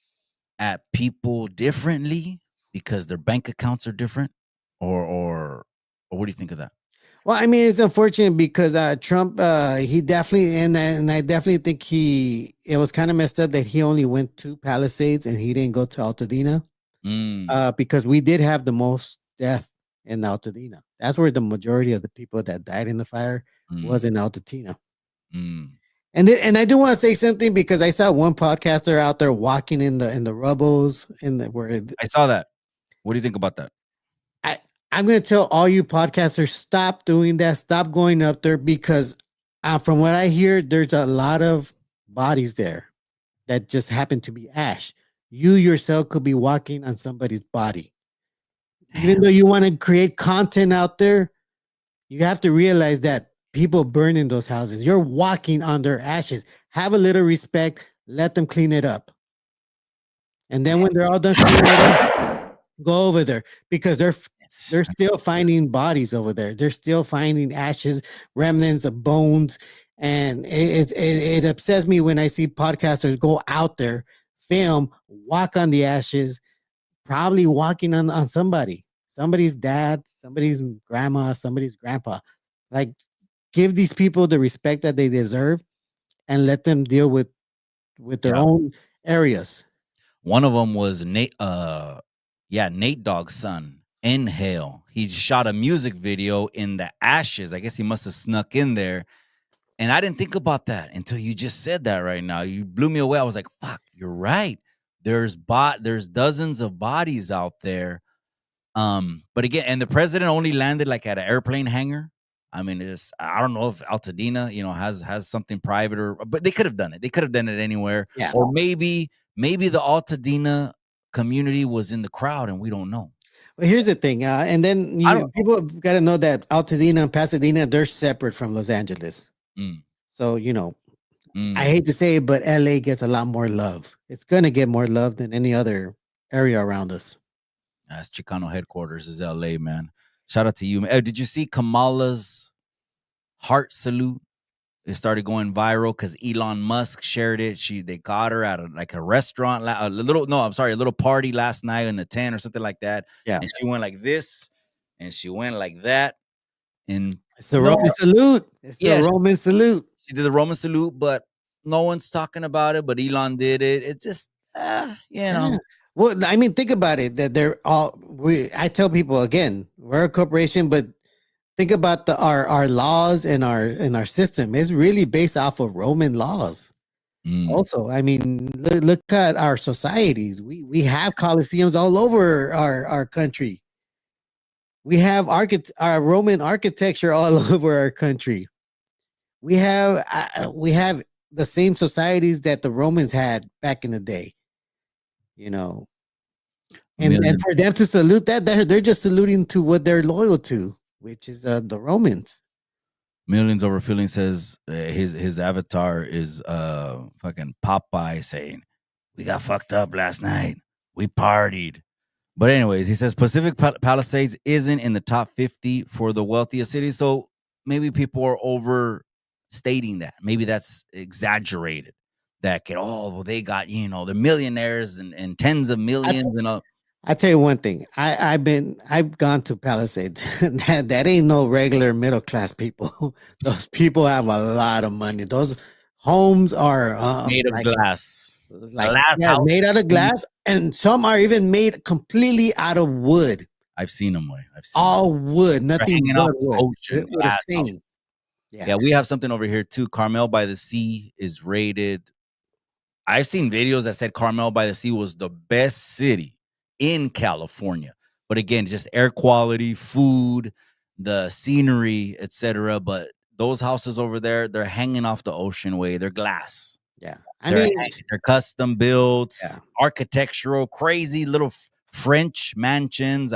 at people differently because their bank accounts are different, or what do you think of that? Well, I mean, it's unfortunate because Trump, he definitely, and I definitely think it was kind of messed up that he only went to Palisades and he didn't go to Altadena, because we did have the most death in Altadena. That's where the majority of the people that died in the fire was in Altadena. And I do want to say something because I saw one podcaster out there walking in the rubbles where I saw that. What do you think about that? I'm going to tell all you podcasters, stop doing that. Stop going up there because from what I hear, there's a lot of bodies there that just happen to be ash. You yourself could be walking on somebody's body. Even though you want to create content out there, you have to realize that people burn in those houses. You're walking on their ashes. Have a little respect. Let them clean it up. And then when they're all done cleaning it up, go over there because they're still finding bodies over there. They're still finding ashes, remnants of bones. And it upsets me when I see podcasters go out there, film, walk on the ashes, probably walking on somebody's dad, somebody's grandma, somebody's grandpa. Like, give these people the respect that they deserve and let them deal with their own areas. One of them was Nate Dogg's son, Inhale. He shot a music video in the ashes. I guess he must have snuck in there. And I didn't think about that until you just said that right now. You blew me away. I was like, fuck, you're right. There's dozens of bodies out there. But again, and the president only landed like at an airplane hangar. I mean, I don't know if Altadena, has something private but they could have done it. They could have done it anywhere. Yeah. Or maybe the Altadena community was in the crowd and we don't know. Well, here's the thing. And then people got to know that Altadena and Pasadena, they're separate from Los Angeles. So, I hate to say it, but LA gets a lot more love. It's going to get more love than any other area around us. That's Chicano headquarters is LA, man. Shout out to you, man. Did you see Kamala's heart salute? It started going viral because Elon Musk shared it. They got her at a restaurant, a little party last night in the 10 or something like that. Yeah. And she went like this, and she went like that. And it's a Roman salute. It's the Roman salute. She did the Roman salute, but no one's talking about it. But Elon did it. It just, Yeah. Well, I mean, think about it. That I tell people again, we're a corporation, but think about our laws and our system is really based off of Roman laws. Also, I mean, look at our societies. We have coliseums all over our country. We have our Roman architecture all over our country. We have the same societies that the Romans had back in the day. You know, and for them to salute that, they're just saluting to what they're loyal to, which is the Romans. Millions Over Feeling says his avatar is fucking Popeye saying, "We got fucked up last night. We partied." But anyways, he says Pacific Palisades isn't in the top 50 for the wealthiest cities, so maybe people are overstating that. Maybe that's exaggerated. That kid, oh, well, they got the millionaires and tens of millions and all. I tell you one thing. I've gone to Palisades. that ain't no regular middle class people. Those people have a lot of money. Those homes are Made of glass. Made out of glass, and some are even made completely out of wood. I've seen them. All wood, nothing but wood. Ocean. Yeah, we have something over here too. Carmel by the Sea is rated. I've seen videos that said Carmel by the Sea was the best city in California. But again, just air quality, food, the scenery, etc. But those houses over there, they're hanging off the ocean way. They're glass. Yeah. They're custom built, architectural, crazy little French mansions.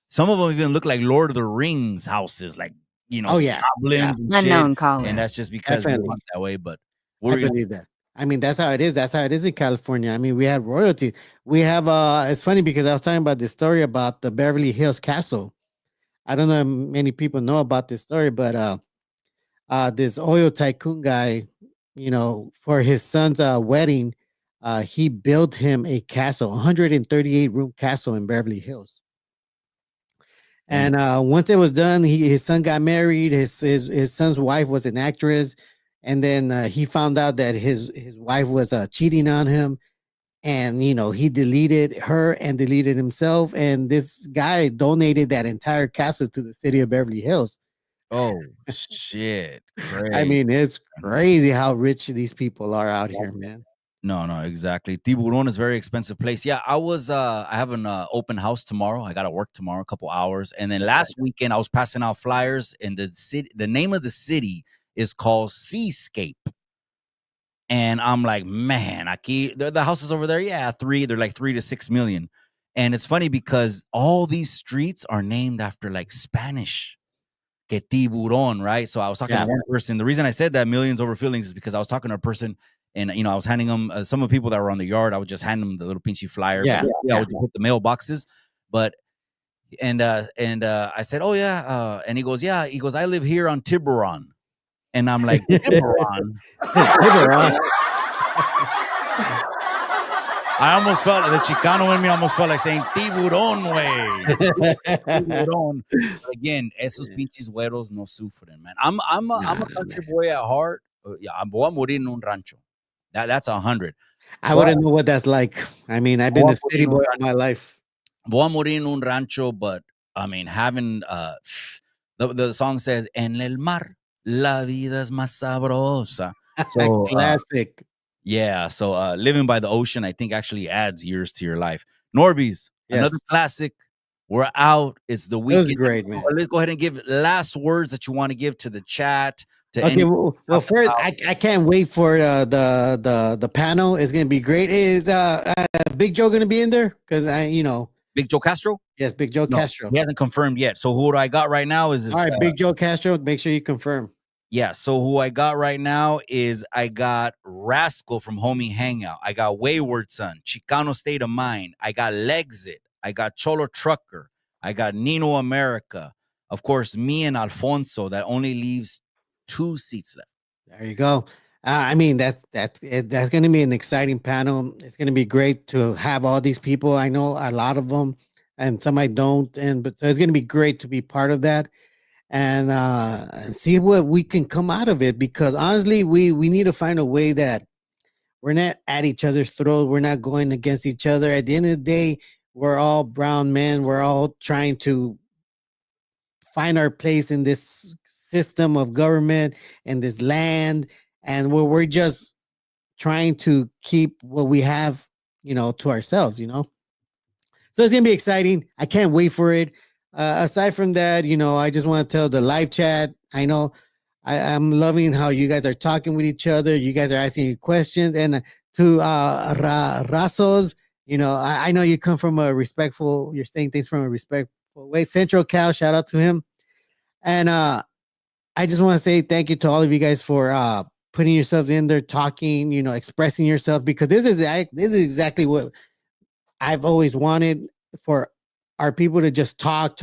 Some of them even look like Lord of the Rings houses, like, goblins and unknown shit. color. And that's just because they want that way. But I believe that. I mean, that's how it is. That's how it is in California. I mean, we have royalty. We have it's funny because I was talking about this story about the Beverly Hills Castle. I don't know if many people know about this story, but this oil tycoon guy, for his son's wedding, he built him a castle, 138 room castle in Beverly Hills. And once it was done, his son got married. His son's wife was an actress. And then he found out that his wife was cheating on him, and he deleted her and deleted himself. And this guy donated that entire castle to the city of Beverly Hills. Oh shit! Crazy. I mean, it's crazy how rich these people are out here, man. No, exactly. Tiburon is a very expensive place. Yeah, I have an open house tomorrow. I got to work tomorrow, a couple hours. And then last weekend I was passing out flyers, and the name of the city is called Seascape. And I'm like, man, the houses over there, they're like 3 to 6 million. And it's funny because all these streets are named after like Spanish. Que tiburon, right? So I was talking to one person. The reason I said that Millions Over Feelings is because I was talking to a person, and I was handing them some of the people that were on the yard. I would just hand them the little pinchy flyer. I would just hit the mailboxes. But and I said, oh yeah, and he goes, I live here on Tiburon. And I'm like, Tiburon. I almost felt the Chicano in me almost felt like saying Tiburon way. Tiburon. Again, esos pinches güeros no sufren, man. I'm a country boy at heart. Voy a morir en un rancho. That's 100. I wouldn't know what that's like. I mean, I've been a city boy all my life. Voy a morir en un rancho, but I mean, having the song says, En el mar, la vida es más sabrosa. So, classic. So living by the ocean, I think, actually adds years to your life. Norbeez, another classic. We're out. It's the weekend. It was great, man. Let's go ahead and give last words that you want to give to the chat. Well, first, I can't wait for the panel. It's gonna be great. Is Big Joe gonna be in there? Because Big Joe Castro. Yes, Big Joe Castro. He hasn't confirmed yet. So who I got right now is this. All right, Big Joe Castro. Make sure you confirm. Yeah, so who I got right now is I got Rascal from Homie Hangout. I got Wayward Son, Chicano State of Mind. I got Legsit. I got Cholo Trucker. I got Nino America. Of course, me and Alfonso. That only leaves 2 seats left. There you go. I mean, that's going to be an exciting panel. It's going to be great to have all these people. I know a lot of them, and some I don't. But so it's going to be great to be part of that. And see what we can come out of it, because honestly, we need to find a way that we're not at each other's throat. We're not going against each other. At the end of the day, we're all brown men. We're all trying to find our place in this system of government and this land, and we're just trying to keep what we have, to ourselves. So it's gonna be exciting. I can't wait for it. Aside from that, I just want to tell the live chat. I know I'm loving how you guys are talking with each other. You guys are asking you questions. And to Rasos, I know you come from you're saying things from a respectful way. Central Cal, shout out to him. And I just want to say thank you to all of you guys for putting yourselves in there, talking, expressing yourself, because this is exactly what I've always wanted, for our people to just talk,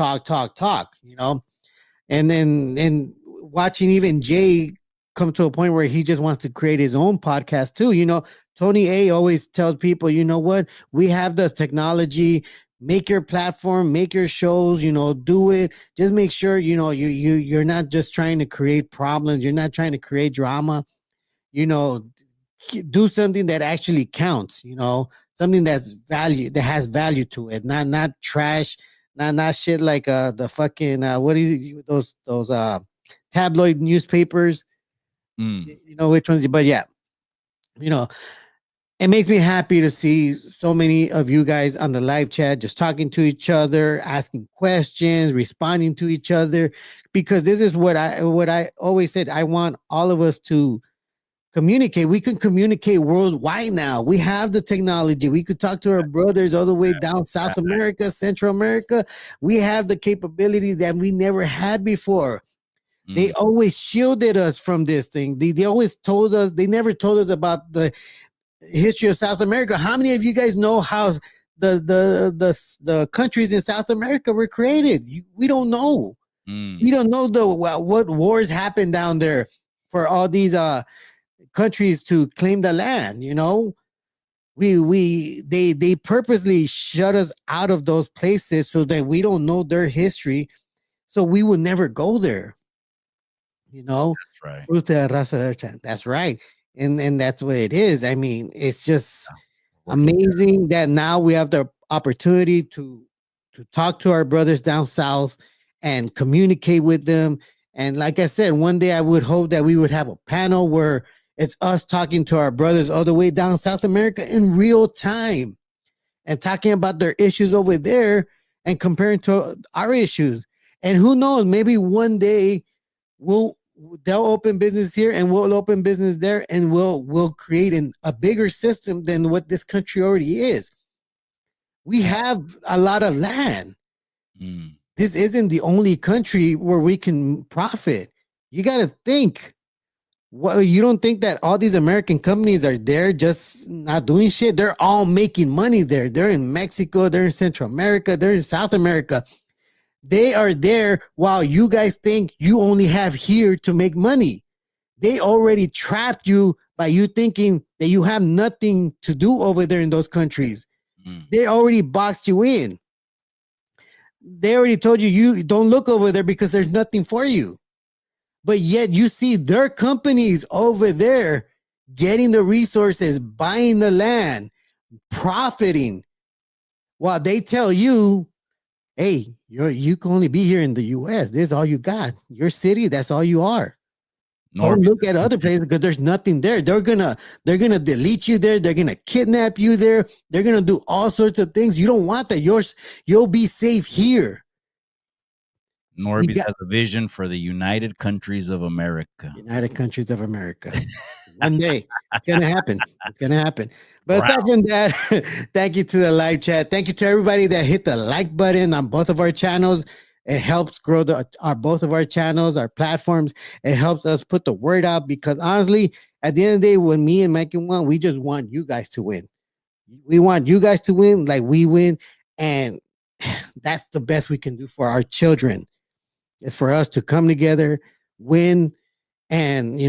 and then watching even Jay come to a point where he just wants to create his own podcast too. Tony A always tells people, what, we have the technology. Make your platform, make your shows, do it. Just make sure, you're not just trying to create problems. You're not trying to create drama. Do something that actually counts, something that has value to it, not trash, not shit like the fucking what do you those tabloid newspapers. You know which ones, but yeah, you know it makes me happy to see so many of you guys on the live chat just talking to each other, asking questions, responding to each other, because this is what I always said. I want all of us to communicate. We can communicate worldwide now. We have the technology. We could talk to our brothers all the way down South America, Central America. We have the capability that we never had before. They always shielded us from this thing. They always told us, they never told us about the history of South America. How many of you guys know how the countries in South America were created? We don't know. We don't know what wars happened down there for all these countries to claim the land. They purposely shut us out of those places so that we don't know their history, so we will never go there. That's right. That's right. And that's what it is. I mean, it's just amazing that now we have the opportunity to talk to our brothers down south and communicate with them. And like I said, one day I would hope that we would have a panel where it's us talking to our brothers all the way down South America in real time and talking about their issues over there and comparing to our issues. And who knows, maybe one day they'll open business here and we'll open business there, and we'll create a bigger system than what this country already is. We have a lot of land. This isn't the only country where we can profit. You got to think. Well, you don't think that all these American companies are there just not doing shit? They're all making money there. They're in Mexico, they're in Central America, they're in South America. They are there while you guys think you only have here to make money. They already trapped you by you thinking that you have nothing to do over there in those countries. They already boxed you in. They already told you don't look over there because there's nothing for you. But yet you see their companies over there getting the resources, buying the land, profiting, while they tell you, hey, you can only be here in the U.S. This is all you got. Your city, that's all you are. Don't look at other places because there's nothing there. They're gonna delete you there. They're gonna kidnap you there. They're gonna do all sorts of things. You don't want that. You'll be safe here. Norbeez has a vision for the United Countries of America. United Countries of America. One day, it's going to happen. It's going to happen. But aside from that, thank you to the live chat. Thank you to everybody that hit the like button on both of our channels. It helps grow both of our channels, our platforms. It helps us put the word out, because honestly, at the end of the day, when me and Mikey won, we just want you guys to win. We want you guys to win like we win. And that's the best we can do for our children. It's for us to come together, win, and,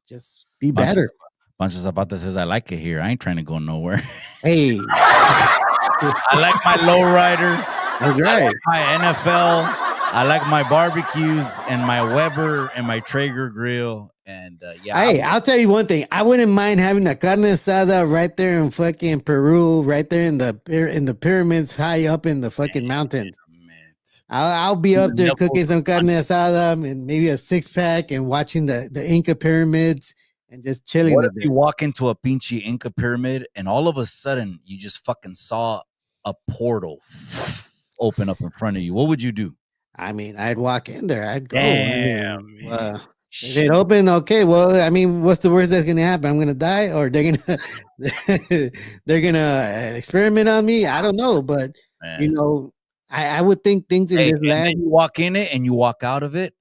just be better. Bunch of Zapata says, I like it here. I ain't trying to go nowhere. Hey. I like my lowrider. That's right. I like my NFL. I like my barbecues and my Weber and my Traeger grill. And hey, I'll tell you one thing. I wouldn't mind having a carne asada right there in fucking Peru, right there in the pyramids, high up in the fucking mountains. I'll be up there cooking some carne asada and maybe a 6-pack and watching the Inca pyramids and just chilling. What if you walk into a pinchy Inca pyramid and all of a sudden you just fucking saw a portal open up in front of you, what would you do? I mean, I'd walk in there. I'd go. Damn, if it open, okay. Well, I mean, what's the worst that's gonna happen? I'm gonna die, or they're gonna they're gonna experiment on me. I don't know, but man. I would think things in this land. Then you walk in it and you walk out of it,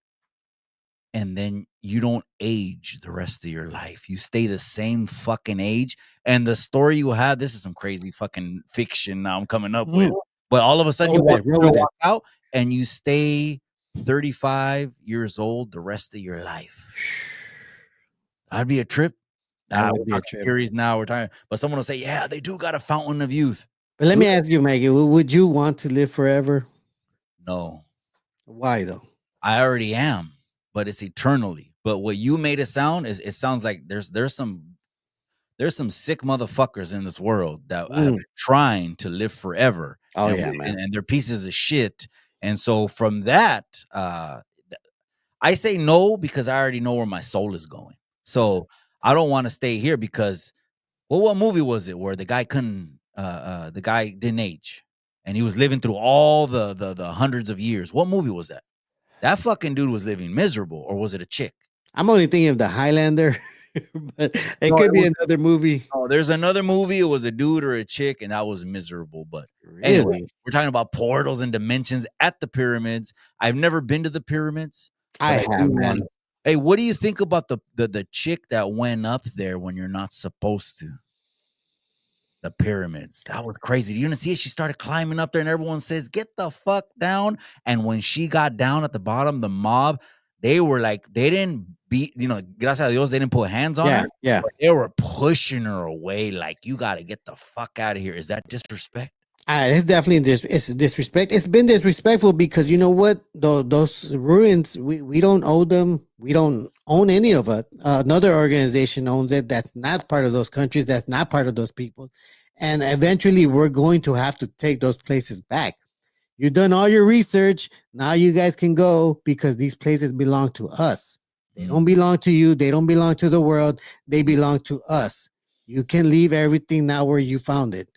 and then you don't age the rest of your life. You stay the same fucking age, and the story you have. This is some crazy fucking fiction now I'm coming up with, but all of a sudden you walk out and you stay 35 years old the rest of your life. That'd be a trip. That would be a trip. Series now we're talking, but someone will say, yeah, they do got a fountain of youth. But let me ask you, Maggie, would you want to live forever? No. Why though? I already am, but it's eternally. But what you made it sound is, it sounds like there's some sick motherfuckers in this world that have been trying to live forever. Oh, yeah, man. And they're pieces of shit. And so from that, I say no because I already know where my soul is going. So I don't want to stay here because, well, what movie was it where the guy didn't age and he was living through all the hundreds of years? What movie was that? That fucking dude was living miserable, or was it a chick? I'm only thinking of The Highlander, but it could be another movie. Oh, there's another movie. It was a dude or a chick, and that was miserable. But anyway, we're talking about portals and dimensions at the pyramids. I've never been to the pyramids. I have, man. Hey, what do you think about the chick that went up there when you're not supposed to? The pyramids. That was crazy. Do you want to see it? She started climbing up there, and everyone says, "Get the fuck down!" And when she got down at the bottom, the mob, they were like, they didn't beat, gracias a Dios, they didn't put hands on her. Yeah. But they were pushing her away, like, you got to get the fuck out of here. Is that disrespect? It's definitely it's disrespect. It's been disrespectful because you know what? Those ruins, we don't owe them. We don't own any of it. Another organization owns it. That's not part of those countries. That's not part of those people. And eventually, we're going to have to take those places back. You've done all your research. Now you guys can go because these places belong to us. They don't belong to you. They don't belong to the world. They belong to us. You can leave everything now where you found it.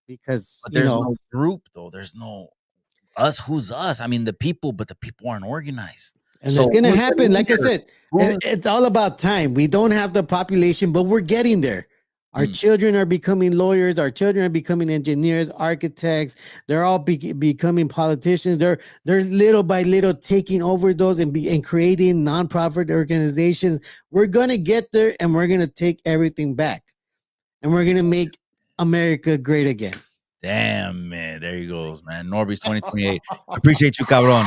Because there's no group, though. There's no us. Who's us? I mean, the people, but the people aren't organized. And so it's going to happen. Like I said, it's all about time. We don't have the population, but we're getting there. Our children are becoming lawyers. Our children are becoming engineers, architects. They're all becoming politicians. They're little by little taking over those and creating nonprofit organizations. We're going to get there, and we're going to take everything back. And we're going to make America great again. Damn, man. There he goes, man. Norbeez 2028. Appreciate you, cabron.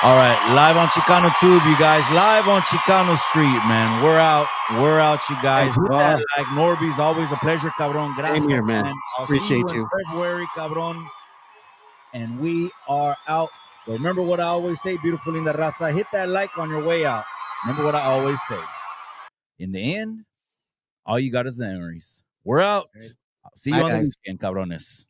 All right. Live on Chicano Tube, you guys. Live on Chicano Street, man. We're out. We're out, you guys. Like Norbeez, always a pleasure, cabron. Gracias, same here, man. I'll Appreciate see you. in February, cabron. And we are out. But remember what I always say, beautiful linda raza. Hit that like on your way out. Remember what I always say. In the end, all you got is the memories. We're out. I'll see you on the weekend, cabrones.